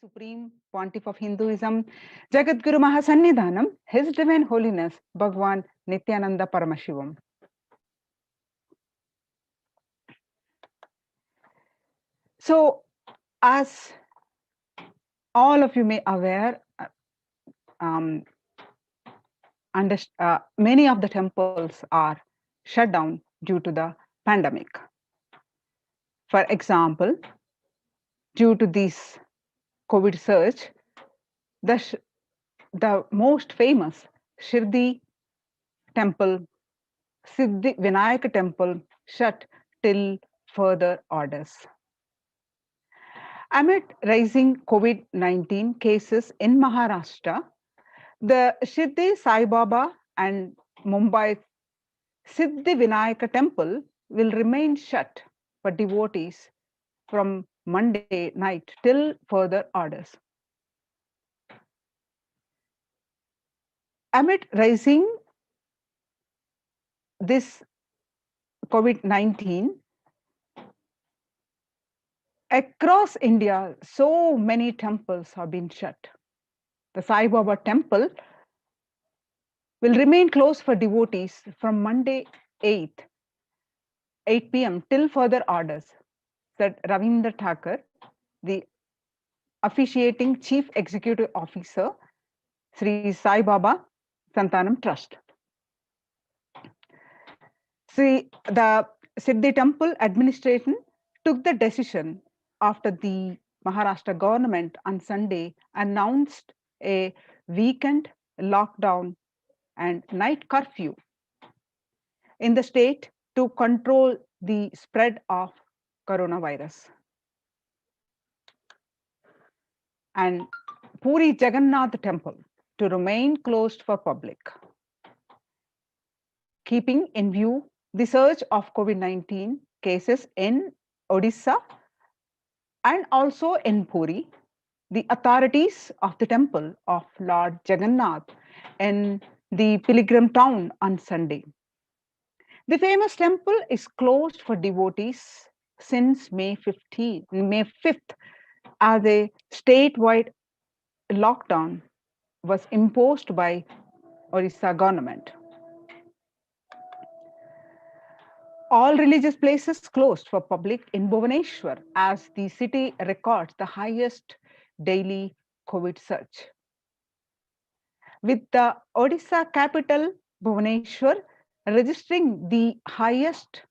Supreme Pontiff of Hinduism, Jagadguru Mahasannidhanam, His Divine Holiness, Bhagwan Nithyananda Paramashivam. So, as all of you may aware, many of the temples are shut down due to the pandemic. For example, due to this COVID surge, the most famous Shirdi temple, Siddhi Vinayaka temple, shut till further orders. Amid rising COVID-19 cases in Maharashtra, the Shirdi Sai Baba and Mumbai Siddhi Vinayaka temple will remain shut for devotees from Monday night till further orders. Amid rising this COVID-19, across India, so many temples have been shut. The Sai Baba temple will remain closed for devotees from Monday 8 p.m. till further orders, said Ravindra Thakur, the officiating Chief Executive Officer, Sri Sai Baba Santanam Trust. The Siddhi Temple administration took the decision after the Maharashtra government on Sunday announced a weekend lockdown and night curfew in the state to control the spread of coronavirus. And Puri Jagannath temple to remain closed for public, keeping in view the surge of COVID-19 cases in Odisha and also in Puri. The authorities of the temple of Lord Jagannath in the pilgrim town on Sunday. The famous temple is closed for devotees since May 5th, as a statewide lockdown was imposed by Orissa government. All religious places closed for public in Bhubaneswar as the city records the highest daily COVID surge. With the Odisha capital Bhubaneswar registering the highest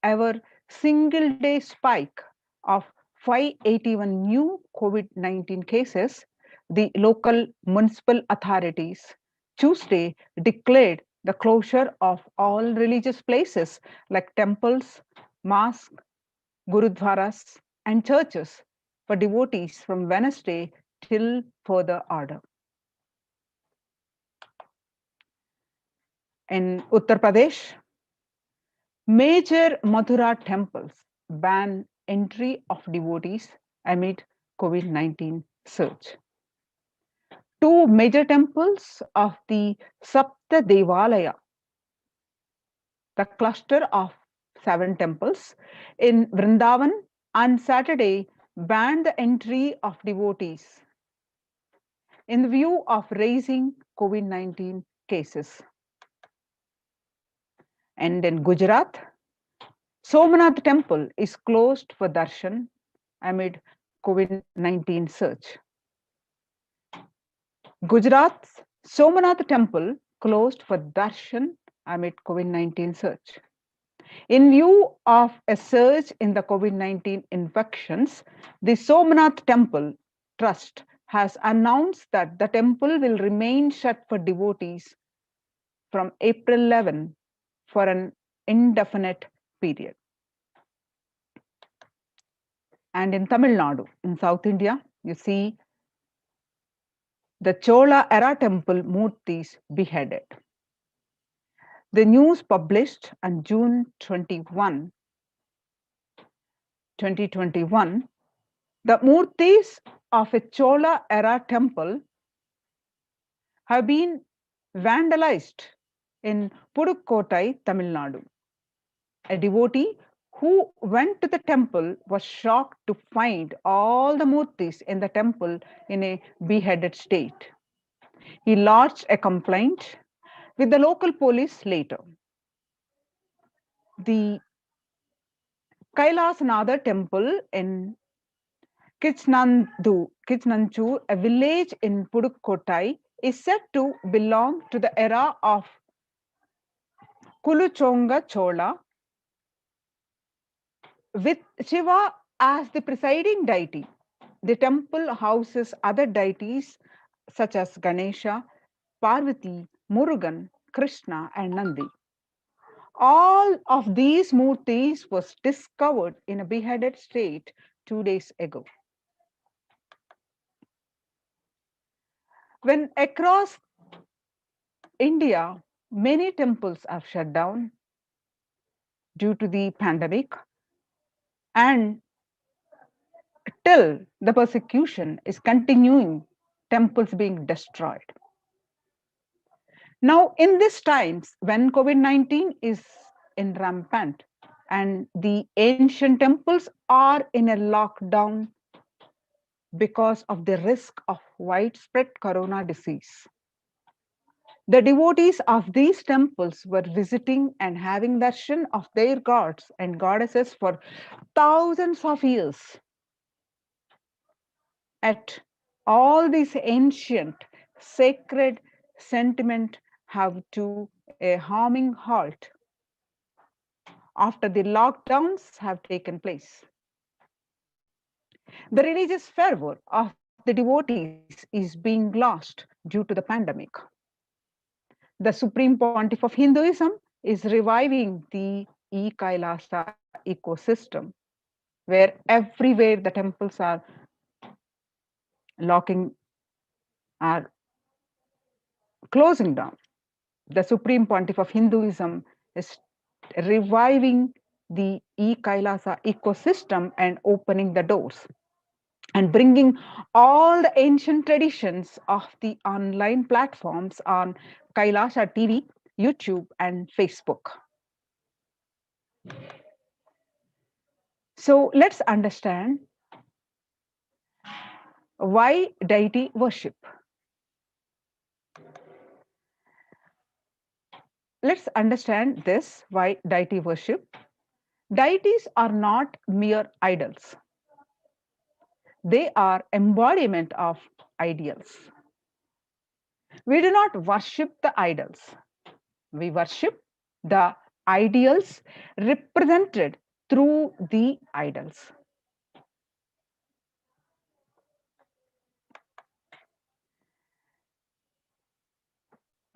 ever single day spike of 581 new COVID-19 cases, the local municipal authorities Tuesday declared the closure of all religious places like temples, mosques, gurudwaras, and churches for devotees from Wednesday till further order. In Uttar Pradesh, major Mathura temples ban entry of devotees amid COVID-19 surge. Two major temples of the Sapta Devalaya, the cluster of 7 temples in Vrindavan, on Saturday banned the entry of devotees in view of rising COVID-19 cases. And in Gujarat, Somnath temple is closed for darshan amid COVID-19 surge. Gujarat's Somnath temple closed for darshan amid COVID-19 surge. In view of a surge in the COVID-19 infections, the Somnath Temple Trust has announced that the temple will remain shut for devotees from April 11 for an indefinite period. And in Tamil Nadu, in South India, you see the Chola era temple Murtis beheaded. The news published on June 21, 2021, the Murtis of a Chola era temple have been vandalized in Pudukkottai, Tamil Nadu. A devotee who went to the temple was shocked to find all the Murtis in the temple in a beheaded state. He lodged a complaint with the local police later. The Kailasa temple in Kichnanchu, a village in Pudukkottai, is said to belong to the era of Kuluchonga Chola With Shiva as the presiding deity, the temple houses other deities such as Ganesha, Parvati, Murugan, Krishna, and Nandi. All of these murtis was discovered in a beheaded state 2 days ago. When across India, many temples have shut down due to the pandemic, and till the persecution is continuing, temples being destroyed. Now, in these times, when COVID-19 is in rampant and the ancient temples are in a lockdown because of the risk of widespread corona disease, the devotees of these temples were visiting and having darshan of their gods and goddesses for thousands of years. At all these ancient sacred sentiment have to a harming halt after the lockdowns have taken place. The religious fervor of the devotees is being lost due to the pandemic. The Supreme Pontiff of Hinduism is reviving the Kailasa ecosystem, where everywhere the temples are closing down. The Supreme Pontiff of Hinduism is reviving the Kailasa ecosystem and opening the doors and bringing all the ancient traditions of the online platforms on Kailasa TV, YouTube, and Facebook. So let's understand why deity worship. Let's understand this, why deity worship. Deities are not mere idols. They are embodiment of ideals. We do not worship the idols. We worship the ideals represented through the idols.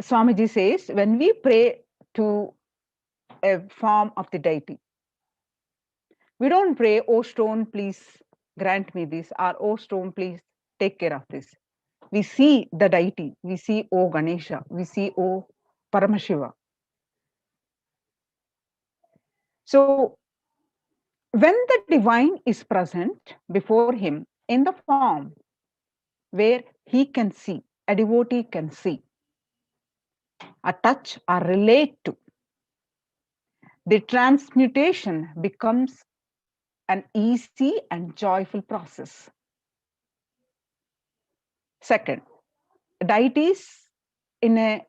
Swamiji says, when we pray to a form of the deity, we don't pray, oh stone, please grant me this, or oh stone, please take care of this. We see the deity, we see oh Ganesha, we see oh Paramashiva. So when the divine is present before him in the form where he can see, a devotee can see, a touch or relate to, the transmutation becomes an easy and joyful process. Second, deities in a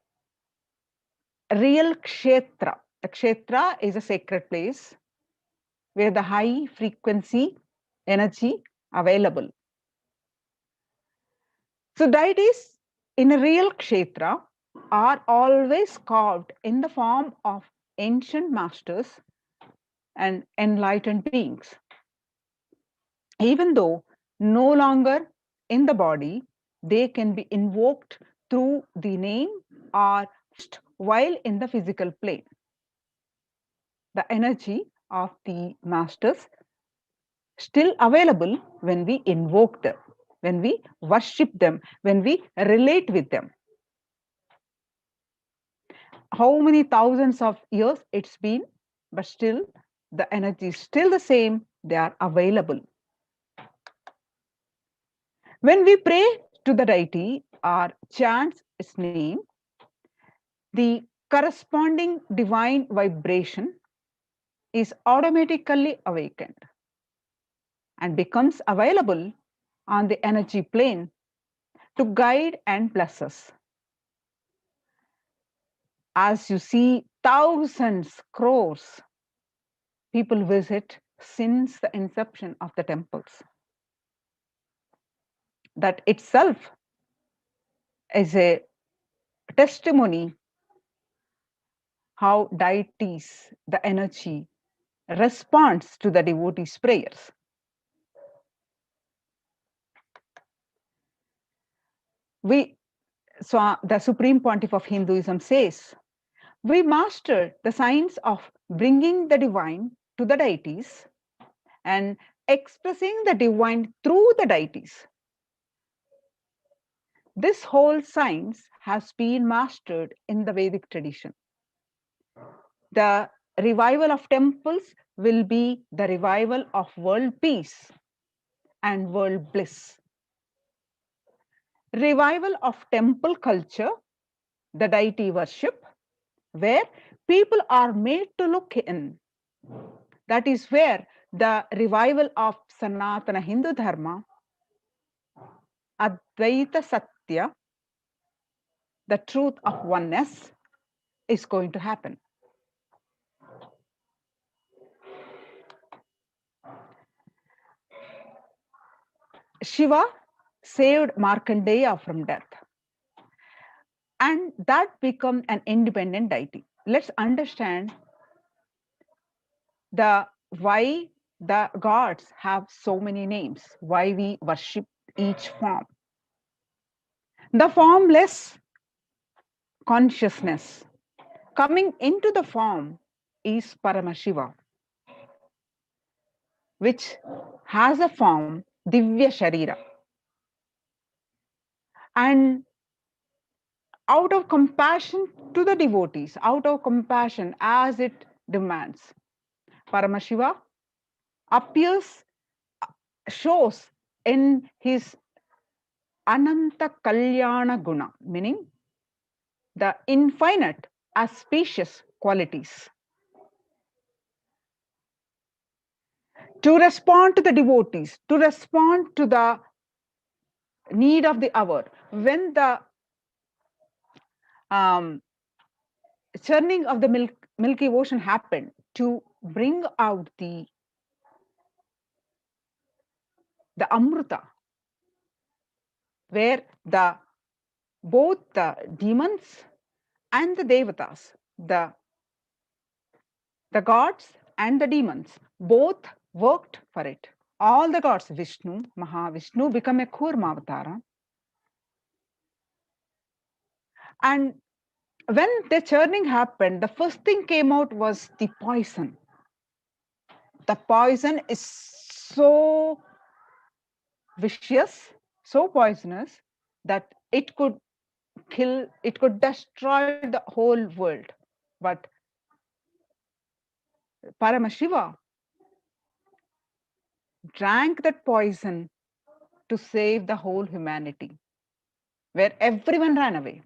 real kshetra. A kshetra is a sacred place where the high frequency energy available. So deities in a real kshetra are always carved in the form of ancient masters and enlightened beings. Even though no longer in the body, they can be invoked through the name or while in the physical plane. The energy of the masters still available when we invoke them, when we worship them, when we relate with them. How many thousands of years it's been, but still the energy is still the same, they are available. When we pray to the deity or chant its name, the corresponding divine vibration is automatically awakened and becomes available on the energy plane to guide and bless us. As you see, thousands, crores people visit since the inception of the temples. That itself is a testimony how deities, the energy responds to the devotees' prayers. So the Supreme Pontiff of Hinduism says, we master the science of bringing the divine to the deities and expressing the divine through the deities. This whole science has been mastered in the Vedic tradition. The revival of temples will be the revival of world peace and world bliss. Revival of temple culture, the deity worship, where people are made to look in. That is where the revival of Sanatana Hindu Dharma, Advaita Satya, the truth of oneness, is going to happen. Shiva saved Markandeya from death, and that became an independent deity. Let's understand why the gods have so many names, why we worship each form. The formless consciousness coming into the form is Paramashiva, which has a form Divya Sharira. And out of compassion to the devotees, out of compassion as it demands, Paramashiva shows in his Ananta Kalyana Guna, meaning the infinite auspicious qualities. To respond to the devotees, to respond to the need of the hour, when the churning of the Milky Ocean happened, to bring out the Amrita, where both the demons and the devatas, the gods and the demons, both worked for it. All the gods, Vishnu, Mahavishnu, become a Kurma Avatara. And when the churning happened, the first thing came out was the poison. The poison is so vicious, so poisonous, that it could kill, it could destroy the whole world. But Paramashiva drank that poison to save the whole humanity, where everyone ran away.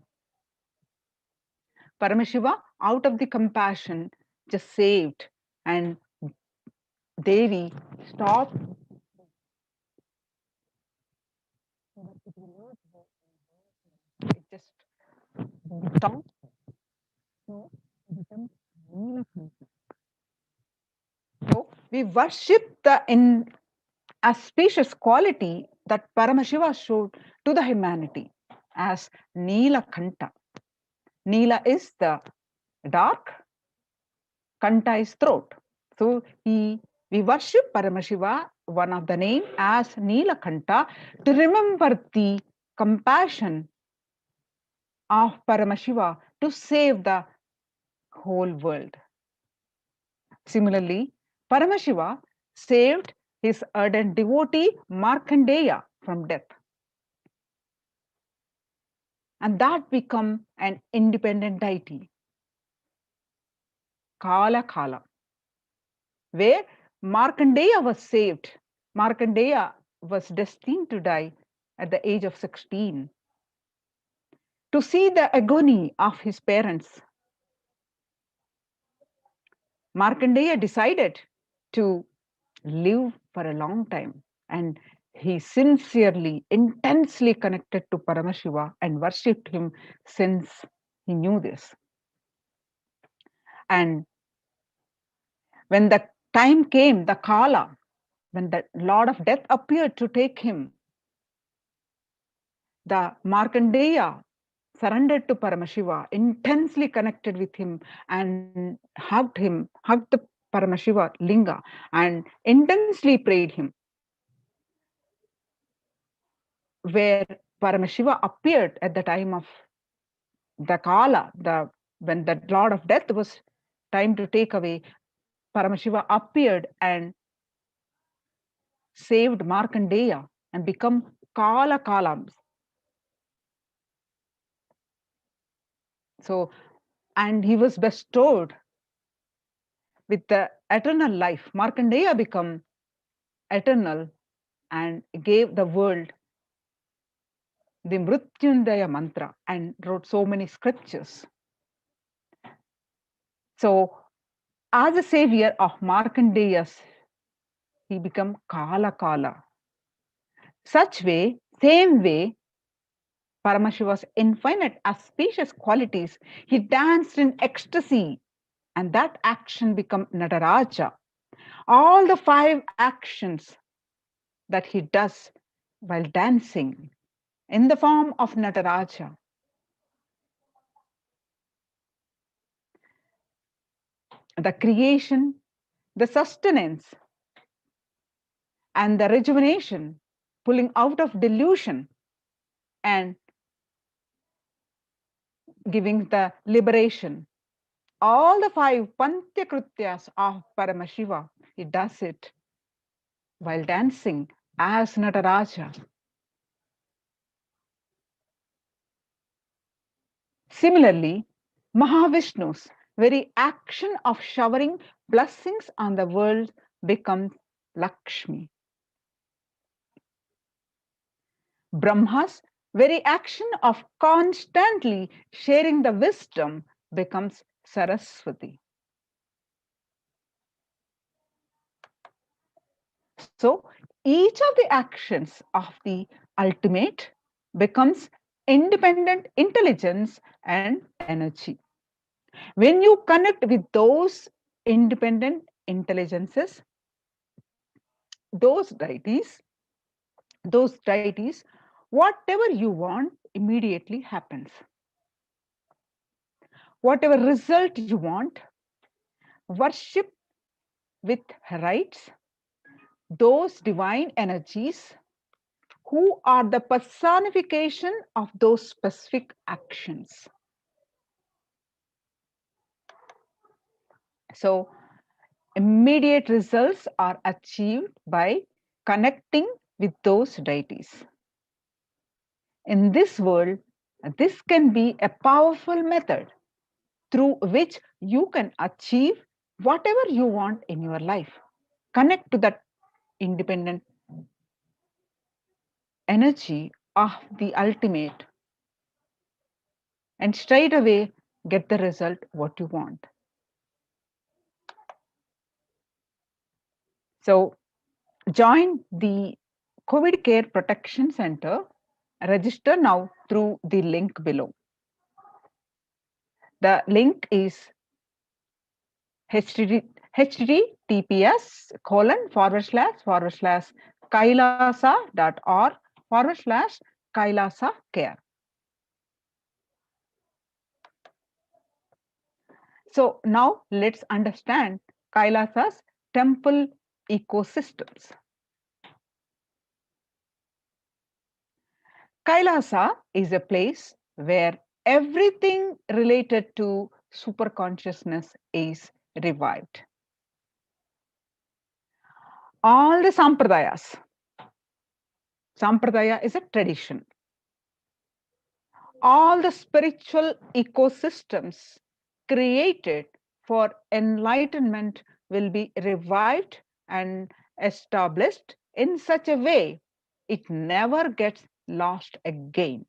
Paramashiva, out of the compassion, just saved, and Devi stopped. It just stopped. So we worship the auspicious quality that Paramashiva showed to the humanity as Nila Kanta. Nila is the dark, Kanta is throat. So we worship Paramashiva, one of the name, as Nilakanta, to remember the compassion of Paramashiva to save the whole world. Similarly, Paramashiva saved his ardent devotee Markandeya from death. And that became an independent deity, Kala Kala, where Markandeya was saved. Markandeya was destined to die at the age of 16. To see the agony of his parents, Markandeya decided to live for a long time, and he sincerely, intensely connected to Paramashiva and worshipped him since he knew this. And when the time came, the Kala, when the Lord of Death appeared to take him, the Markandeya surrendered to Paramashiva, intensely connected with him, and hugged him, hugged the Paramashiva Linga and intensely prayed him, where Paramashiva appeared at the time of the Kala, when the Lord of Death was time to take away, Paramashiva appeared and saved Markandeya and become Kala Kalams. So, and he was bestowed with the eternal life. Markandeya became eternal and gave the world the Mrityundaya mantra and wrote so many scriptures. So, as a savior of Markandeya's, he became Kala Kala. Same way, Paramashiva's infinite auspicious qualities, he danced in ecstasy, and that action became Nataraja. All the 5 actions that he does while dancing in the form of Nataraja. The creation, the sustenance, and the rejuvenation, pulling out of delusion and giving the liberation. All the 5 Pantyakrutyas of Paramashiva, he does it while dancing as Nataraja. Similarly, Mahavishnu's very action of showering blessings on the world becomes Lakshmi. Brahma's very action of constantly sharing the wisdom becomes Saraswati. So each of the actions of the ultimate becomes independent intelligence and energy. When you connect with those independent intelligences, those deities, whatever you want immediately happens. Whatever result you want, worship with rites, those divine energies who are the personification of those specific actions. So immediate results are achieved by connecting with those deities. In this world, this can be a powerful method through which you can achieve whatever you want in your life. Connect to that independent energy of the ultimate and straight away get the result what you want. So join the COVID Care Protection Center. Register now through the link below. The link is https://kailasa.org/Kailasa care. So now let's understand Kailasa's temple ecosystems. Kailasa is a place where everything related to superconsciousness is revived. All the sampradayas. Sampradaya is a tradition. All the spiritual ecosystems created for enlightenment will be revived and established in such a way it never gets lost again.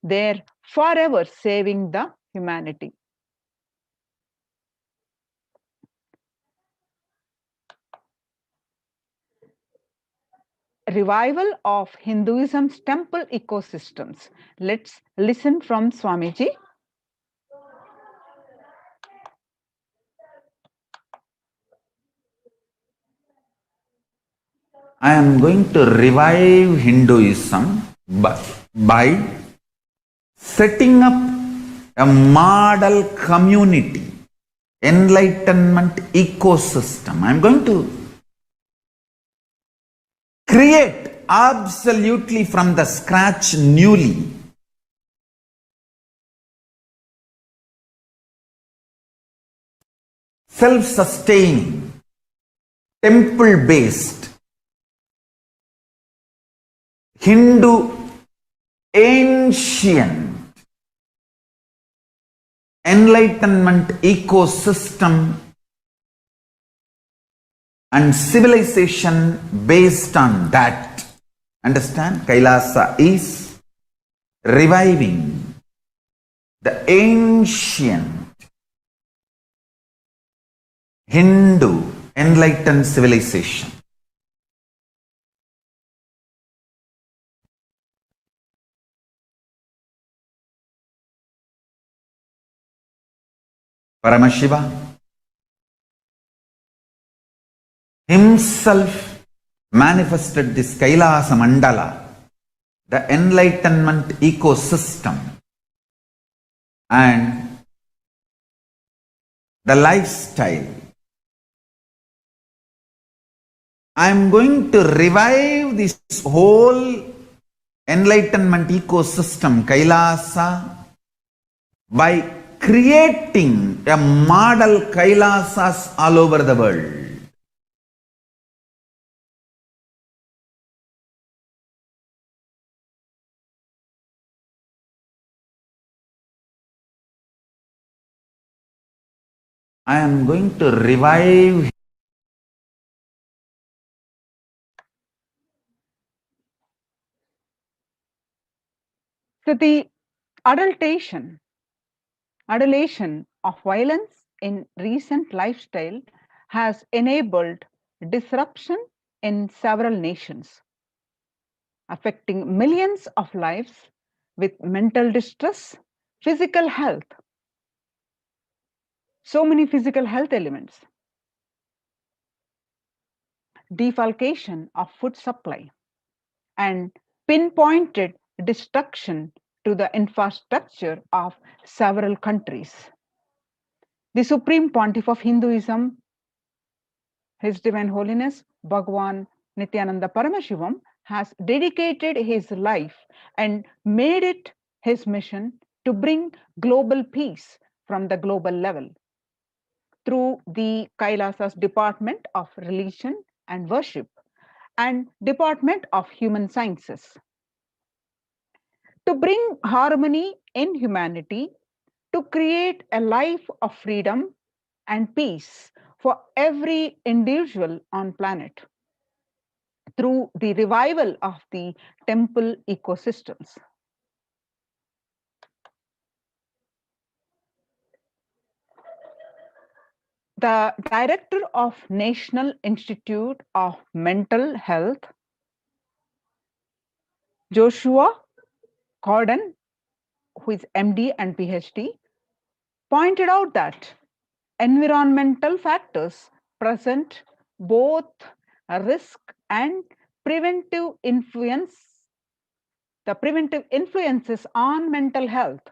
They're forever saving the humanity. Revival of Hinduism's temple ecosystems. Let's listen from Swamiji. I am going to revive Hinduism by setting up a model community enlightenment ecosystem. I'm going to create absolutely from the scratch newly self-sustaining, temple-based, Hindu ancient enlightenment ecosystem and civilization based on that. Understand? Kailasa is reviving the ancient Hindu enlightened civilization. Paramashiva himself manifested this Kailasa Mandala, the enlightenment ecosystem, and the lifestyle. I am going to revive this whole enlightenment ecosystem, Kailasa, by creating a model Kailasas all over the world. I am going to revive So the adulation of violence in recent lifestyle has enabled disruption in several nations, affecting millions of lives with mental distress, physical health, so many physical health elements, defalcation of food supply, and pinpointed destruction to the infrastructure of several countries. The Supreme Pontiff of Hinduism, His Divine Holiness Bhagavan Nithyananda Paramashivam, has dedicated his life and made it his mission to bring global peace from the global level through the Kailasa's Department of Religion and Worship and Department of Human Sciences. To bring harmony in humanity, to create a life of freedom and peace for every individual on planet through the revival of the temple ecosystems. The director of National Institute of Mental Health, Joshua Gordon, who is MD and PhD, pointed out that environmental factors present both a risk and preventive influence, the preventive influences on mental health.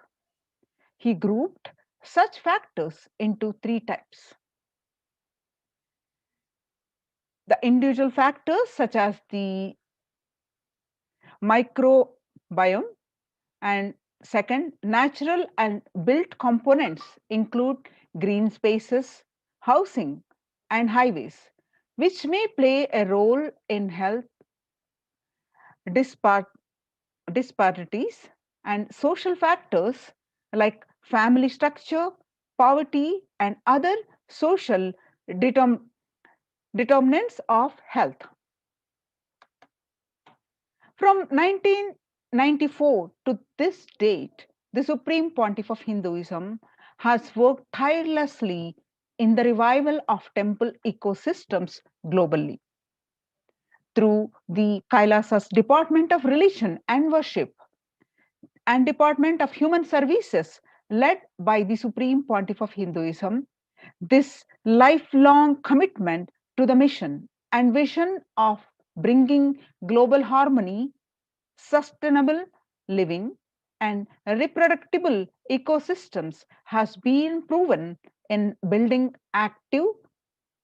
He grouped such factors into three types. The individual factors such as the microbiome, and second, natural and built components include green spaces, housing, and highways, which may play a role in health disparities, and social factors like family structure, poverty, and other social determinants of health. From 1994 to this date, the Supreme Pontiff of Hinduism has worked tirelessly in the revival of temple ecosystems globally. Through the Kailasa's Department of Religion and Worship and Department of Human Services led by the Supreme Pontiff of Hinduism, this lifelong commitment to the mission and vision of bringing global harmony, sustainable living, and reproducible ecosystems has been proven in building active,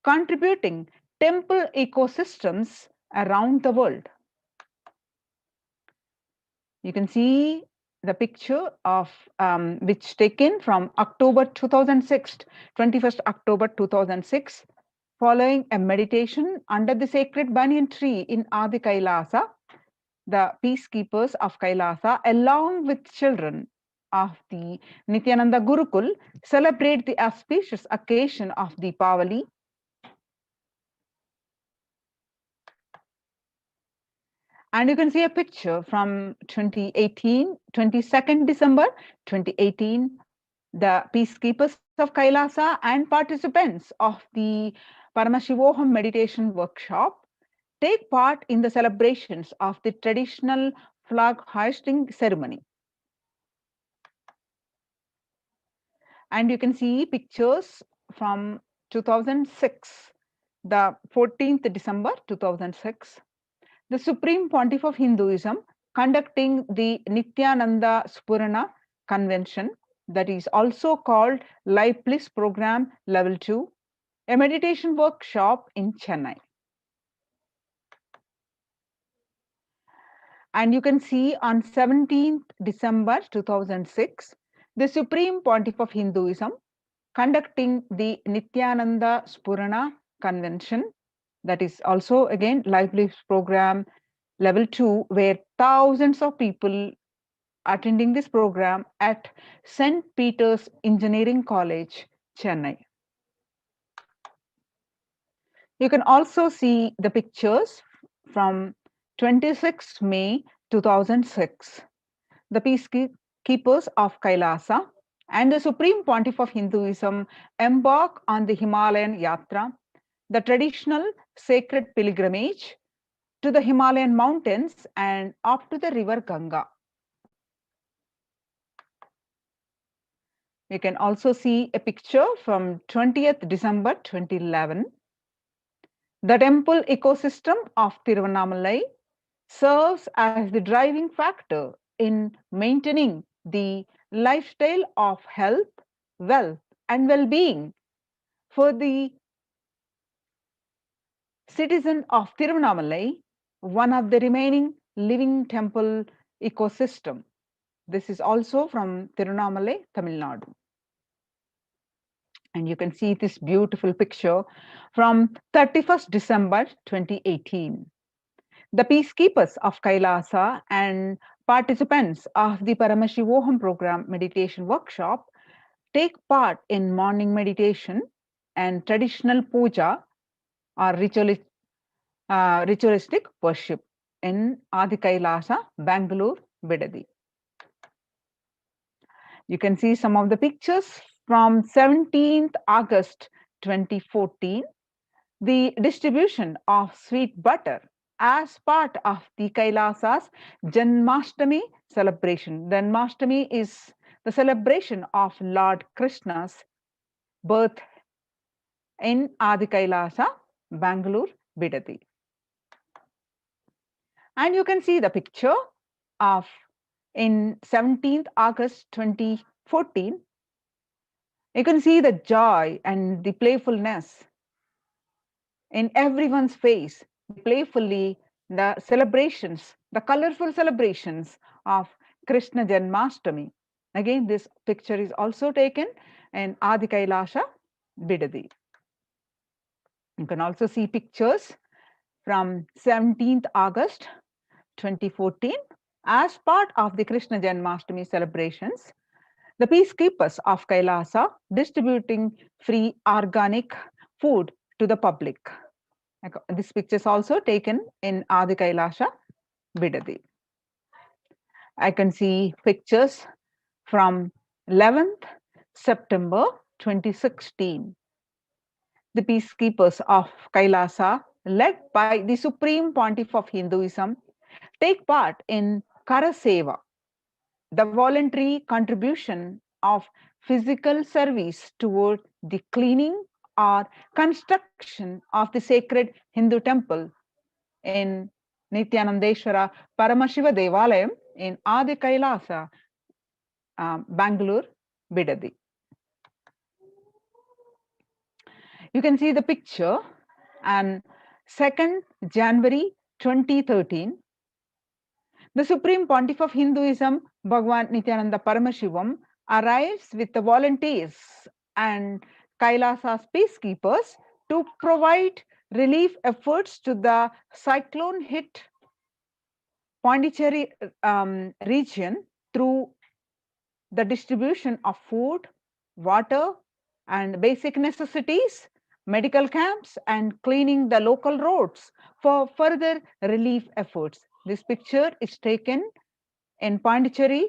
contributing temple ecosystems around the world. You can see the picture of which taken from October 2006, 21st October 2006, following a meditation under the sacred banyan tree in Adi Kailasa. The peacekeepers of Kailasa, along with children of the Nithyananda Gurukul, celebrate the auspicious occasion of Deepavali. And you can see a picture from 2018, 22nd December 2018, the peacekeepers of Kailasa and participants of the Paramashivoham meditation workshop take part in the celebrations of the traditional flag hoisting ceremony. And you can see pictures from 2006, the 14th December 2006, the Supreme Pontiff of Hinduism conducting the Nithyananda Spurana Convention, that is also called Life Bliss Program Level 2, a meditation workshop in Chennai. And you can see on 17th December 2006, the Supreme Pontiff of Hinduism conducting the Nithyananda Spurana Convention, that is also again Life Bliss Program Level 2, where thousands of people attending this program at St. Peter's Engineering College, Chennai. You can also see the pictures from 26 May 2006. The peacekeepers of Kailasa and the Supreme Pontiff of Hinduism embark on the Himalayan Yatra, the traditional sacred pilgrimage to the Himalayan mountains and up to the river Ganga. You can also see a picture from 20th December 2011. The temple ecosystem of Tiruvannamalai serves as the driving factor in maintaining the lifestyle of health, wealth, and well-being for the citizen of Tiruvannamalai, one of the remaining living temple ecosystem. This is also from Tiruvannamalai, Tamil Nadu. And you can see this beautiful picture from 31st December 2018. The peacekeepers of Kailasa and participants of the Paramashivoham program meditation workshop take part in morning meditation and traditional puja or ritualistic worship in Adi Kailasa, Bangalore, Bidadi. You can see some of the pictures from 17th August 2014, the distribution of sweet butter as part of the Kailasa's Janmashtami celebration. Janmashtami is the celebration of Lord Krishna's birth in Adi Kailasa, Bangalore, Bidadi. And you can see the picture of in 17th August 2014. You can see the joy and the playfulness in everyone's face, playfully the celebrations, the colorful celebrations of Krishna Janmashtami. Again, this picture is also taken in Adi Kailasa, Bidadi. You can also see pictures from 17th August 2014 as part of the Krishna Janmashtami celebrations. The peacekeepers of Kailasa distributing free organic food to the public. This picture is also taken in Adi Kailasa, Bidadi. I can see pictures from 11th September 2016. The peacekeepers of Kailasa, led by the Supreme Pontiff of Hinduism, take part in Kara Seva, the voluntary contribution of physical service toward the cleaning or construction of the sacred Hindu temple in Nithyanandeshwara Paramashiva Devalayam in Adi Kailasa, Bangalore, Bidadi. You can see the picture, and 2nd January 2013, the Supreme Pontiff of Hinduism, Bhagwan Nithyananda Paramashivam, arrives with the volunteers and Kailasa's peacekeepers to provide relief efforts to the cyclone-hit Pondicherry region through the distribution of food, water, and basic necessities, medical camps, and cleaning the local roads for further relief efforts. This picture is taken in Pondicherry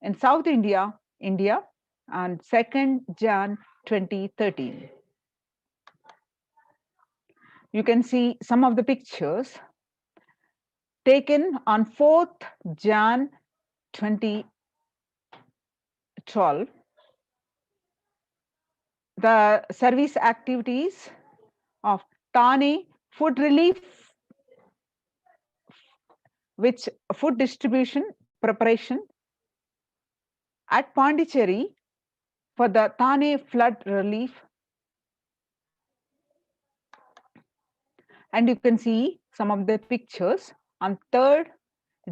in South India, on 2nd Jan 2013. You can see some of the pictures taken on 4th Jan 2012. The service activities of Thane food relief, which food distribution preparation at Pondicherry for the Thane flood relief. And you can see some of the pictures on 3rd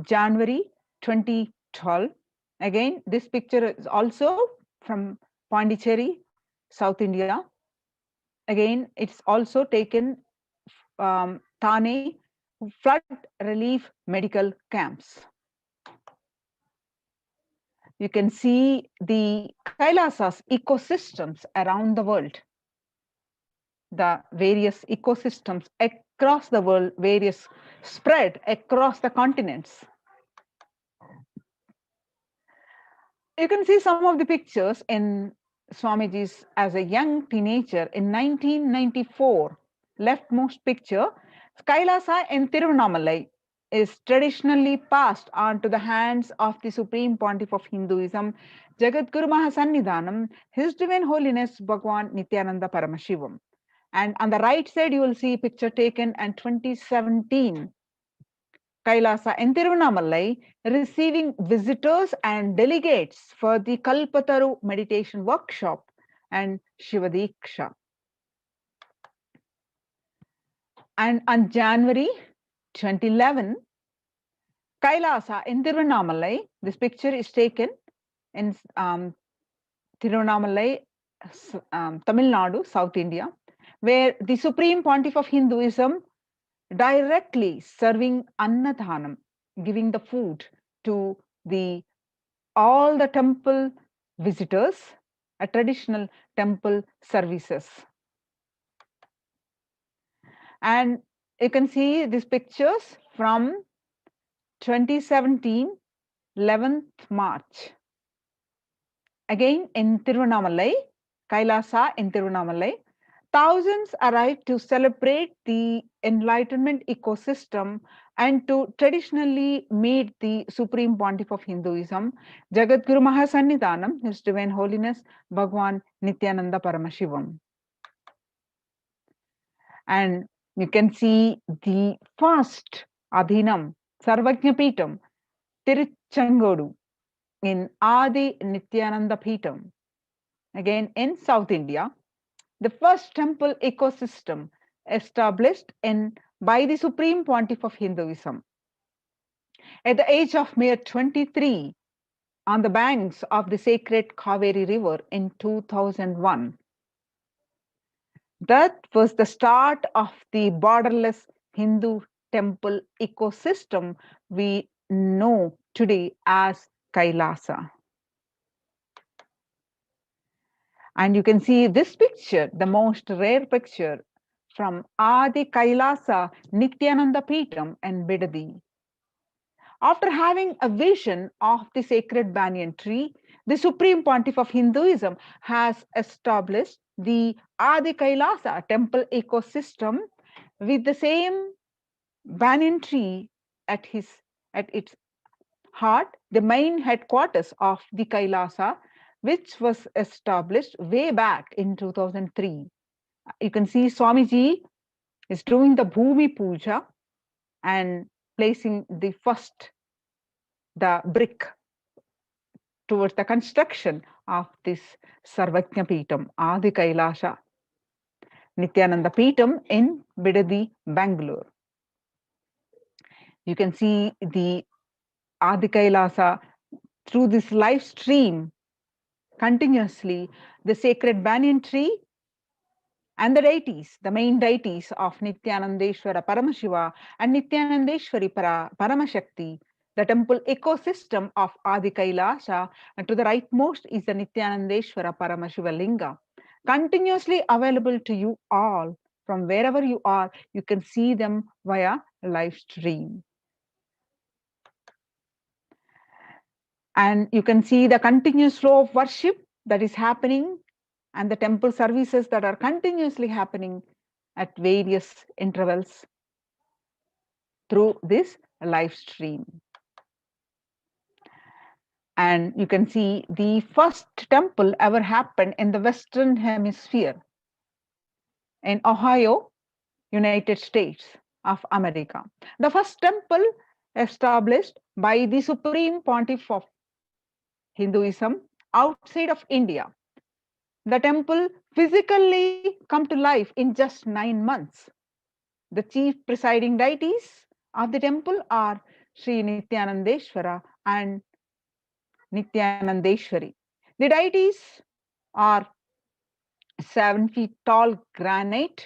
January 2012. Again, this picture is also from Pondicherry, South India. Again, it's also taken Thane flood relief medical camps. You can see the Kailasa's ecosystems around the world. The various ecosystems across the world, various spread across the continents. You can see some of the pictures in Swamiji's as a young teenager in 1994. Leftmost picture, Kailasa in Tiruvannamalai is traditionally passed on to the hands of the Supreme Pontiff of Hinduism, Jagadguru Mahasannidhanam, His Divine Holiness Bhagwan Nithyananda Paramashivam. And on the right side, you will see a picture taken in 2017. Kailasa in Tiruvannamalai receiving visitors and delegates for the Kalpataru meditation workshop and Shivadiksha. And on January 2011, Kailasa in Tiruvannamalai, this picture is taken in Tiruvannamalai, Tamil Nadu, South India, where the Supreme Pontiff of Hinduism directly serving Annadhanam, giving the food to all the temple visitors, a traditional temple services. And you can see these pictures from 2017, 11th March. Again in Tiruvannamalai, Kailasa in Tiruvannamalai, thousands arrived to celebrate the enlightenment ecosystem and to traditionally meet the Supreme Pontiff of Hinduism, Jagadguru Mahasannidhanam, His Divine Holiness Bhagwan Nithyananda Paramashivam. And you can see the first Adhinam, Sarvajnapitam, Tiruchengodu in Adi Nithyananda Pitam. Again in South India, the first temple ecosystem established by the Supreme Pontiff of Hinduism. At the age of mere 23, on the banks of the sacred Kaveri River in 2001. That was the start of the borderless Hindu temple ecosystem we know today as Kailasa. And you can see this picture, the most rare picture from Adi Kailasa Nithyananda Pitam and Bidadi. After having a vision of the sacred banyan tree, the Supreme Pontiff of Hinduism has established the Adi Kailasa temple ecosystem with the same banyan tree at its heart, the main headquarters of the Kailasa, which was established way back in 2003. You can see Swamiji is doing the Bhumi Puja and placing the brick towards the construction of this Sarvajna Peetam, Adi Kailasa Nithyananda Peetam in Bidadi, Bangalore. You can see the Adi Kailasa through this live stream continuously, the sacred banyan tree and the deities, the main deities of Nithyanandeshwara Paramashiva and Nithyanandeshwari Paramashakti, the temple ecosystem of Adi Kailasa, and to the rightmost is the Nithyanandeshwara Paramashiva Linga, continuously available to you all from wherever you are. You can see them via live stream. And you can see the continuous flow of worship that is happening and the temple services that are continuously happening at various intervals through this live stream. And you can see the first temple ever happened in the Western Hemisphere in Ohio, United States of America. The first temple established by the Supreme Pontiff of Hinduism outside of India. The temple physically come to life in just 9 months. The chief presiding deities of the temple are Sri Nithyanandeshwara and Nithyanandeshwari. The deities are 7 feet tall granite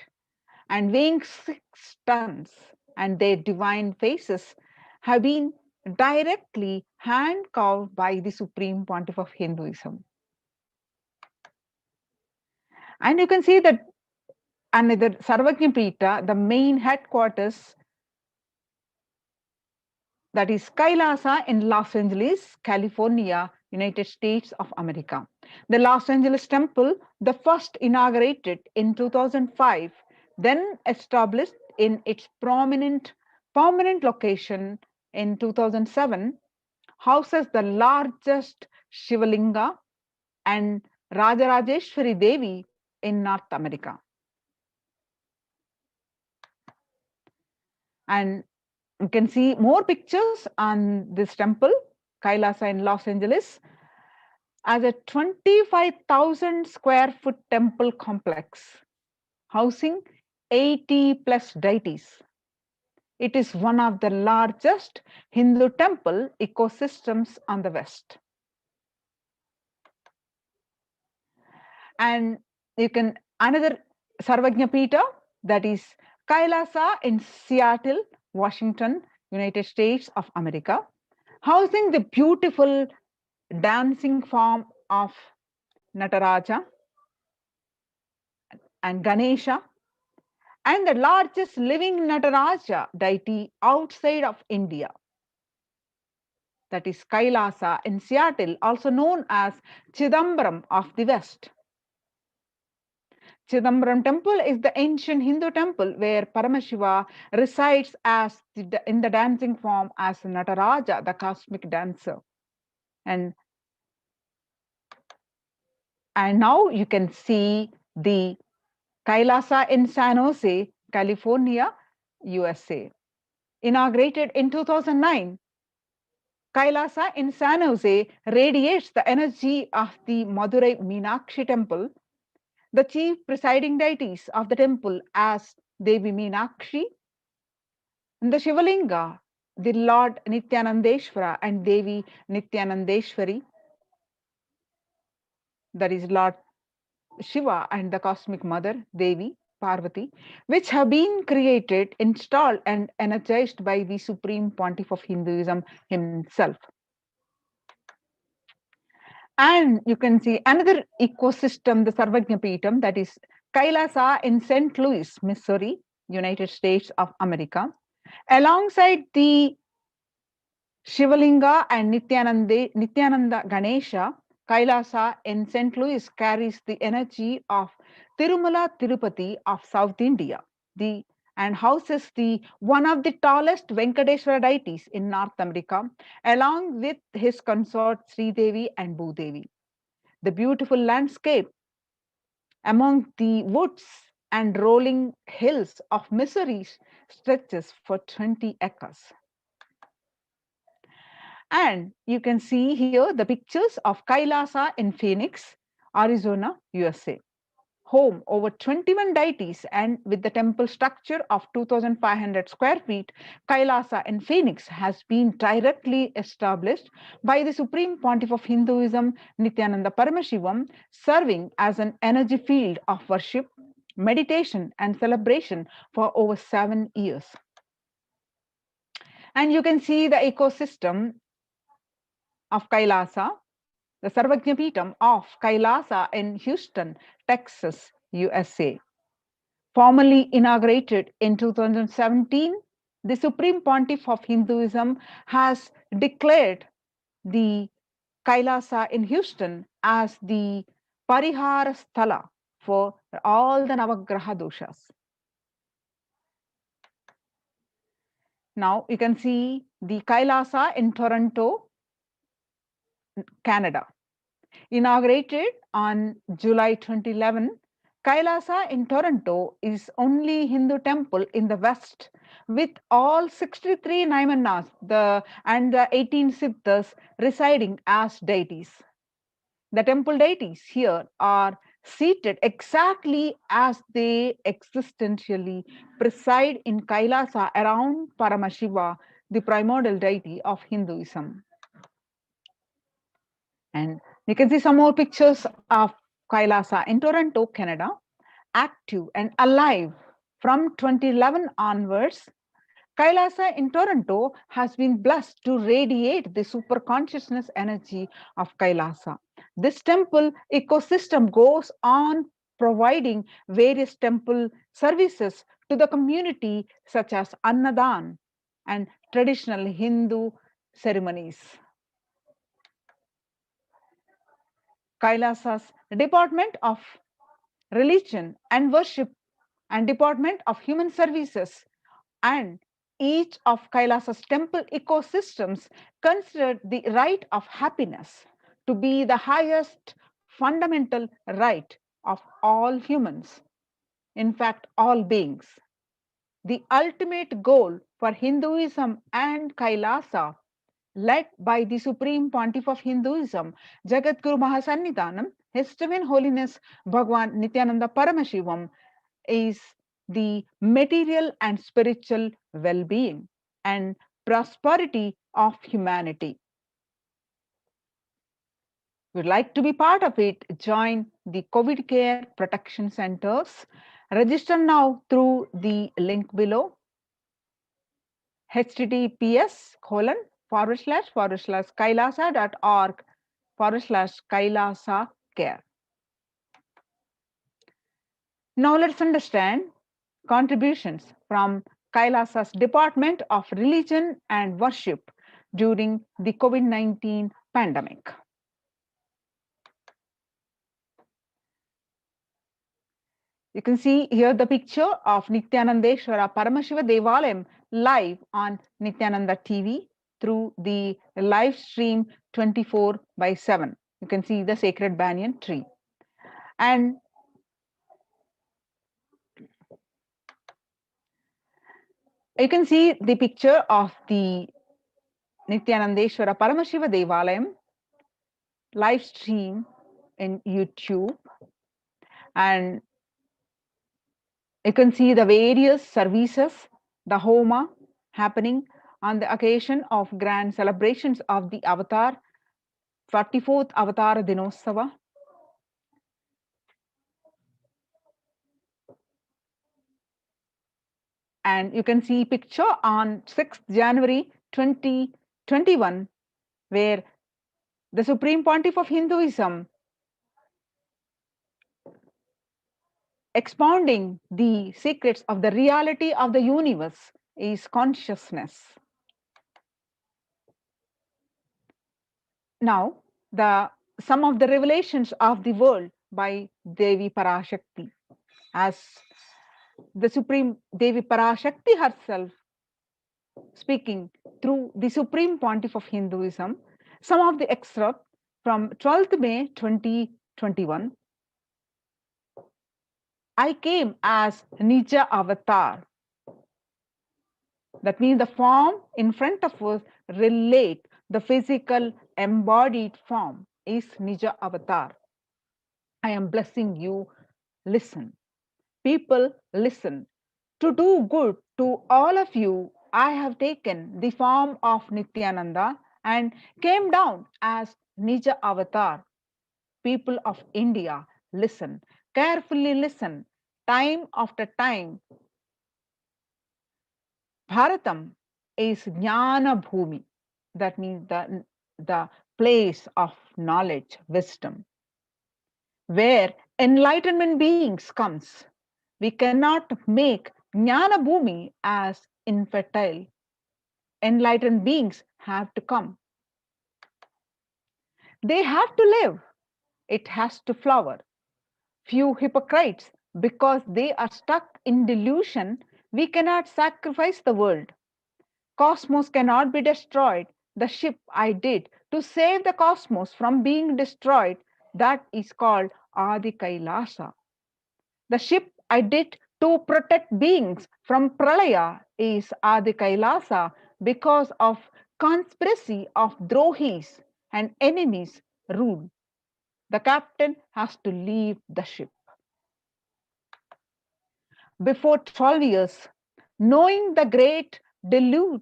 and weighing 6 tons, and their divine faces have been directly hand carved by the Supreme Pontiff of Hinduism. And you can see that another Sarvajna Peeta, the main headquarters, that is Kailasa in Los Angeles, California, United States of America. The Los Angeles temple, the first inaugurated in 2005, then established in its permanent location in 2007, houses the largest Shivalinga and Rajarajeshwari Devi in North America. And you can see more pictures on this temple, Kailasa in Los Angeles, as a 25,000 square foot temple complex, housing 80 plus deities. It is one of the largest Hindu temple ecosystems on the West. And you can, another Sarvajna Peeta, that is Kailasa in Seattle, Washington, United States of America, housing the beautiful dancing form of Nataraja and Ganesha, and the largest living Nataraja deity outside of India. That is Kailasa in Seattle, also known as Chidambaram of the West. Chidambaram temple is the ancient Hindu temple where Paramashiva resides as in the dancing form as Nataraja, the cosmic dancer. And now you can see the Kailasa in San Jose, California, USA. Inaugurated in 2009, Kailasa in San Jose radiates the energy of the Madurai Meenakshi temple. The chief presiding deities of the temple as Devi Meenakshi, and the Shivalinga, the Lord Nithyanandeshwara and Devi Nithyanandeshwari, that is Lord Shiva and the cosmic mother Devi Parvati, which have been created, installed and energized by the Supreme Pontiff of Hinduism himself. And you can see another ecosystem, the Sarvajna Peetam, that is Kailasa in St. Louis, Missouri, United States of America. Alongside the Shivalinga and Nithyananda Ganesha, Kailasa in St. Louis carries the energy of Tirumala Tirupati of South India, and houses one of the tallest Venkateshwara deities in North America, along with his consort Sri Devi and Bhudevi. The beautiful landscape among the woods and rolling hills of Missouri stretches for 20 acres. And you can see here the pictures of Kailasa in Phoenix, Arizona, USA. Home over 21 deities and with the temple structure of 2,500 square feet, Kailasa in Phoenix has been directly established by the Supreme Pontiff of Hinduism, Nithyananda Paramashivam, serving as an energy field of worship, meditation, and celebration for over 7 years. And you can see the ecosystem of Kailasa, the Sarvajna Peetham of Kailasa in Houston, Texas, USA. Formally inaugurated in 2017, the Supreme Pontiff of Hinduism has declared the Kailasa in Houston as the Parihara Sthala for all the Navagraha doshas. Now you can see the Kailasa in Toronto, Canada. Inaugurated on July 2011, Kailasa in Toronto is only Hindu temple in the West with all 63 Naimanas and the 18 Siddhas residing as deities. The temple deities here are seated exactly as they existentially preside in Kailasa around Paramashiva, the primordial deity of Hinduism. And you can see some more pictures of Kailasa in Toronto, Canada, active and alive from 2011 onwards. Kailasa in Toronto has been blessed to radiate the super consciousness energy of Kailasa. This temple ecosystem goes on providing various temple services to the community, such as Annadan and traditional Hindu ceremonies. Kailasa's Department of Religion and Worship and Department of Human Services and each of Kailasa's temple ecosystems considered the right of happiness to be the highest fundamental right of all humans, in fact, all beings. The ultimate goal for Hinduism and Kailasa, led by the Supreme Pontiff of Hinduism, Jagadguru Mahasannidhanam, His Divine Holiness Bhagwan Nithyananda Paramashivam, is the material and spiritual well-being and prosperity of humanity. Would like to be part of it? Join the COVID Care Protection Centers. Register now through the link below. https://kailasa.org/Kailasa care. Now let's understand contributions from Kailasa's Department of Religion and Worship during the COVID-19 pandemic. You can see here the picture of Nithyanandeshwara Paramashiva Devalayam live on Nithyananda TV through the live stream 24/7. You can see the sacred banyan tree. And you can see the picture of the Nithyanandeshwara Paramashiva Devalayam live stream in YouTube. And you can see the various services, the Homa happening on the occasion of grand celebrations of the Avatar, 44th Avatar Dinotsava. And you can see picture on 6th January 2021, where the Supreme Pontiff of Hinduism expounding the secrets of the reality of the universe is consciousness. Now, some of the revelations of the world by Devi Parashakti, as the Supreme Devi Parashakti herself speaking through the Supreme Pontiff of Hinduism, some of the excerpt from 12th May 2021. I came as Nija Avatar. That means the form in front of us relate The physical embodied form is Nija Avatar. I am blessing you. Listen. People, listen. To do good to all of you, I have taken the form of Nityananda and came down as Nija Avatar. People of India, listen. Carefully listen. Time after time, Bharatam is Jnana Bhumi. That means the place of knowledge, wisdom, where enlightenment beings comes. We cannot make Jnana Bhumi as infertile. Enlightened beings have to come. They have to live. It has to flower. Few hypocrites, because they are stuck in delusion, we cannot sacrifice the world. Cosmos cannot be destroyed. The ship I did to save the cosmos from being destroyed, that is called Adi Kailasa. The ship I did to protect beings from Pralaya is Adi Kailasa because of conspiracy of Drohis and enemies rule. The captain has to leave the ship. Before 12 years, knowing the great deluge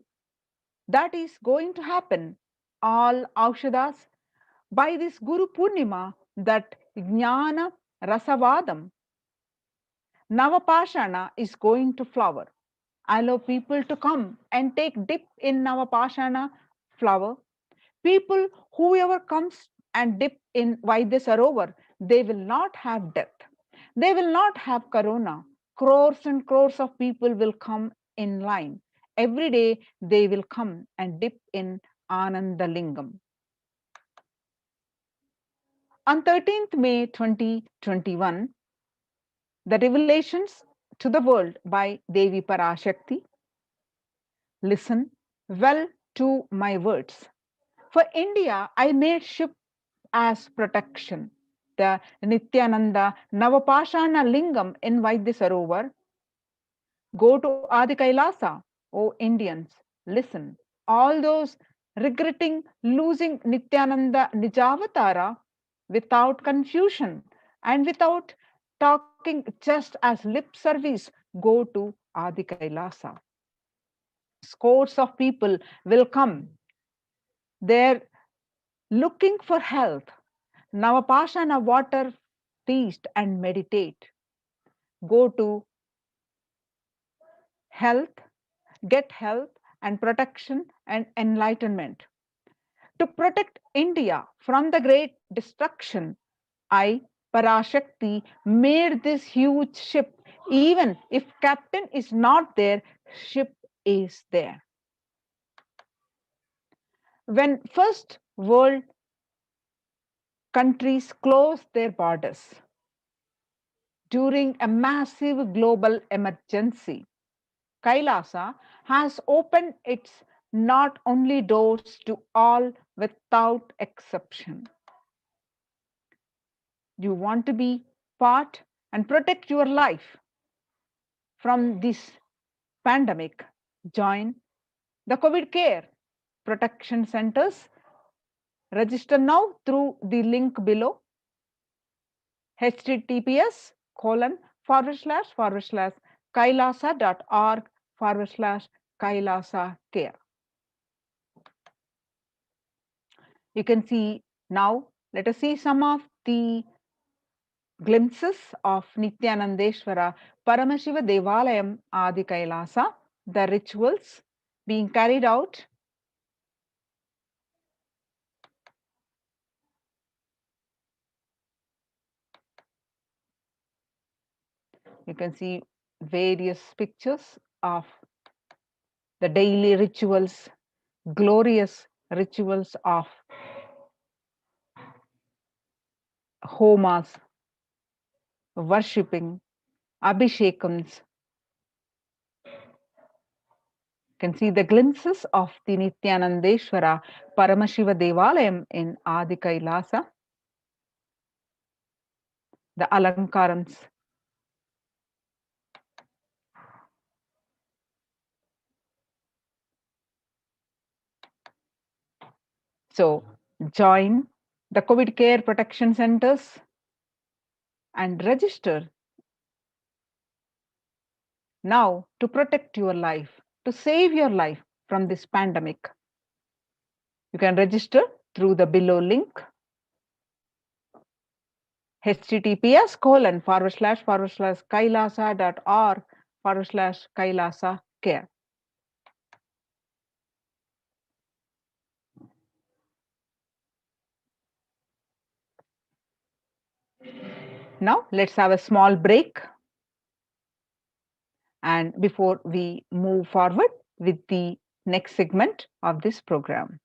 that is going to happen, all Aushadas, by this Guru Purnima, that Jnana Rasavadam, Navapashana is going to flower. Allow people to come and take dip in Navapashana flower. People, whoever comes and dip in Vaidyasarovar, they will not have death. They will not have corona. Crores and crores of people will come in line. Every day they will come and dip in Anandalingam. On 13th May 2021, the revelations to the world by Devi Parashakti. Listen well to my words. For India, I made ship as protection. The Nityananda Navapashana Lingam in Vaidyasarovar. Go to Adi Kailasa, O Indians, listen. All those regretting losing Nityananda Nijavatara without confusion and without talking just as lip service, go to Adi Kailasa. Scores of people will come. They're looking for health. Navapashana water, feast and meditate. Go to health, get health and protection and enlightenment. To protect India from the great destruction, I, Parashakti, made this huge ship. Even if captain is not there, ship is there. When first world countries closed their borders during a massive global emergency, Kailasa has opened its not only doors to all without exception. You want to be part and protect your life from this pandemic, join the COVID care protection centers. Register now through the link below, https://kailasa.org/Kailasa care. You can see now, let us see some of the glimpses of Nityanandeshwara Paramashiva Devalayam Adi Kailasa, the rituals being carried out. You can see various pictures of the daily rituals, glorious rituals of homas, worshipping, abhishekams. You can see the glimpses of the Nityanandeshwara Paramashiva Devalayam in Adi Kailasa, the alankarams. So join the COVID care protection centers and register now to protect your life, to save your life from this pandemic. You can register through the below link, https://kailasa.org/Kailasa care. Now let's have a small break. And before we move forward with the next segment of this program.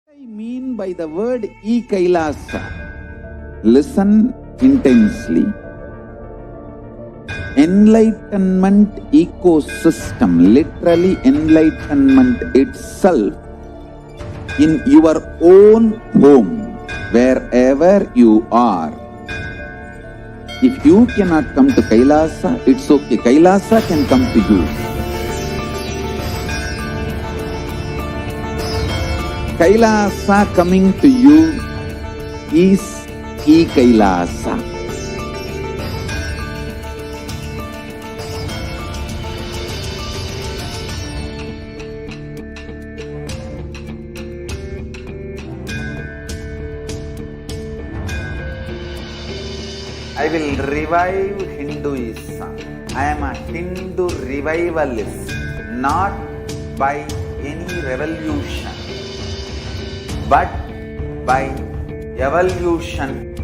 What I mean by the word Kailasa? Listen intensely. Enlightenment ecosystem, literally enlightenment itself, in your own home, wherever you are. If you cannot come to Kailasa, it's okay. Kailasa can come to you. Kailasa coming to you is Kailasa. I will revive Hinduism. I am a Hindu revivalist, not by any revolution, but by evolution.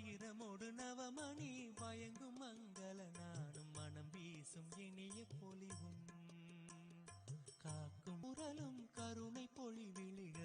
வைரமோடு நவமணி பயங்கும் மங்கள நானும் மனம் வீசும் இனிய பொலிவும் காக்கும் உரலும் கருணை பொழிவிழிகள்